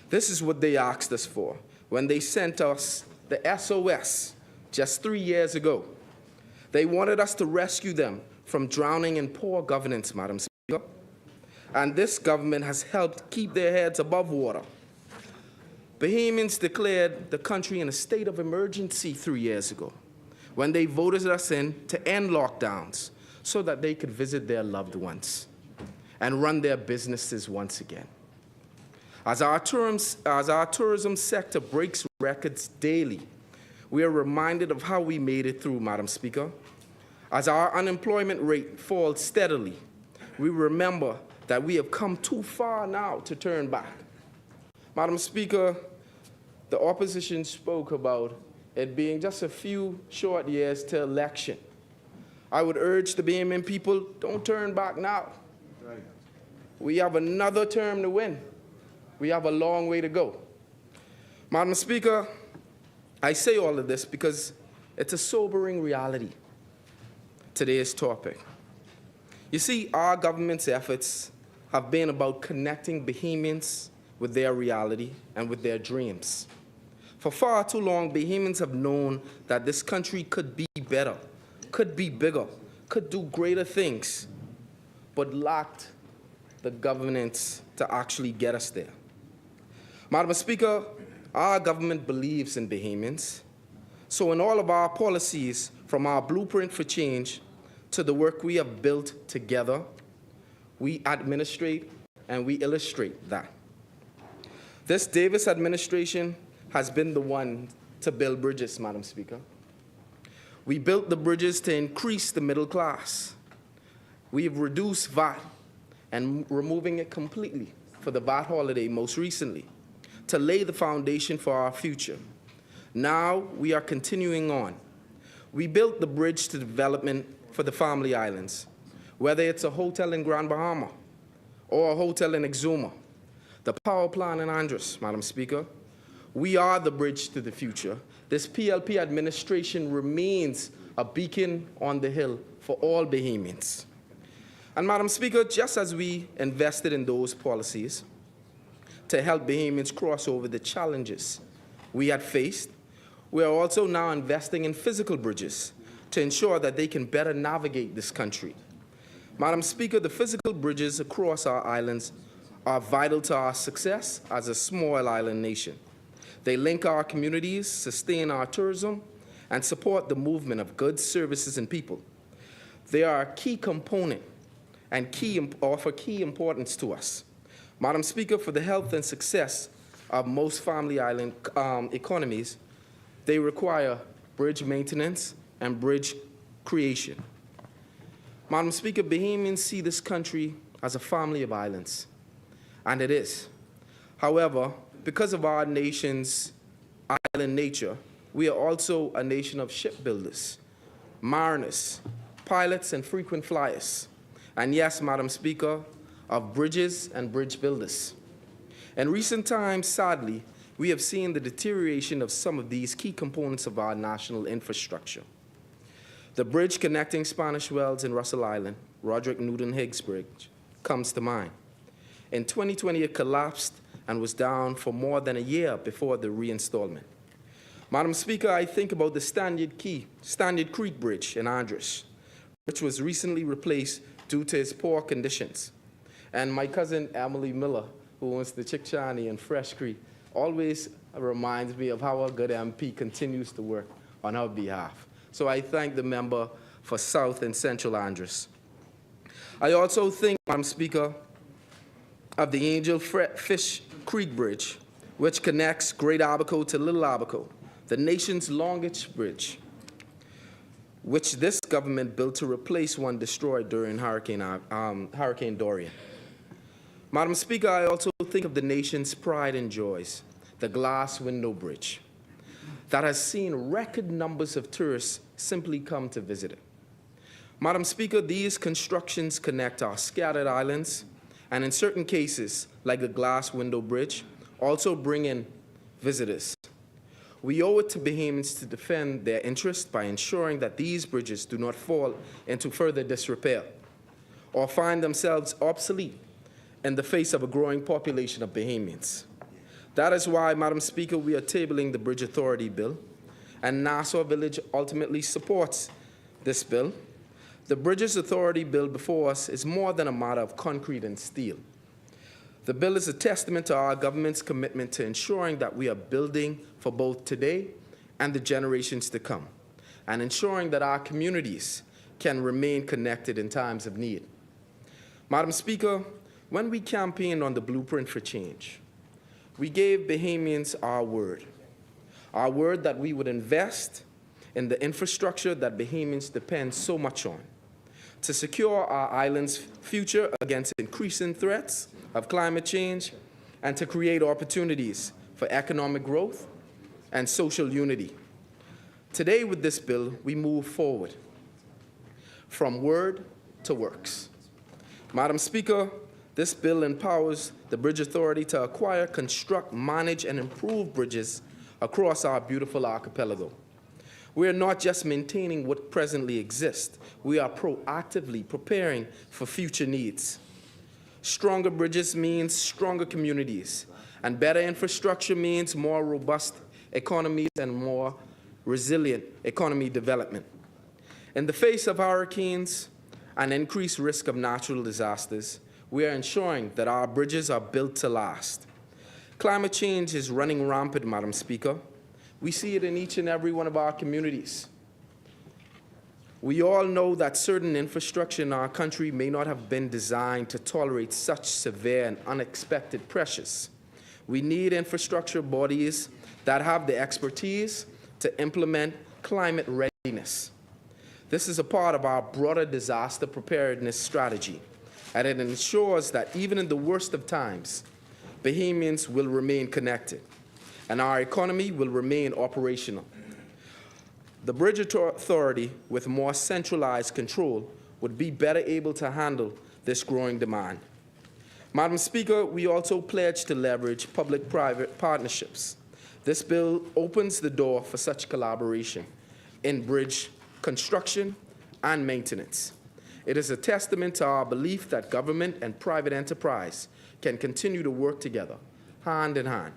This is what they asked us for when they sent us the SOS just 3 years ago. They wanted us to rescue them from drowning in poor governance, Madam Speaker. And this government has helped keep their heads above water. Bahamians declared the country in a state of emergency 3 years ago when they voted us in to end lockdowns so that they could visit their loved ones and run their businesses once again. As our tourism sector breaks records daily, we are reminded of how we made it through, Madam Speaker. As our unemployment rate falls steadily, we remember that we have come too far now to turn back. Madam Speaker, the opposition spoke about it being just a few short years to election. I would urge the Bahamian people, don't turn back now. Right. We have another term to win. We have a long way to go. Madam Speaker, I say all of this because it's a sobering reality, today's topic. You see, our government's efforts have been about connecting Bahamians with their reality and with their dreams. For far too long, Bahamians have known that this country could be better, could be bigger, could do greater things, but lacked the governance to actually get us there. Madam Speaker, our government believes in Bahamians. So in all of our policies, from our blueprint for change to the work we have built together, we administrate and we illustrate that. This Davis administration has been the one to build bridges, Madam Speaker. We built the bridges to increase the middle class. We have reduced VAT and removing it completely for the VAT holiday most recently, to lay the foundation for our future. Now we are continuing on. We built the bridge to development for the Family Islands, whether it's a hotel in Grand Bahama or a hotel in Exuma, the power plant in Andros, Madam Speaker. We are the bridge to the future. This PLP administration remains a beacon on the hill for all Bahamians. And Madam Speaker, just as we invested in those policies to help Bahamians cross over the challenges we had faced, we are also now investing in physical bridges to ensure that they can better navigate this country. Madam Speaker, the physical bridges across our islands are vital to our success as a small island nation. They link our communities, sustain our tourism, and support the movement of goods, services, and people. They are a key component and offer key importance to us. Madam Speaker, for the health and success of most family island economies, they require bridge maintenance and bridge creation. Madam Speaker, Bahamians see this country as a family of islands, and it is. However, because of our nation's island nature, we are also a nation of shipbuilders, mariners, pilots, and frequent flyers. And yes, Madam Speaker, of bridges and bridge builders. In recent times, sadly, we have seen the deterioration of some of these key components of our national infrastructure. The bridge connecting Spanish Wells and Russell Island, Roderick Newton Higgs Bridge, comes to mind. In 2020, it collapsed and was down for more than a year before the reinstallment. Madam Speaker, I think about the Standard Creek Bridge in Andros, which was recently replaced due to its poor conditions. And my cousin Emily Miller, who owns the Chickchani in Fresh Creek, always reminds me of how a good MP continues to work on her behalf. So I thank the member for South and Central Andros. I also think, Madam Speaker, of the Angel Fish Creek Bridge, which connects Great Abaco to Little Abaco, the nation's longest bridge, which this government built to replace one destroyed during Hurricane Dorian. Madam Speaker, I also think of the nation's pride and joys, the Glass Window Bridge, that has seen record numbers of tourists simply come to visit it. Madam Speaker, these constructions connect our scattered islands, and in certain cases, like the Glass Window Bridge, also bring in visitors. We owe it to Bahamians to defend their interests by ensuring that these bridges do not fall into further disrepair or find themselves obsolete in the face of a growing population of Bahamians. That is why, Madam Speaker, we are tabling the Bridge Authority Bill, and Nassau Village ultimately supports this bill. The Bridges Authority Bill before us is more than a matter of concrete and steel. The bill is a testament to our government's commitment to ensuring that we are building for both today and the generations to come, and ensuring that our communities can remain connected in times of need. Madam Speaker, when we campaigned on the Blueprint for Change, we gave Bahamians our word that we would invest in the infrastructure that Bahamians depend so much on to secure our island's future against increasing threats of climate change and to create opportunities for economic growth and social unity. Today, with this bill, we move forward from word to works. Madam Speaker, this bill empowers the Bridge Authority to acquire, construct, manage, and improve bridges across our beautiful archipelago. We are not just maintaining what presently exists, we are proactively preparing for future needs. Stronger bridges means stronger communities, and better infrastructure means more robust economies and more resilient economy development. In the face of hurricanes and increased risk of natural disasters, we are ensuring that our bridges are built to last. Climate change is running rampant, Madam Speaker. We see it in each and every one of our communities. We all know that certain infrastructure in our country may not have been designed to tolerate such severe and unexpected pressures. We need infrastructure bodies that have the expertise to implement climate readiness. This is a part of our broader disaster preparedness strategy, and it ensures that even in the worst of times, Bahamians will remain connected, and our economy will remain operational. The Bridge Authority, with more centralized control, would be better able to handle this growing demand. Madam Speaker, we also pledge to leverage public-private partnerships. This bill opens the door for such collaboration in bridge construction and maintenance. It is a testament to our belief that government and private enterprise can continue to work together, hand in hand.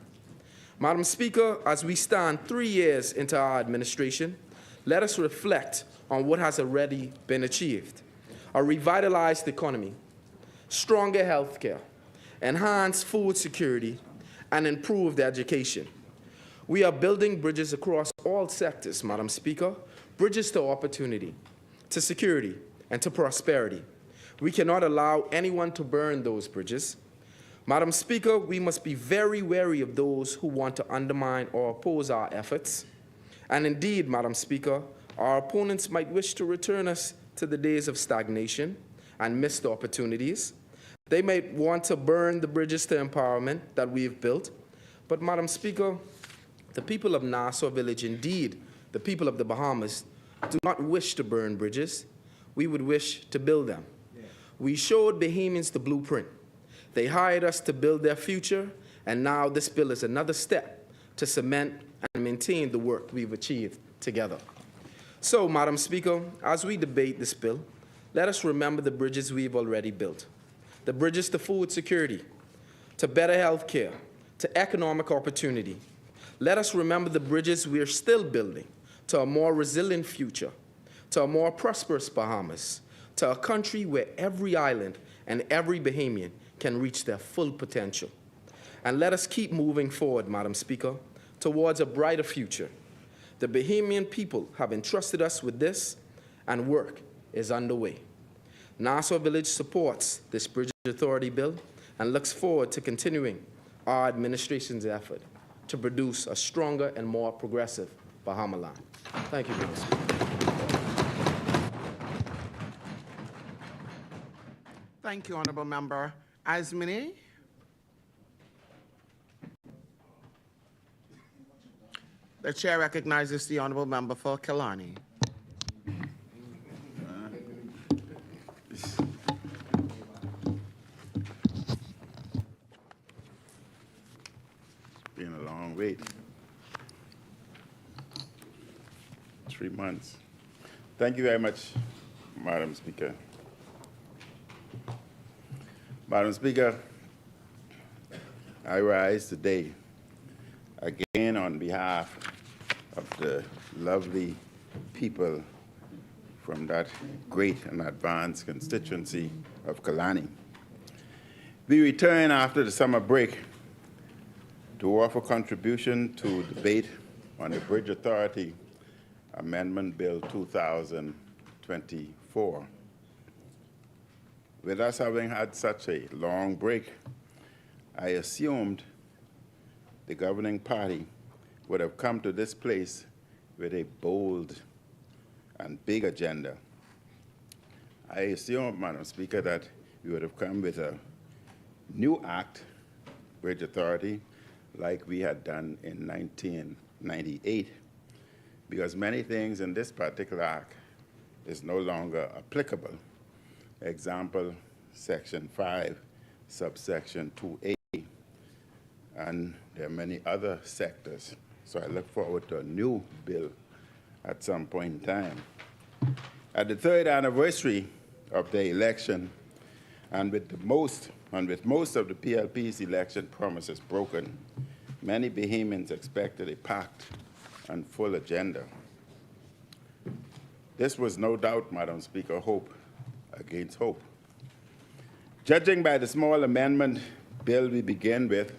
Madam Speaker, as we stand 3 years into our administration, let us reflect on what has already been achieved. A revitalized economy, stronger health care, enhanced food security, and improved education. We are building bridges across all sectors, Madam Speaker, bridges to opportunity, to security, and to prosperity. We cannot allow anyone to burn those bridges. Madam Speaker, we must be very wary of those who want to undermine or oppose our efforts. And indeed, Madam Speaker, our opponents might wish to return us to the days of stagnation and missed opportunities. They might want to burn the bridges to empowerment that we've built. But, Madam Speaker, the people of Nassau Village, indeed, the people of the Bahamas, do not wish to burn bridges. We would wish to build them. We showed Bahamians the blueprint. They hired us to build their future, And now this bill is another step to cement and maintain the work we've achieved together. So, Madam Speaker, as we debate this bill, let us remember the bridges we've already built. The bridges to food security, to better health care, to economic opportunity. Let us remember the bridges we are still building to a more resilient future, to a more prosperous Bahamas, to a country where every island and every Bahamian can reach their full potential. And let us keep moving forward, Madam Speaker, towards a brighter future. The Bahamian people have entrusted us with this, and work is underway. Nassau Village supports this Bridge Authority bill and looks forward to continuing our administration's effort to produce a stronger and more progressive Bahamaland. Thank you, Madam Speaker. Thank you, Honourable Member Asmini. The chair recognizes the Honourable Member for Killarney. It's been a long wait. 3 months. Thank you very much, Madam Speaker. Madam Speaker, I rise today again on behalf of the lovely people from that great and advanced constituency of Killarney. We return after the summer break to offer contribution to debate on the Bridge Authority Amendment Bill 2024. With us having had such a long break, I assumed the governing party would have come to this place with a bold and big agenda. I assumed, Madam Speaker, that we would have come with a new act, Bridge Authority, like we had done in 1998, because many things in this particular act is no longer applicable. Example, Section 5, subsection 2A, and there are many other sectors. So I look forward to a new bill at some point in time. At the 3rd anniversary of the election, and with most of the PLP's election promises broken, many Bahamians expected a packed and full agenda. This was no doubt, Madam Speaker, hope against hope. Judging by the small amendment bill we begin with,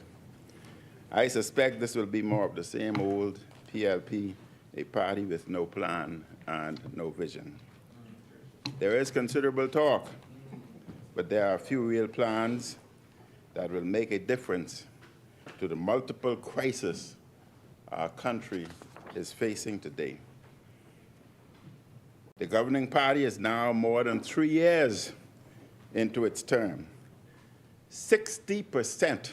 I suspect this will be more of the same old PLP, a party with no plan and no vision. There is considerable talk, but there are few real plans that will make a difference to the multiple crises our country is facing today. The governing party is now more than 3 years into its term. 60%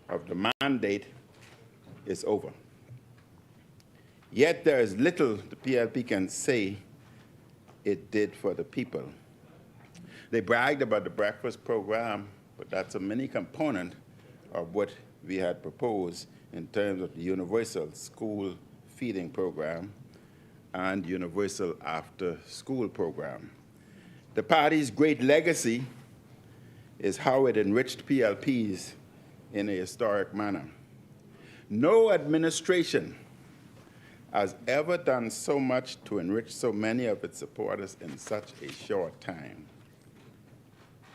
of the mandate is over. Yet there is little the PLP can say it did for the people. They bragged about the breakfast program, but that's a mini component of what we had proposed in terms of the universal school feeding program and universal after-school program. The party's great legacy is how it enriched PLPs in a historic manner. No administration has ever done so much to enrich so many of its supporters in such a short time.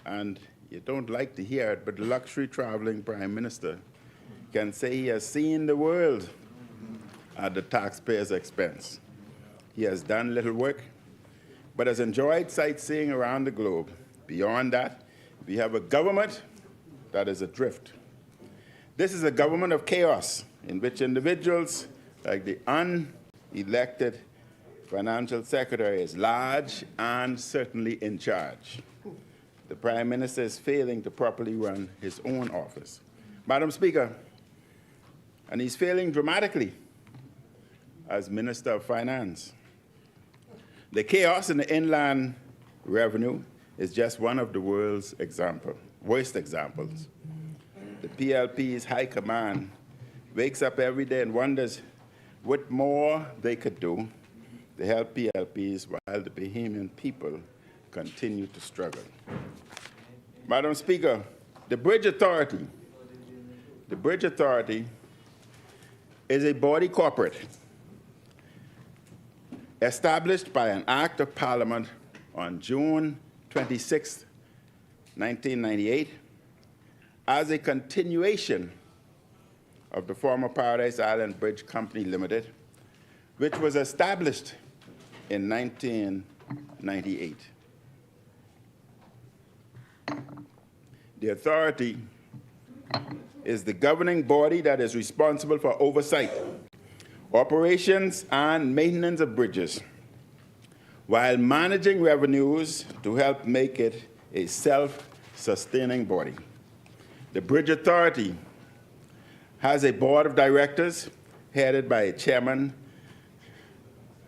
And you don't like to hear it, but the luxury traveling Prime Minister can say he has seen the world at the taxpayers' expense. He has done little work, but has enjoyed sightseeing around the globe. Beyond that, we have a government that is adrift. This is a government of chaos in which individuals like the unelected financial secretary is large and certainly in charge. The Prime Minister is failing to properly run his own office. Madam Speaker, and he's failing dramatically as Minister of Finance. The chaos in the inland revenue is just one of the world's worst examples. the PLP's high command wakes up every day and wonders what more they could do to help PLPs while the Bahamian people continue to struggle. Madam Speaker, the Bridge Authority is a body corporate established by an Act of Parliament on June 26, 1998, as a continuation of the former Paradise Island Bridge Company Limited, which was established in 1998. The authority is the governing body that is responsible for oversight, operations, and maintenance of bridges, while managing revenues to help make it a self-sustaining body. The Bridge Authority has a board of directors headed by a chairman,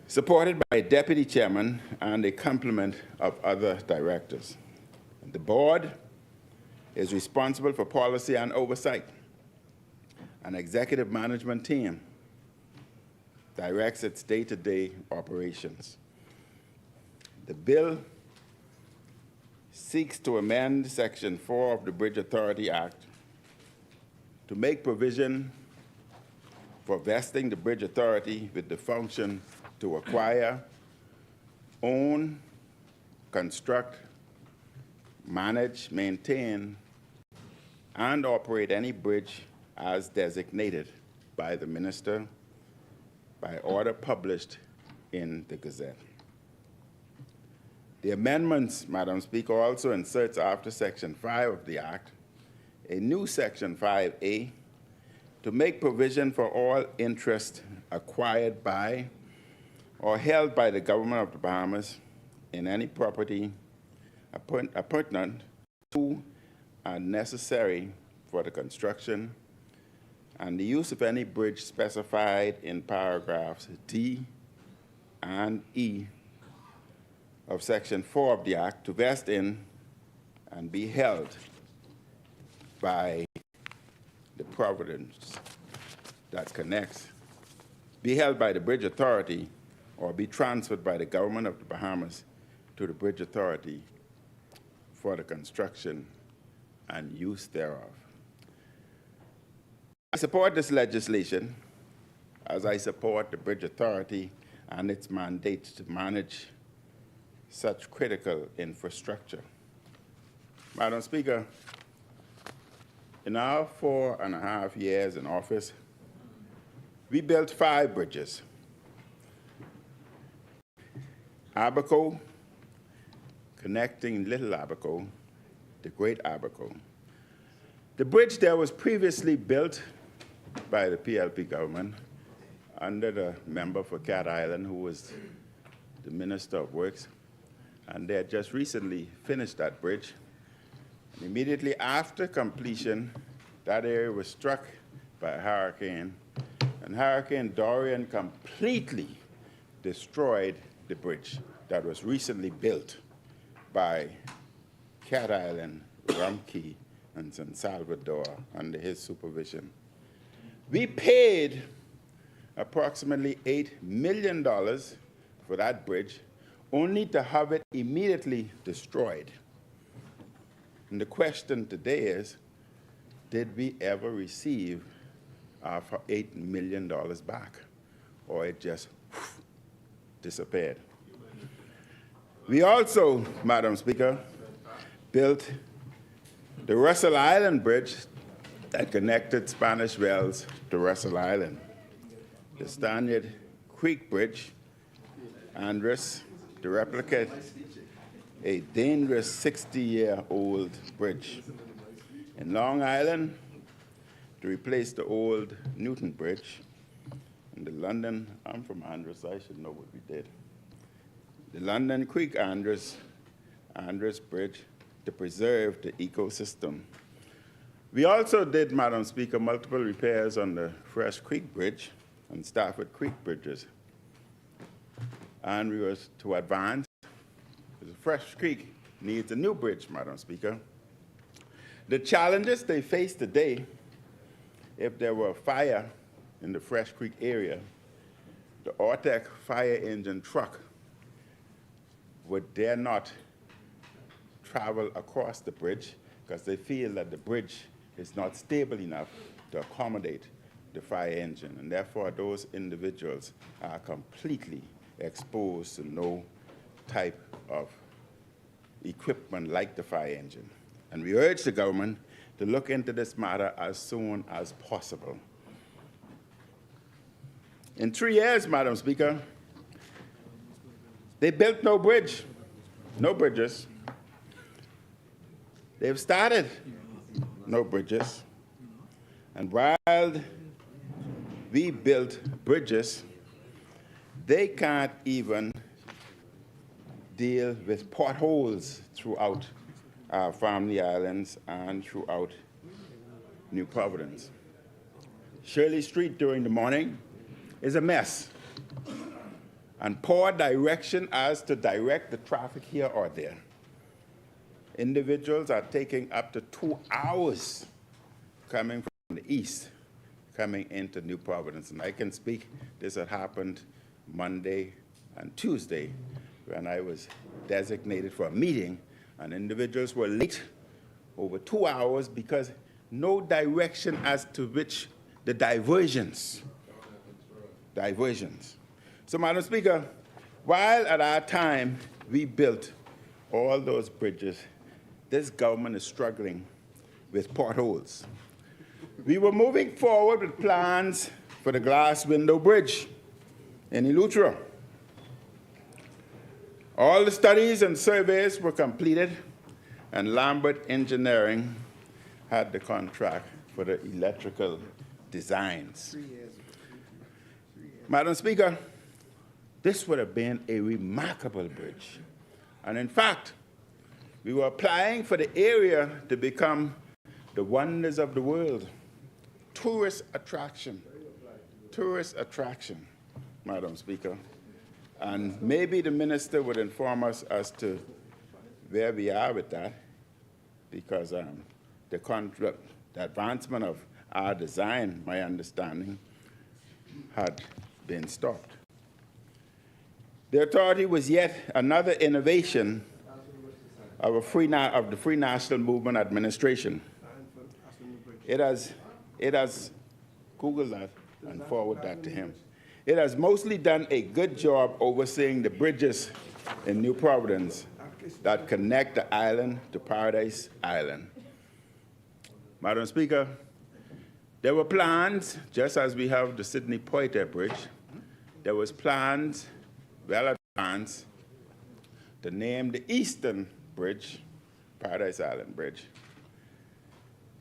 supported by a deputy chairman, and a complement of other directors. The board is responsible for policy and oversight. An executive management team directs its day-to-day operations. The bill seeks to amend Section 4 of the Bridge Authority Act to make provision for vesting the Bridge Authority with the function to acquire, own, construct, manage, maintain, and operate any bridge as designated by the minister by order published in the Gazette. The amendments, Madam Speaker, also inserts after Section 5 of the Act a new Section 5A to make provision for all interest acquired by or held by the government of the Bahamas in any property appurtenant to and necessary for the construction and the use of any bridge specified in paragraphs D and E of Section 4 of the Act to vest in and be held by the providence that connects, be held by the Bridge Authority or be transferred by the government of the Bahamas to the Bridge Authority for the construction and use thereof. I support this legislation as I support the Bridge Authority and its mandate to manage such critical infrastructure. Madam Speaker, in our 4.5 years in office, we built 5 bridges. Abaco, connecting Little Abaco to Great Abaco. The bridge there was previously built by the PLP government under the member for Cat Island, who was the Minister of Works, and they had just recently finished that bridge. And immediately after completion, that area was struck by a hurricane, and Hurricane Dorian completely destroyed the bridge that was recently built by Cat Island, Rumkey, and San Salvador under his supervision. We paid approximately $8 million for that bridge, only to have it immediately destroyed. And the question today is, did we ever receive our $8 million back, or it just disappeared? We also, Madam Speaker, built the Russell Island Bridge that connected Spanish Wells to Russell Island, the Stanyard Creek Bridge, Andres, to replicate a dangerous 60-year-old bridge. In Long Island, to replace the old Newton Bridge. In the London, I'm from Andres, I should know what we did. The London Creek Andres Bridge to preserve the ecosystem. We also did, Madam Speaker, multiple repairs on the Fresh Creek Bridge and Stafford Creek bridges. And we were to advance, because Fresh Creek needs a new bridge, Madam Speaker. The challenges they face today, if there were a fire in the Fresh Creek area, the Ortec fire engine truck would dare not travel across the bridge because they feel that the bridge is not stable enough to accommodate the fire engine. And therefore, those individuals are completely exposed to no type of equipment like the fire engine. And we urge the government to look into this matter as soon as possible. In 3 years, Madam Speaker, they built no bridge, no bridges. They've started no bridges. And while we built bridges, they can't even deal with potholes throughout our Family Islands and throughout New Providence. Shirley Street during the morning is a mess, and poor direction as to direct the traffic here or there. Individuals are taking up to 2 hours coming from the east, coming into New Providence. And I can speak, this had happened Monday and Tuesday when I was designated for a meeting, and individuals were late over 2 hours because no direction as to which the diversions. So, Madam Speaker, while at our time we built all those bridges, this government is struggling with potholes. We were moving forward with plans for the glass window bridge in Eleuthera. All the studies and surveys were completed, and Lambert Engineering had the contract for the electrical designs. Madam Speaker, this would have been a remarkable bridge. And in fact, we were applying for the area to become the wonders of the world. Tourist attraction, Madam Speaker. And maybe the minister would inform us as to where we are with that, because the advancement of our design, my understanding, had been stopped. The authority was yet another innovation of the Free National Movement administration. It has Google that and forward that to him. It has mostly done a good job overseeing the bridges in New Providence that connect the island to Paradise Island. Madam Speaker, there were plans, just as we have the Sidney Poitier Bridge, there was plans, well advanced, to name the Eastern Bridge, Paradise Island Bridge,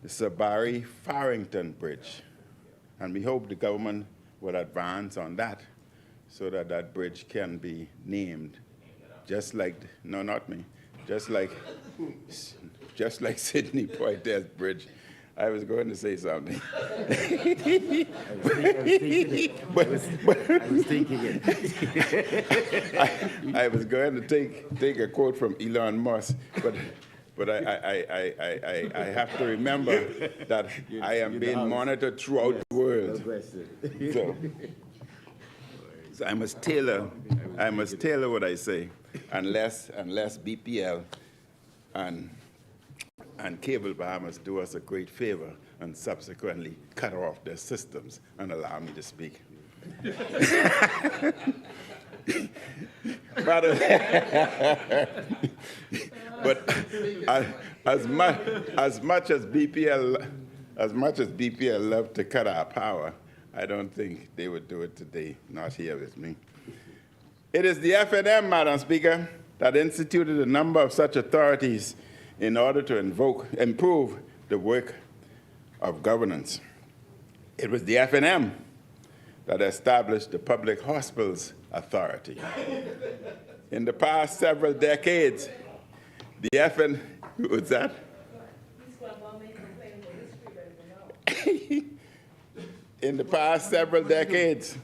the Sabari Farrington Bridge. And we hope the government will advance on that so that that bridge can be named just like, no, not me, just like Sidney Poitier's bridge. I was going to say something. I was thinking it. I was going to take a quote from Elon Musk, but I have to remember that I am being monitored throughout the world. So I must tailor what I say, unless BPL and Cable Bahamas do us a great favor and subsequently cut off their systems and allow me to speak. But as much as BPL love to cut our power, I don't think they would do it today, not here with me. It is the FNM, Madam Speaker, that instituted a number of such authorities in order to improve the work of governance. It was the FNM that established the Public Hospitals Authority. In the past several decades, the FN, what's that? In the past several decades,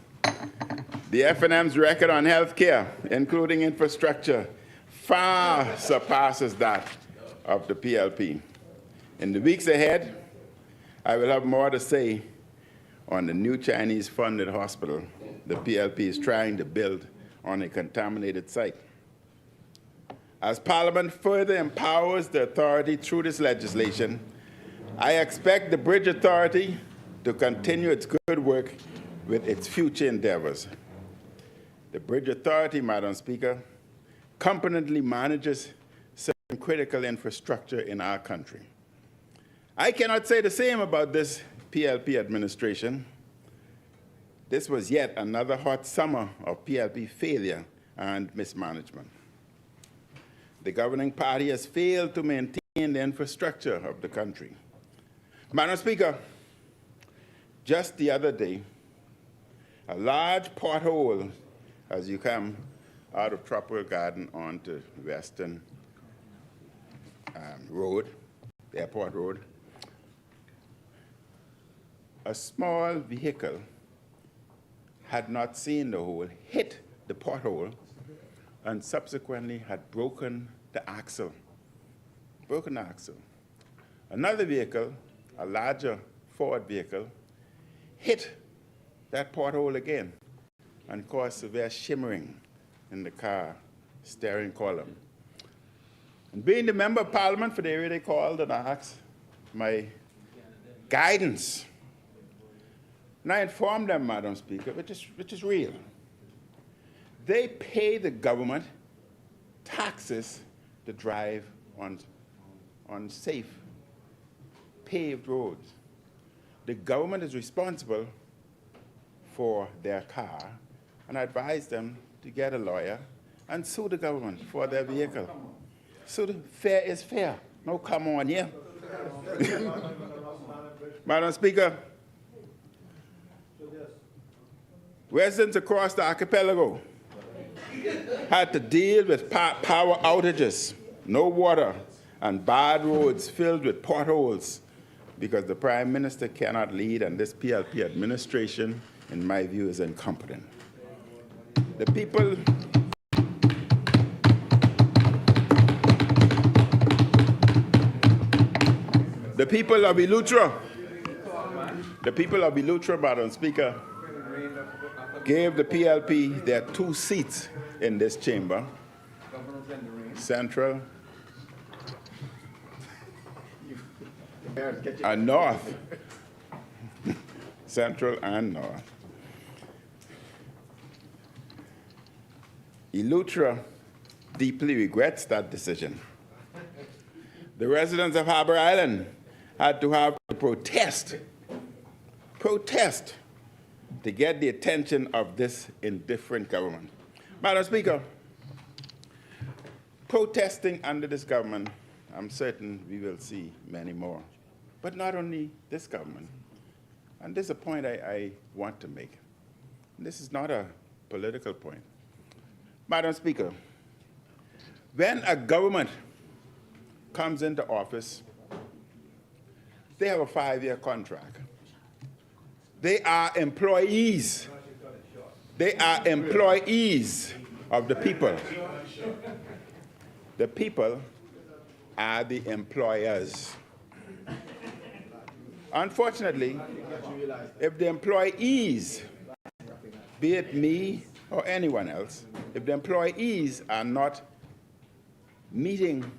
the FNM's record on health care, including infrastructure, far surpasses that of the PLP. In the weeks ahead, I will have more to say on the new Chinese-funded hospital the PLP is trying to build on a contaminated site. As Parliament further empowers the authority through this legislation, I expect the Bridge Authority to continue its good work with its future endeavors. The Bridge Authority, Madam Speaker, competently manages certain critical infrastructure in our country. I cannot say the same about this PLP administration. This was yet another hot summer of PLP failure and mismanagement. The governing party has failed to maintain the infrastructure of the country. Madam Speaker, just the other day, a large pothole as you come out of Tropical Garden onto Western Road, Airport Road. A small vehicle had not seen the hole, hit the pothole, and subsequently had broken the axle. Another vehicle, a larger Ford vehicle, hit that pothole again and caused severe shimmering in the car steering column. And being the member of Parliament for the area they called and asked my guidance, and I informed them, Madam Speaker, which is real. They pay the government taxes to drive on safe, paved roads. The government is responsible for their car, and I advised them to get a lawyer and sue the government for their vehicle. So the fair is fair. No, come on here. Madam Speaker, residents across the archipelago had to deal with power outages, no water, and bad roads filled with potholes because the Prime Minister cannot lead, and this PLP administration, in my view, is incompetent. The people of Eleuthera, Madam Speaker, gave the PLP their 2 seats in this chamber, Central and North. Central and North. Eleuthera deeply regrets that decision. The residents of Harbour Island had to have a protest to get the attention of this indifferent government. Madam Speaker, protesting under this government, I'm certain we will see many more. But not only this government. And this is a point I want to make. This is not a political point. Madam Speaker, when a government comes into office, they have a 5-year contract. They are employees. They are employees of the people. The people are the employers. Unfortunately, if the employees, be it me or anyone else, if the employees are not meeting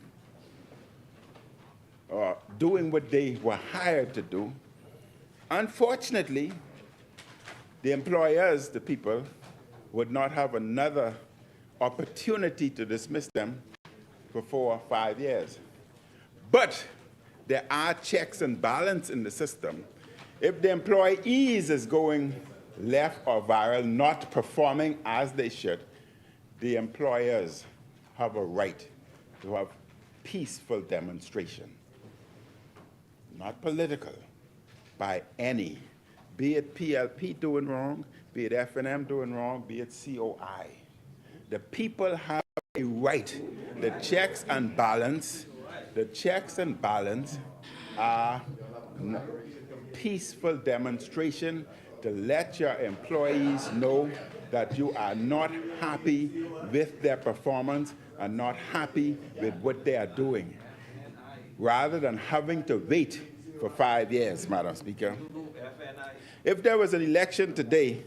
or doing what they were hired to do, unfortunately, the employers, the people, would not have another opportunity to dismiss them for 4 or 5 years. But there are checks and balances in the system. If the employees is going left or viral, not performing as they should, the employers have a right to have peaceful demonstration, not political, by any, be it PLP doing wrong, be it FNM doing wrong, be it COI. The people have a right. The checks and balance are peaceful demonstration to let your employees know that you are not happy with their performance and not happy with what they are doing. rather than having to wait for 5 years, Madam Speaker. If there was an election today,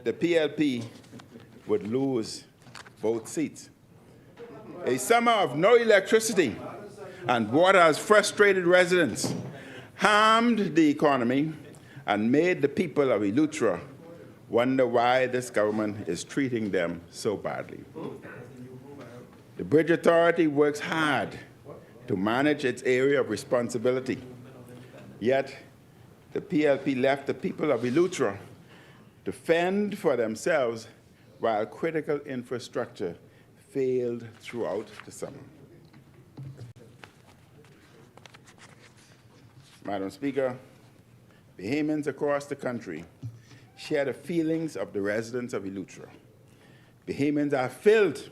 the PLP would lose both seats. A summer of no electricity and water has frustrated residents, harmed the economy, and made the people of Eleuthera wonder why this government is treating them so badly. The Bridge Authority works hard to manage its area of responsibility, yet the PLP left the people of Eleuthera to fend for themselves while critical infrastructure failed throughout the summer. Madam Speaker, Bahamians across the country share the feelings of the residents of Eleuthera. Bahamians are filled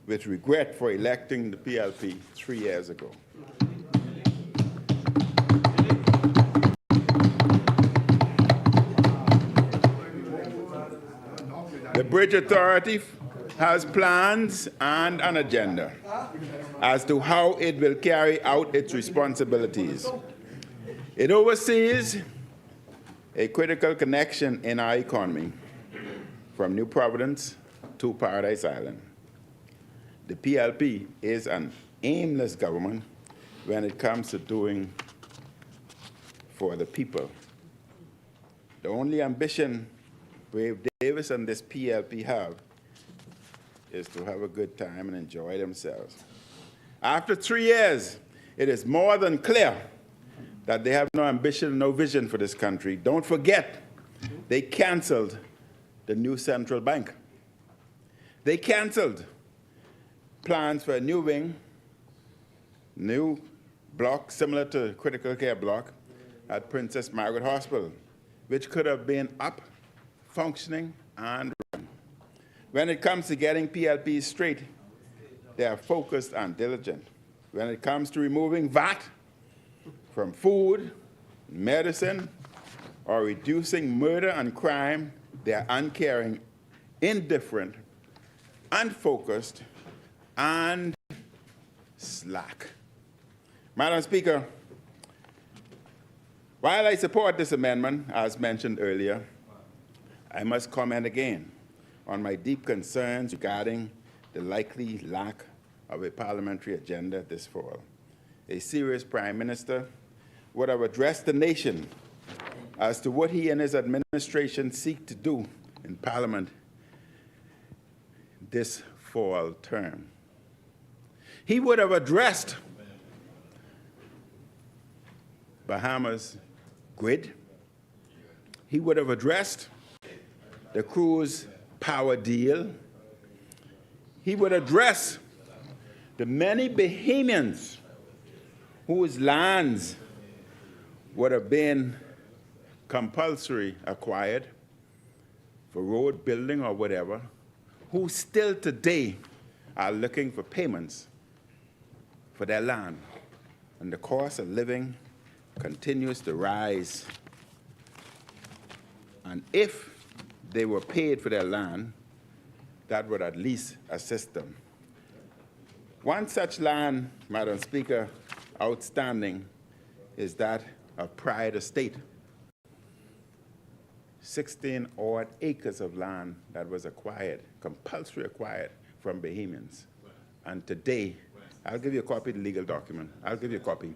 with regret for electing the PLP 3 years ago. The Bridge Authority has plans and an agenda as to how it will carry out its responsibilities. It oversees a critical connection in our economy from New Providence to Paradise Island. The PLP is an aimless government when it comes to doing for the people. The only ambition Brave Davis and this PLP have is to have a good time and enjoy themselves. After 3 years, it is more than clear that they have no ambition, no vision for this country. Don't forget, they canceled the new central bank. They canceled plans for a new wing, new block similar to critical care block at Princess Margaret Hospital, which could have been up, functioning, and running. When it comes to getting PLP straight, they are focused and diligent. When it comes to removing VAT from food, medicine, or reducing murder and crime, they are uncaring, indifferent, unfocused, and slack. Madam Speaker, while I support this amendment, as mentioned earlier, I must comment again on my deep concerns regarding the likely lack of a parliamentary agenda this fall. A serious Prime Minister would have addressed the nation as to what he and his administration seek to do in Parliament this fall term. He would have addressed Bahamas grid. He would have addressed the cruise power deal. He would address the many Bahamians whose lands would have been compulsory acquired for road building or whatever, who still today are looking for payments for their land. And the cost of living continues to rise. And if they were paid for their land, that would at least assist them. One such land, Madam Speaker, outstanding is that of Pride Estate. 16 odd acres of land that was acquired, compulsory acquired from Bahamians. And today, I'll give you a copy of the legal document. I'll give you a copy.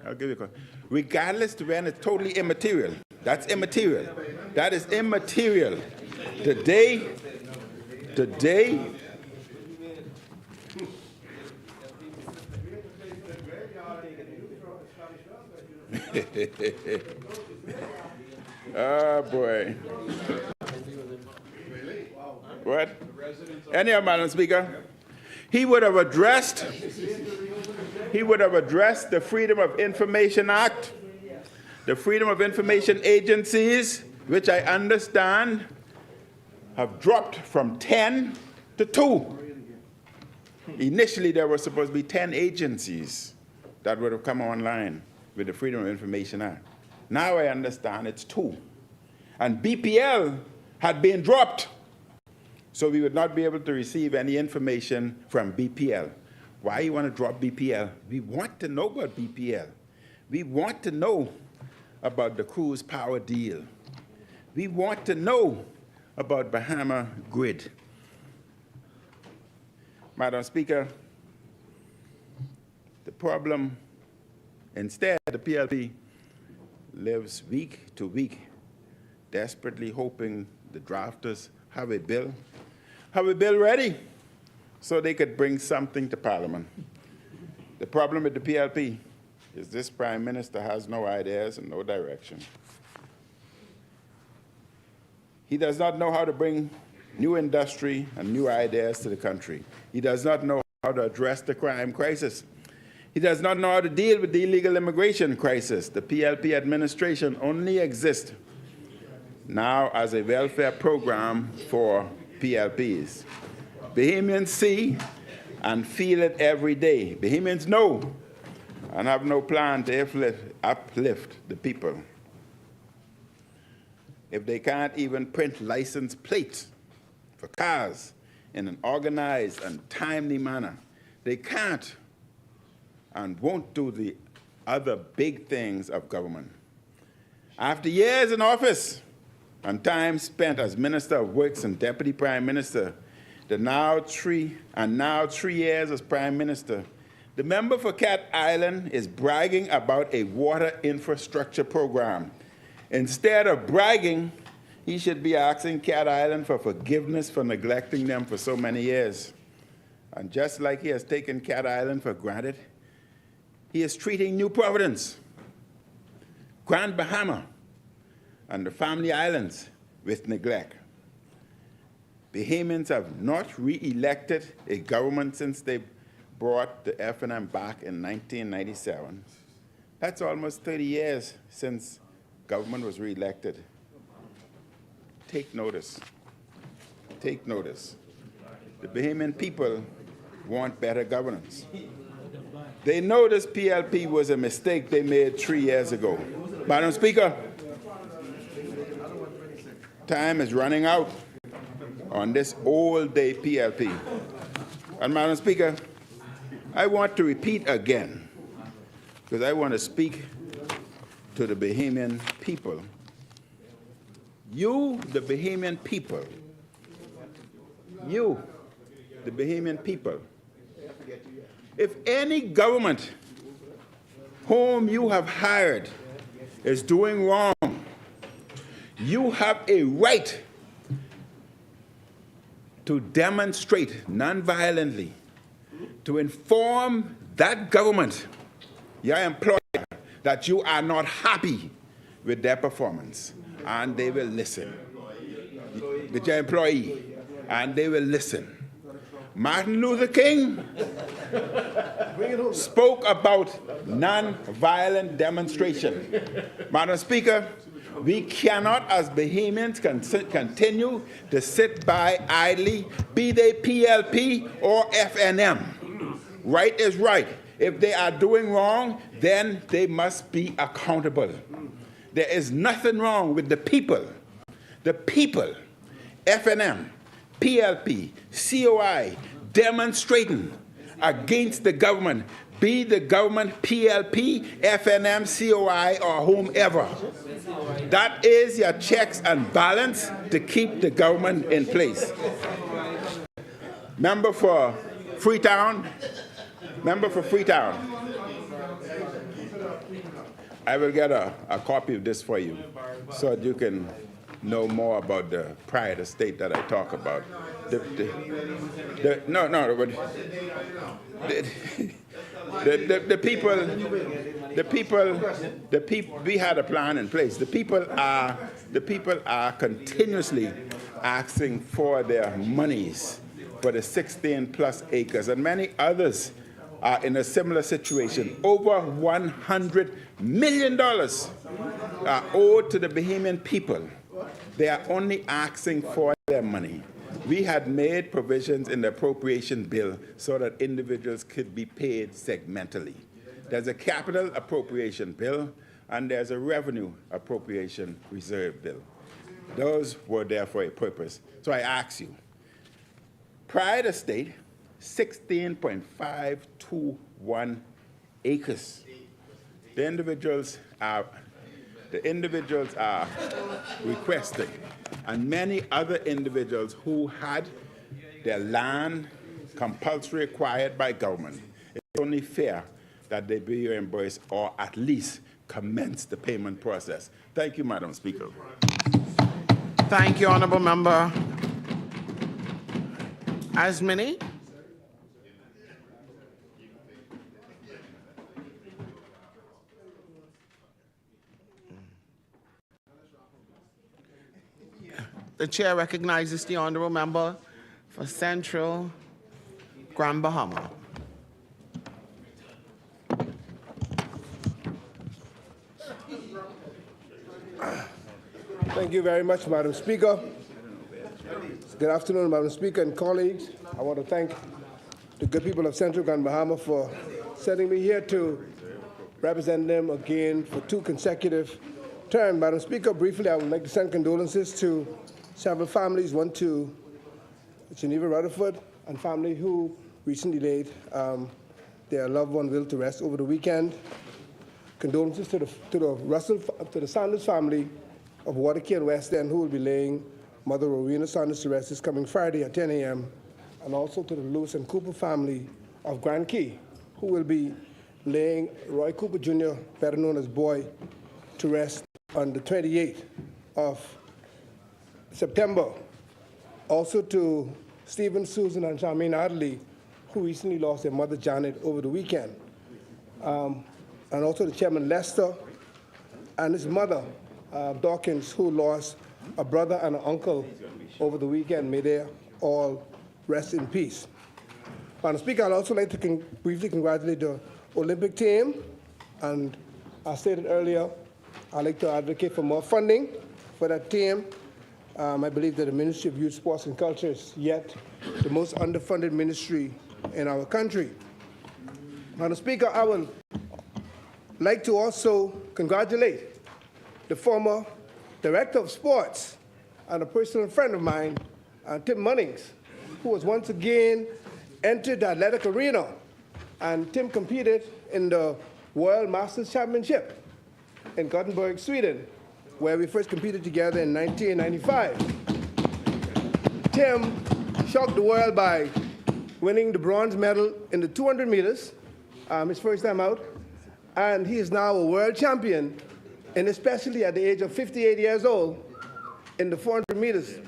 I'll give you a copy. Regardless to when it's totally immaterial. That's immaterial. That is immaterial. Today, oh boy. What? Anyhow, Madam Speaker, he would have addressed the Freedom of Information Act, the Freedom of Information agencies, which I understand have dropped from 10 to 2. Initially, there were supposed to be 10 agencies that would have come online with the Freedom of Information Act. Now I understand it's 2. And BPL had been dropped, so we would not be able to receive any information from BPL. Why you want to drop BPL? We want to know about BPL. We want to know about the cruise power deal. We want to know about Bahama grid. Madam Speaker, the problem, instead, the PLP lives week to week, desperately hoping the drafters have a bill ready so they could bring something to Parliament. The problem with the PLP is this Prime Minister has no ideas and no direction. He does not know how to bring new industry and new ideas to the country. He does not know how to address the crime crisis. He does not know how to deal with the illegal immigration crisis. The PLP administration only exists now as a welfare program for PLPs. Bahamians see and feel it every day. Bahamians know and have no plan to uplift the people. If they can't even print license plates for cars in an organized and timely manner, they can't and won't do the other big things of government. After years in office and time spent as Minister of Works and Deputy Prime Minister, now 3 years as Prime Minister, the member for Cat Island is bragging about a water infrastructure program. Instead of bragging, he should be asking Cat Island for forgiveness for neglecting them for so many years. And just like he has taken Cat Island for granted, he is treating New Providence, Grand Bahama, and the Family Islands with neglect. Bahamians have not re-elected a government since they brought the F&M back in 1997. That's almost 30 years since government was re-elected. Take notice. Take notice. The Bahamian people want better governance. They know this PLP was a mistake they made 3 years ago. Madam Speaker, time is running out on this all-day PLP. And Madam Speaker, I want to repeat again, because I want to speak to the Bahamian people. You, the Bahamian people, you, the Bahamian people, if any government whom you have hired is doing wrong, you have a right to demonstrate nonviolently, to inform that government, your employer, that you are not happy with their performance, and they will listen. With your employee, and they will listen. Martin Luther King spoke about non-violent demonstration. Madam Speaker, we cannot, as Bahamians, continue to sit by idly, be they PLP or FNM. Right is right. If they are doing wrong, then they must be accountable. There is nothing wrong with the people. The people, FNM, PLP, COI, demonstrating against the government, be the government PLP, FNM, COI, or whomever. That is your checks and balance to keep the government in place. Member for Freetown, I will get a copy of this for you so that you can know more about the pride of state that I talk about. We had a plan in place. The people are continuously asking for their monies for the 16+ acres, and many others are in a similar situation. Over $100 million are owed to the Bahamian people. They are only asking for their money. We had made provisions in the appropriation bill so that individuals could be paid segmentally. There's a capital appropriation bill, and there's a revenue appropriation reserve bill. Those were there for a purpose. So I ask you, pride of state 16.521 acres. The individuals are requesting, and many other individuals who had their land compulsory acquired by government. It's only fair that they be reimbursed or at least commence the payment process. Thank you, Madam Speaker. Thank you, Honorable Member. As many? The chair recognizes the honorable member for Central Grand Bahama. Thank you very much, Madam Speaker. Good afternoon, Madam Speaker and colleagues. I want to thank the good people of Central Grand Bahama for sending me here to represent them again for 2 consecutive terms. Madam Speaker, briefly, I would like to send condolences to several families, one to Geneva Rutherford and family who recently laid their loved one will to rest over the weekend. Condolences to the Sanders family of Waterkey and West End, who will be laying Mother Rowena Sanders to rest this coming Friday at 10 a.m., and also to the Lewis and Cooper family of Grand Key, who will be laying Roy Cooper Jr., better known as Boy, to rest on the 28th of September. Also to Stephen, Susan, and Charmaine Adderley, who recently lost their mother Janet over the weekend. And also to Chairman Lester and his mother, Dawkins, who lost a brother and an uncle over the weekend. May they all rest in peace. Madam Speaker, I'd also like to briefly congratulate the Olympic team. And as stated earlier, I'd like to advocate for more funding for that team. I believe that the Ministry of Youth, Sports and Culture is yet the most underfunded ministry in our country. Madam Speaker, I would like to also congratulate the former Director of Sports and a personal friend of mine, Tim Munnings, who was once again entered the athletic arena. And Tim competed in the World Masters Championship in Gothenburg, Sweden, where we first competed together in 1995. Tim shocked the world by winning the bronze medal in the 200 meters, his first time out, and he is now a world champion, and especially at the age of 58 years old, in the 400 meters.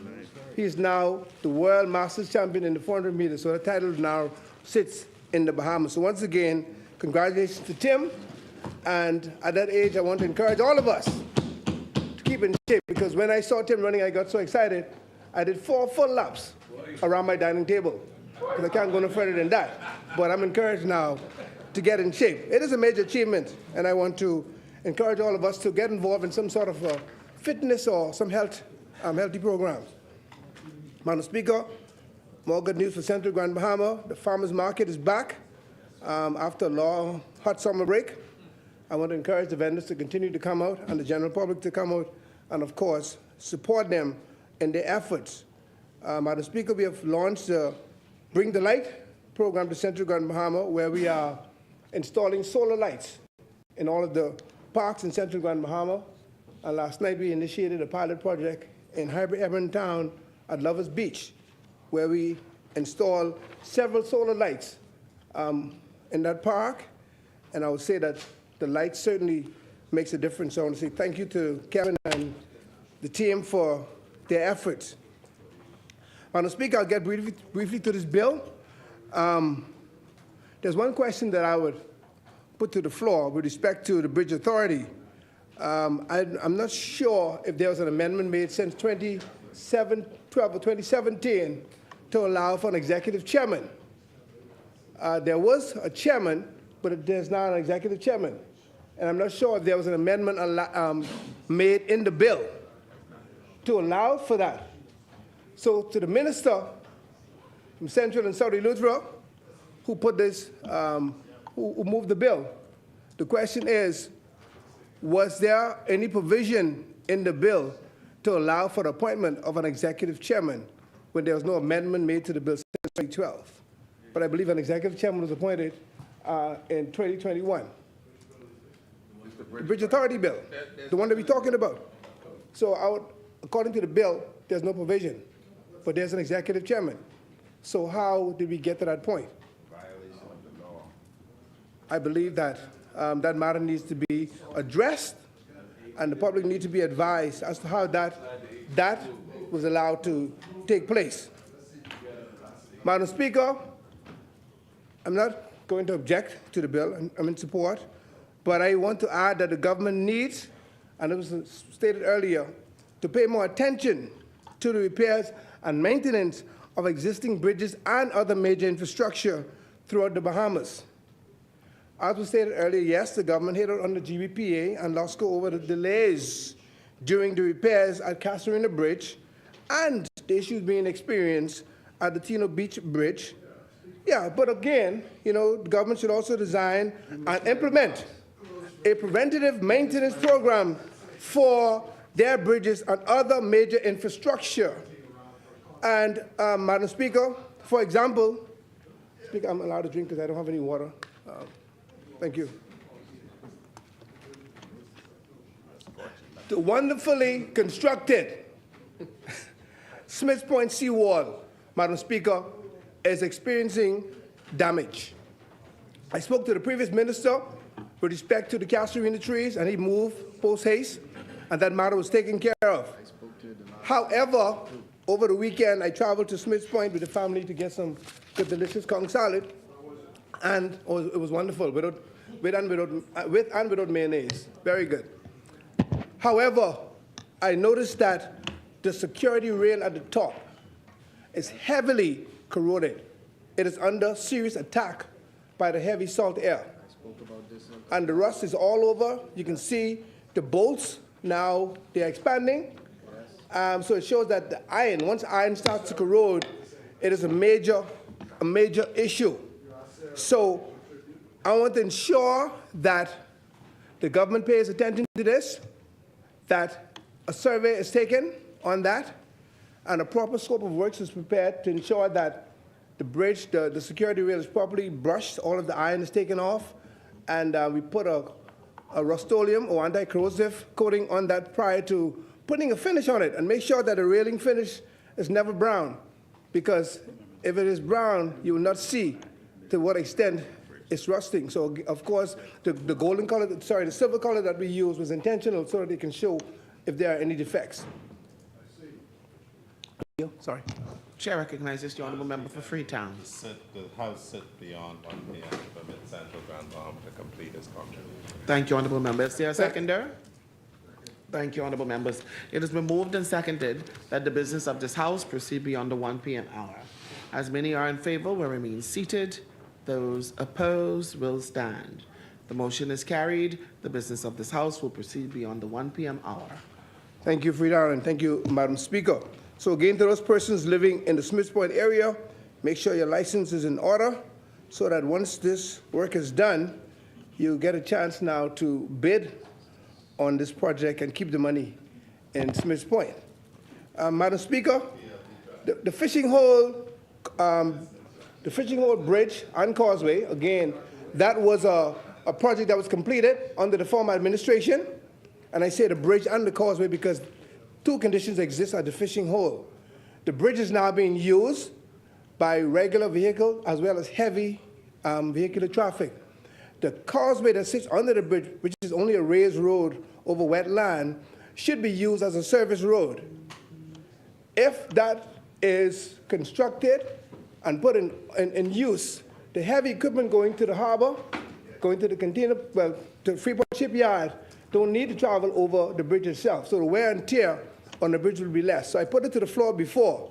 He is now the World Masters champion in the 400 meters, so the title now sits in the Bahamas. So once again, congratulations to Tim, and at that age, I want to encourage all of us to keep in shape, because when I saw Tim running, I got so excited, I did 4 full laps around my dining table, because I can't go no further than that. But I'm encouraged now to get in shape. It is a major achievement, and I want to encourage all of us to get involved in some sort of fitness or some healthy programs. Madam Speaker, more good news for Central Grand Bahama. The farmers market is back after a long, hot summer break. I want to encourage the vendors to continue to come out and the general public to come out and, of course, support them in their efforts. Madam Speaker, we have launched the Bring the Light program to Central Grand Bahama, where we are installing solar lights in all of the parks in Central Grand Bahama. And last night we initiated a pilot project in Hybrid Town at Lovers Beach, where we installed several solar lights in that park. And I would say that the light certainly makes a difference. So I want to say thank you to Kevin and the team for their efforts. Madam Speaker, I'll get briefly to this bill. There's one question that I would put to the floor with respect to the Bridge Authority. I'm not sure if there was an amendment made since 2012 or 2017 to allow for an executive chairman. There was a chairman, but there's not an executive chairman. And I'm not sure if there was an amendment made in the bill to allow for that. So to the minister from Central and South Eleuthera, who put this, who moved the bill, the question is, was there any provision in the bill to allow for the appointment of an executive chairman when there was no amendment made to the bill since 2012? but I believe an executive chairman was appointed in 2021. The Bridge Authority bill, the one that we're talking about. So according to the bill, there's no provision, but there's an executive chairman. So how did we get to that point? Violation of the law. I believe that that matter needs to be addressed, and the public needs to be advised as to how that was allowed to take place. Madam Speaker, I'm not going to object to the bill. I'm in support, but I want to add that the government needs, and it was stated earlier, to pay more attention to the repairs and maintenance of existing bridges and other major infrastructure throughout the Bahamas. As was stated earlier, yes, the government hated on the GBPA and LOSCO over the delays during the repairs at Casuarina Bridge and the issues being experienced at the Tino Beach Bridge. Yeah, but again, the government should also design and implement a preventative maintenance program for their bridges and other major infrastructure. And, Madam Speaker, for example, Speaker, I'm allowed to drink because I don't have any water. Thank you. The wonderfully constructed Smiths Point seawall, Madam Speaker, is experiencing damage. I spoke to the previous minister with respect to the Casuarina trees, and he moved post haste, and that matter was taken care of. However, over the weekend, I traveled to Smiths Point with the family to get some good, delicious conch salad, and it was wonderful, with and without mayonnaise. Very good. However, I noticed that the security rail at the top is heavily corroded. It is under serious attack by the heavy salt air. And the rust is all over. You can see the bolts now, they're expanding. So it shows that the iron, once iron starts to corrode, it is a major issue. So I want to ensure that the government pays attention to this, that a survey is taken on that, and a proper scope of works is prepared to ensure that the bridge, the security rail is properly brushed, all of the iron is taken off, and we put a Rust-Oleum or anti-corrosive coating on that prior to putting a finish on it, and make sure that the railing finish is never brown, because if it is brown, you will not see to what extent it's rusting. So, of course, the silver color that we used was intentional so that it can show if there are any defects. Sorry. Chair recognizes the honourable member for Freetown. The House sit beyond 1 p.m. to permit Central Grand Bahama to complete its contract. Thank you, honourable member. Is there a seconder? Thank you, honourable members. It has been moved and seconded that the business of this House proceed beyond the 1 p.m. hour. As many are in favour, will remain seated. Those opposed will stand. The motion is carried. The business of this House will proceed beyond the 1 p.m. hour. Thank you, Frida, and thank you, Madam Speaker. So again, to those persons living in the Smiths Point area, make sure your license is in order so that once this work is done, you get a chance now to bid on this project and keep the money in Smiths Point. Madam Speaker, the fishing hole bridge and causeway, again, that was a project that was completed under the former administration. And I say the bridge and the causeway because two conditions exist at the fishing hole. The bridge is now being used by regular vehicle as well as heavy vehicular traffic. The causeway that sits under the bridge, which is only a raised road over wet land, should be used as a service road. If that is constructed and put in use, the heavy equipment going to the harbor, going to the container, to Freeport Shipyard, don't need to travel over the bridge itself. So the wear and tear on the bridge will be less. So I put it to the floor before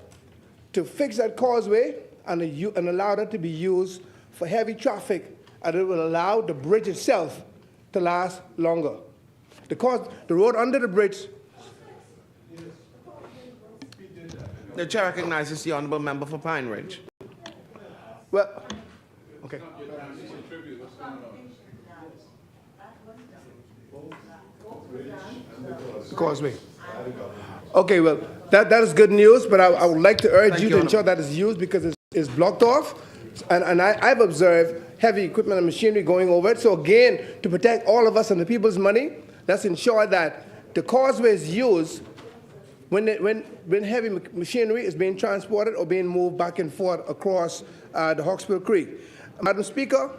to fix that causeway and allow that to be used for heavy traffic, and it will allow the bridge itself to last longer. The road under the bridge. The chair recognizes the honourable member for Pine Ridge. Well, okay. The causeway. Okay, well, that is good news, but I would like to urge you to ensure that it's used because it's blocked off And I've observed heavy equipment and machinery going over it. So again, to protect all of us and the people's money, let's ensure that the causeway is used when heavy machinery is being transported or being moved back and forth across the Hawksbill Creek. Madam Speaker,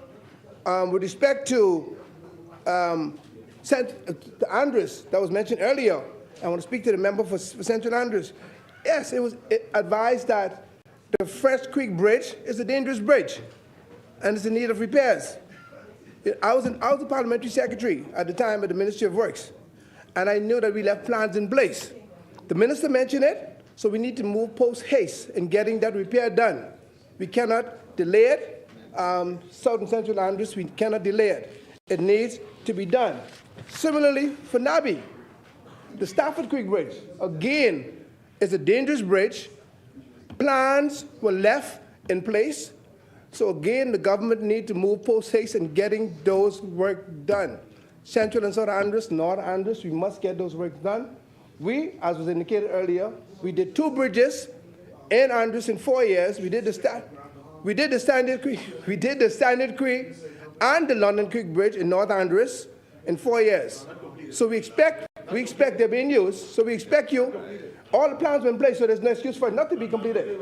with respect to Andres that was mentioned earlier, I want to speak to the member for Central Andres. Yes, it was advised that the Fresh Creek Bridge is a dangerous bridge and is in need of repairs. I was the parliamentary secretary at the time at the Ministry of Works, and I knew that we left plans in place. The minister mentioned it, so we need to move post haste in getting that repair done. We cannot delay it. South and Central Andres, we cannot delay it. It needs to be done. Similarly, for Nabi, the Stafford Creek Bridge, again, is a dangerous bridge. Plans were left in place. So again, the government needs to move post haste in getting those work done. Central and South Andres, North Andres, we must get those work done. We, as was indicated earlier, we did 2 bridges in Andres in 4 years. We did the Standard Creek and the London Creek Bridge in North Andres in 4 years. So we expect they're being used. So we expect you. All the plans were in place, so there's no excuse for it not to be completed.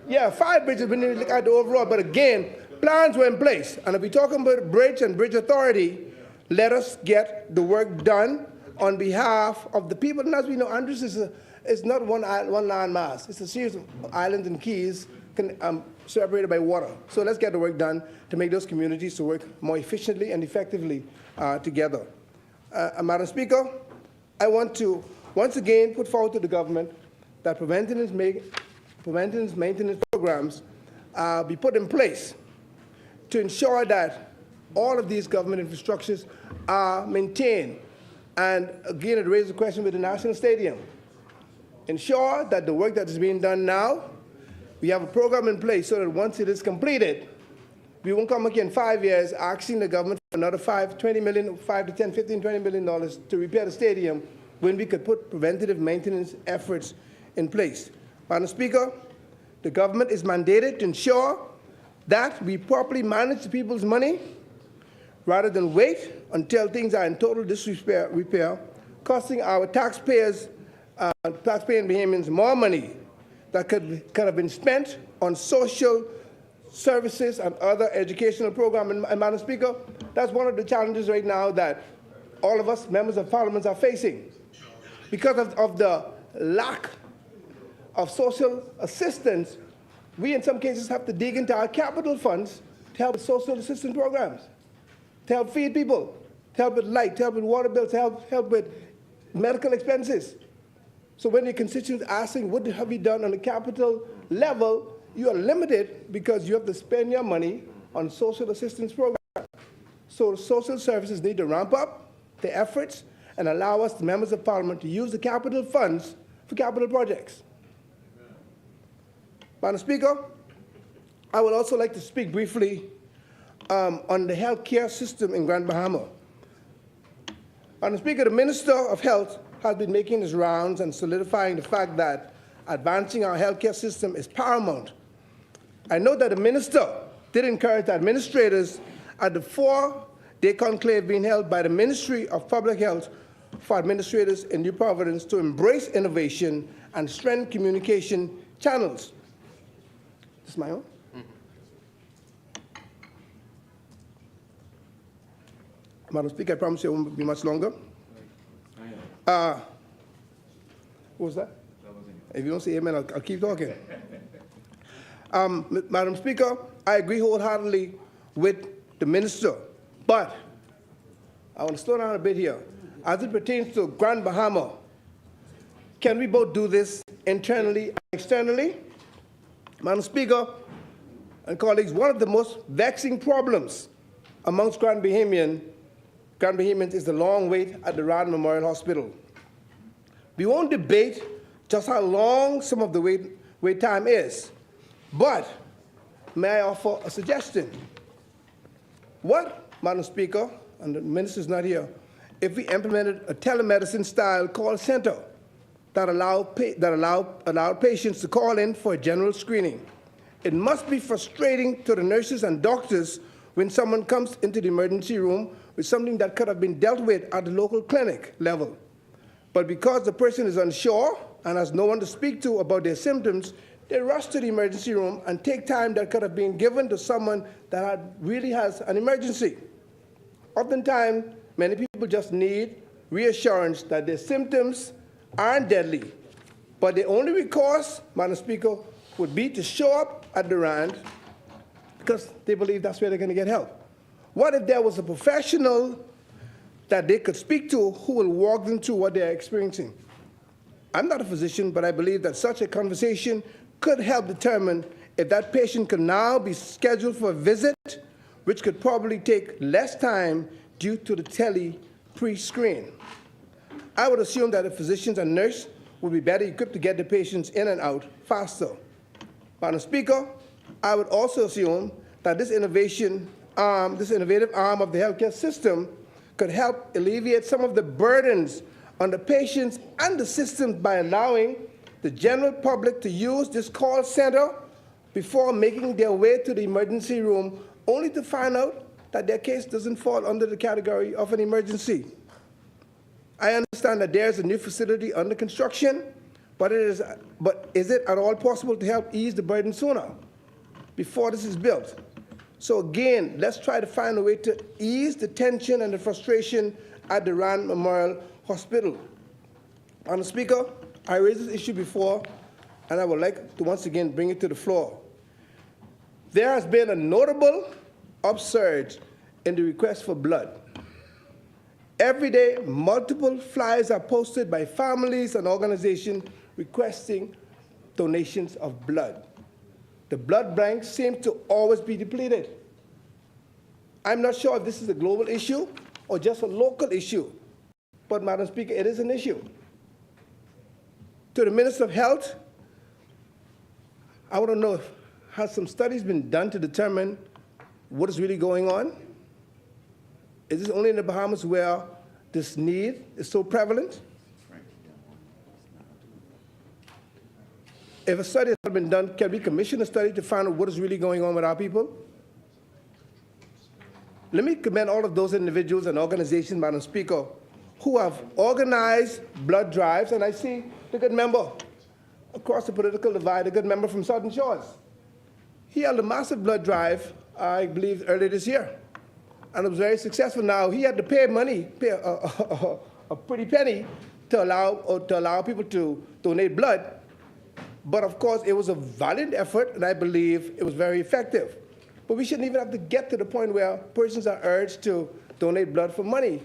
Yeah, 5 bridges, we need to look at the overall, but again, plans were in place. And if we're talking about bridge and bridge authority, let us get the work done on behalf of the people. And as we know, Andres is not one land mass. It's a series of islands and keys separated by water. So let's get the work done to make those communities to work more efficiently and effectively together. Madam Speaker, I want to once again put forward to the government that preventative maintenance programs be put in place to ensure that all of these government infrastructures are maintained. And again, it raises a question with the National Stadium. Ensure that the work that is being done now, we have a program in place so that once it is completed, we won't come again in 5 years asking the government for another $5 to $10, $15, $20 million to repair the stadium when we could put preventative maintenance efforts in place. Madam Speaker, the government is mandated to ensure that we properly manage the people's money rather than wait until things are in total disrepair, costing our taxpaying Bahamians more money that could have been spent on social services and other educational programs. And Madam Speaker, that's one of the challenges right now that all of us members of Parliament are facing. Because of the lack of social assistance, we in some cases have to dig into our capital funds to help with social assistance programs, to help feed people, to help with light, to help with water bills, to help with medical expenses. So when your constituents are asking, what have you done on the capital level, you are limited because you have to spend your money on social assistance programs. So social services need to ramp up their efforts and allow us, the members of Parliament, to use the capital funds for capital projects. Madam Speaker, I would also like to speak briefly on the health care system in Grand Bahama. Madam Speaker, the Minister of Health has been making his rounds and solidifying the fact that advancing our health care system is paramount. I know that the Minister did encourage the administrators at the 4-day conclave being held by the Ministry of Public Health for administrators in New Providence to embrace innovation and strengthen communication channels. This is my own? Madam Speaker, I promise you it won't be much longer. What was that? If you don't say amen, I'll keep talking. Madam Speaker, I agree wholeheartedly with the minister, but I want to slow down a bit here. As it pertains to Grand Bahama, can we both do this internally and externally? Madam Speaker and colleagues, one of the most vexing problems amongst Grand Bahamians is the long wait at the Rand Memorial Hospital. We won't debate just how long some of the wait time is, but may I offer a suggestion? What, Madam Speaker, and the minister's not here, if we implemented a telemedicine-style call center that allow patients to call in for a general screening. It must be frustrating to the nurses and doctors when someone comes into the emergency room with something that could have been dealt with at the local clinic level. But because the person is unsure and has no one to speak to about their symptoms, they rush to the emergency room and take time that could have been given to someone that really has an emergency. Oftentimes, many people just need reassurance that their symptoms aren't deadly, but the only recourse, Madam Speaker, would be to show up at the RAND because they believe that's where they're going to get help. What if there was a professional that they could speak to who will walk them through what they're experiencing? I'm not a physician, but I believe that such a conversation could help determine if that patient could now be scheduled for a visit, which could probably take less time due to the pre-screen. I would assume that the physicians and nurses would be better equipped to get the patients in and out faster. Madam Speaker, I would also assume that this innovative arm of the healthcare system could help alleviate some of the burdens on the patients and the system by allowing the general public to use this call center before making their way to the emergency room, only to find out that their case doesn't fall under the category of an emergency. I understand that there's a new facility under construction, but is it at all possible to help ease the burden sooner, before this is built? So again, let's try to find a way to ease the tension and the frustration at the Rand Memorial Hospital. Madam Speaker, I raised this issue before, and I would like to once again bring it to the floor. There has been a notable upsurge in the request for blood. Every day, multiple flyers are posted by families and organizations requesting donations of blood. The blood banks seem to always be depleted. I'm not sure if this is a global issue or just a local issue, but Madam Speaker, it is an issue. To the Minister of Health, I want to know, has some studies been done to determine what is really going on? Is this only in the Bahamas where this need is so prevalent? If a study has been done, can we commission a study to find out what is really going on with our people? Let me commend all of those individuals and organizations, Madam Speaker, who have organized blood drives, and I see the good member across the political divide, a good member from Southern Shores. He held a massive blood drive, I believe, earlier this year, and it was very successful. Now, he had to pay money, a pretty penny, to allow people to donate blood. But of course, it was a valiant effort, and I believe it was very effective. But we shouldn't even have to get to the point where persons are urged to donate blood for money.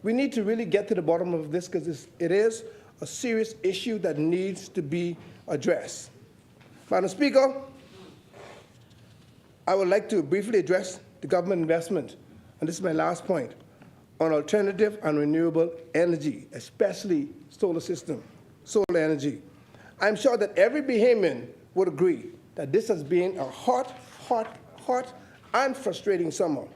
We need to really get to the bottom of this because it is a serious issue that needs to be addressed. Madam Speaker, I would like to briefly address the government investment, and this is my last point, on alternative and renewable energy, especially solar energy. I'm sure that every Bahamian would agree that this has been a hot and frustrating summer.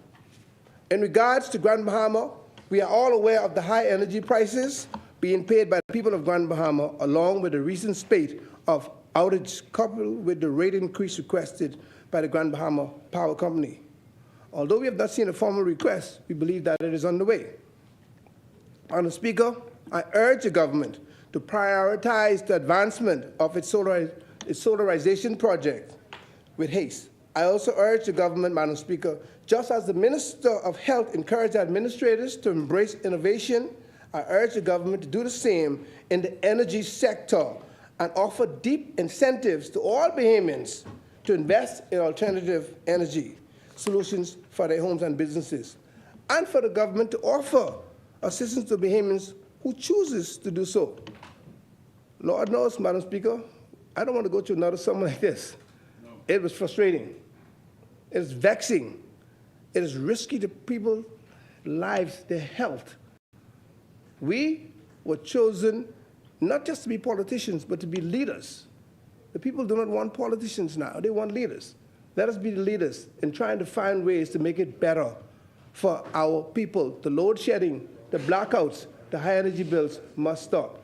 In regards to Grand Bahama, we are all aware of the high energy prices being paid by the people of Grand Bahama, along with the recent spate of outage coupled with the rate increase requested by the Grand Bahama Power Company. Although we have not seen a formal request, we believe that it is underway. Madam Speaker, I urge the government to prioritize the advancement of its solarization project with haste. I also urge the government, Madam Speaker, just as the Minister of Health encouraged administrators to embrace innovation, I urge the government to do the same in the energy sector and offer deep incentives to all Bahamians to invest in alternative energy solutions for their homes and businesses, and for the government to offer assistance to Bahamians who chooses to do so. Lord knows, Madam Speaker, I don't want to go through another summer like this. No. It was frustrating. It is vexing. It is risky to people's lives, their health. We were chosen not just to be politicians, but to be leaders. The people do not want politicians now. They want leaders. Let us be the leaders in trying to find ways to make it better for our people. The load shedding, the blackouts, the high energy bills must stop.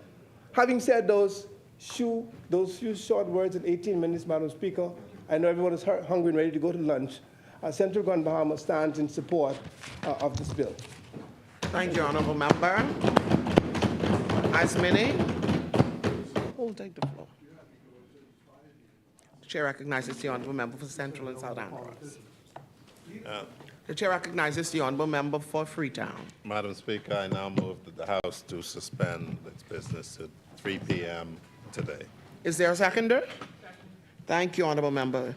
Having said those few short words in 18 minutes, Madam Speaker, I know everyone is hungry and ready to go to lunch. Central Gun Bahamas stands in support of this bill. Thank you, Honourable Member. As many, who will take the floor? The Chair recognizes the Honourable Member for Central and South Andros. The Chair recognizes the Honourable Member for Freetown. Madam Speaker, I now move that the House to suspend its business to 3 p.m. today. Is there a seconder? Thank you, Honourable Member.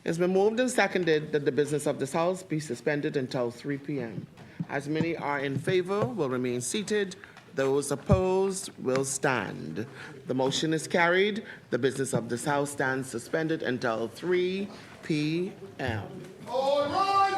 It's been moved and seconded that the business of this House be suspended until 3 p.m. As many are in favor, will remain seated. Those opposed will stand. The motion is carried. The business of this House stands suspended until 3 p.m. All right.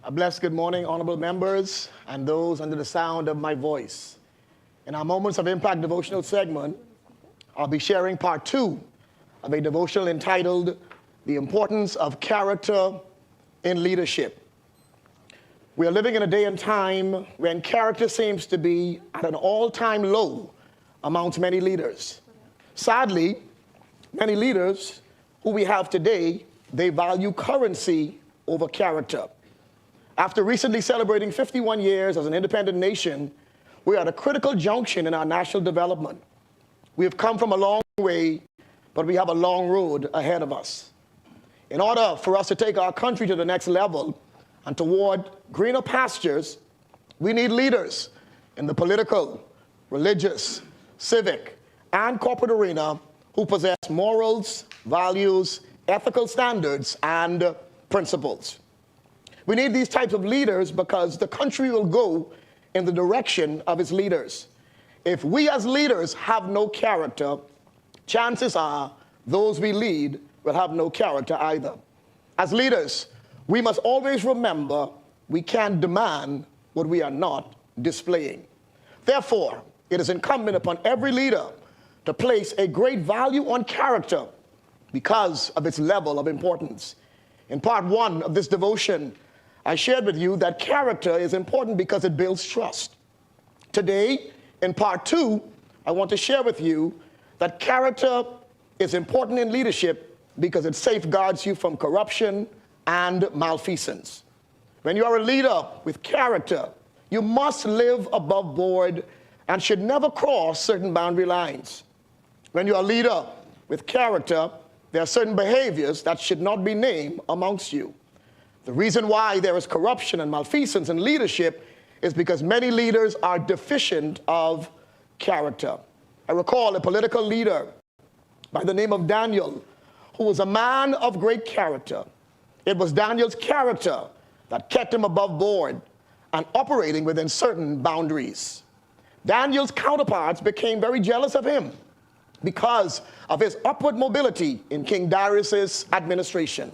A blessed good morning, honorable members, and those under the sound of my voice. In our Moments of Impact devotional segment, I'll be sharing part 2 of a devotional entitled, The Importance of Character in Leadership. We are living in a day and time when character seems to be at an all-time low amongst many leaders. Sadly, many leaders who we have today, they value currency over character. After recently celebrating 51 years as an independent nation, we are at a critical junction in our national development. We have come from a long way, but we have a long road ahead of us. In order for us to take our country to the next level and toward greener pastures, we need leaders in the political, religious, civic, and corporate arena who possess morals, values, ethical standards, and principles. We need these types of leaders because the country will go in the direction of its leaders. If we as leaders have no character, chances are those we lead will have no character either. As leaders, we must always remember we can't demand what we are not displaying. Therefore, it is incumbent upon every leader to place a great value on character because of its level of importance. In part 1 of this devotion, I shared with you that character is important because it builds trust. Today, In part 2, I want to share with you that character is important in leadership because it safeguards you from corruption and malfeasance. When you are a leader with character, you must live above board and should never cross certain boundary lines. When you are a leader with character, there are certain behaviors that should not be named amongst you. The reason why there is corruption and malfeasance in leadership is because many leaders are deficient of character. I recall a political leader by the name of Daniel, who was a man of great character. It was Daniel's character that kept him above board and operating within certain boundaries. Daniel's counterparts became very jealous of him because of his upward mobility in King Darius's administration.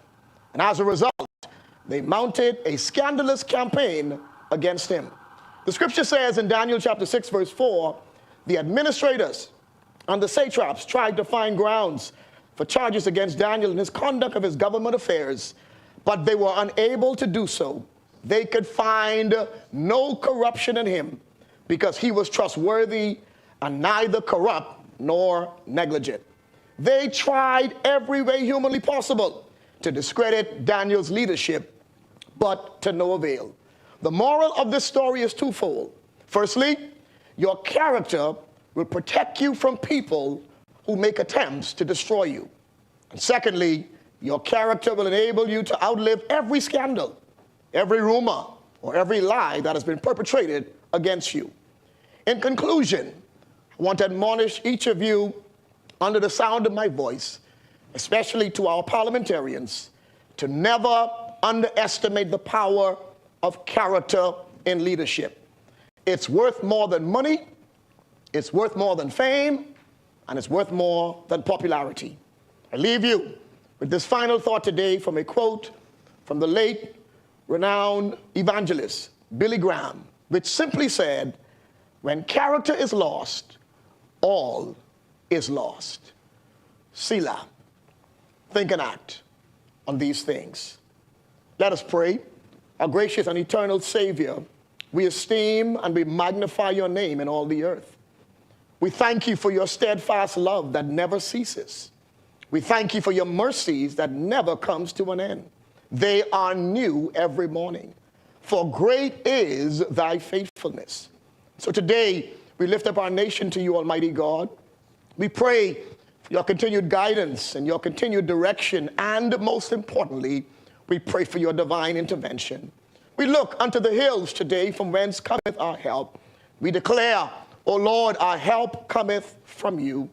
And as a result, they mounted a scandalous campaign against him. The scripture says in Daniel chapter 6, verse 4, the administrators and the satraps tried to find grounds for charges against Daniel in his conduct of his government affairs, but they were unable to do so. They could find no corruption in him because he was trustworthy and neither corrupt nor negligent. They tried every way humanly possible to discredit Daniel's leadership, but to no avail. The moral of this story is twofold. Firstly, your character will protect you from people who make attempts to destroy you. And secondly, your character will enable you to outlive every scandal, every rumor, or every lie that has been perpetrated against you. In conclusion, I want to admonish each of you under the sound of my voice, especially to our parliamentarians, to never underestimate the power of character in leadership. It's worth more than money, it's worth more than fame, and it's worth more than popularity. I leave you with this final thought today from a quote from the late renowned evangelist Billy Graham, which simply said, "When character is lost, all is lost." Selah. Think and act on these things. Let us pray. Our gracious and eternal Savior, we esteem and we magnify your name in all the earth. We thank you for your steadfast love that never ceases. We thank you for your mercies that never comes to an end. They are new every morning. For great is thy faithfulness. So today, we lift up our nation to you, Almighty God. We pray for your continued guidance and your continued direction, and most importantly, we pray for your divine intervention. We look unto the hills today from whence cometh our help. We declare, O Lord, our help cometh from you.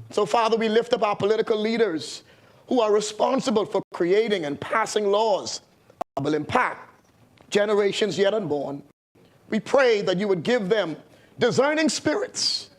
So, Father, we lift up our political leaders who are responsible for creating and passing laws that will impact generations yet unborn. We pray that you would give them discerning spirits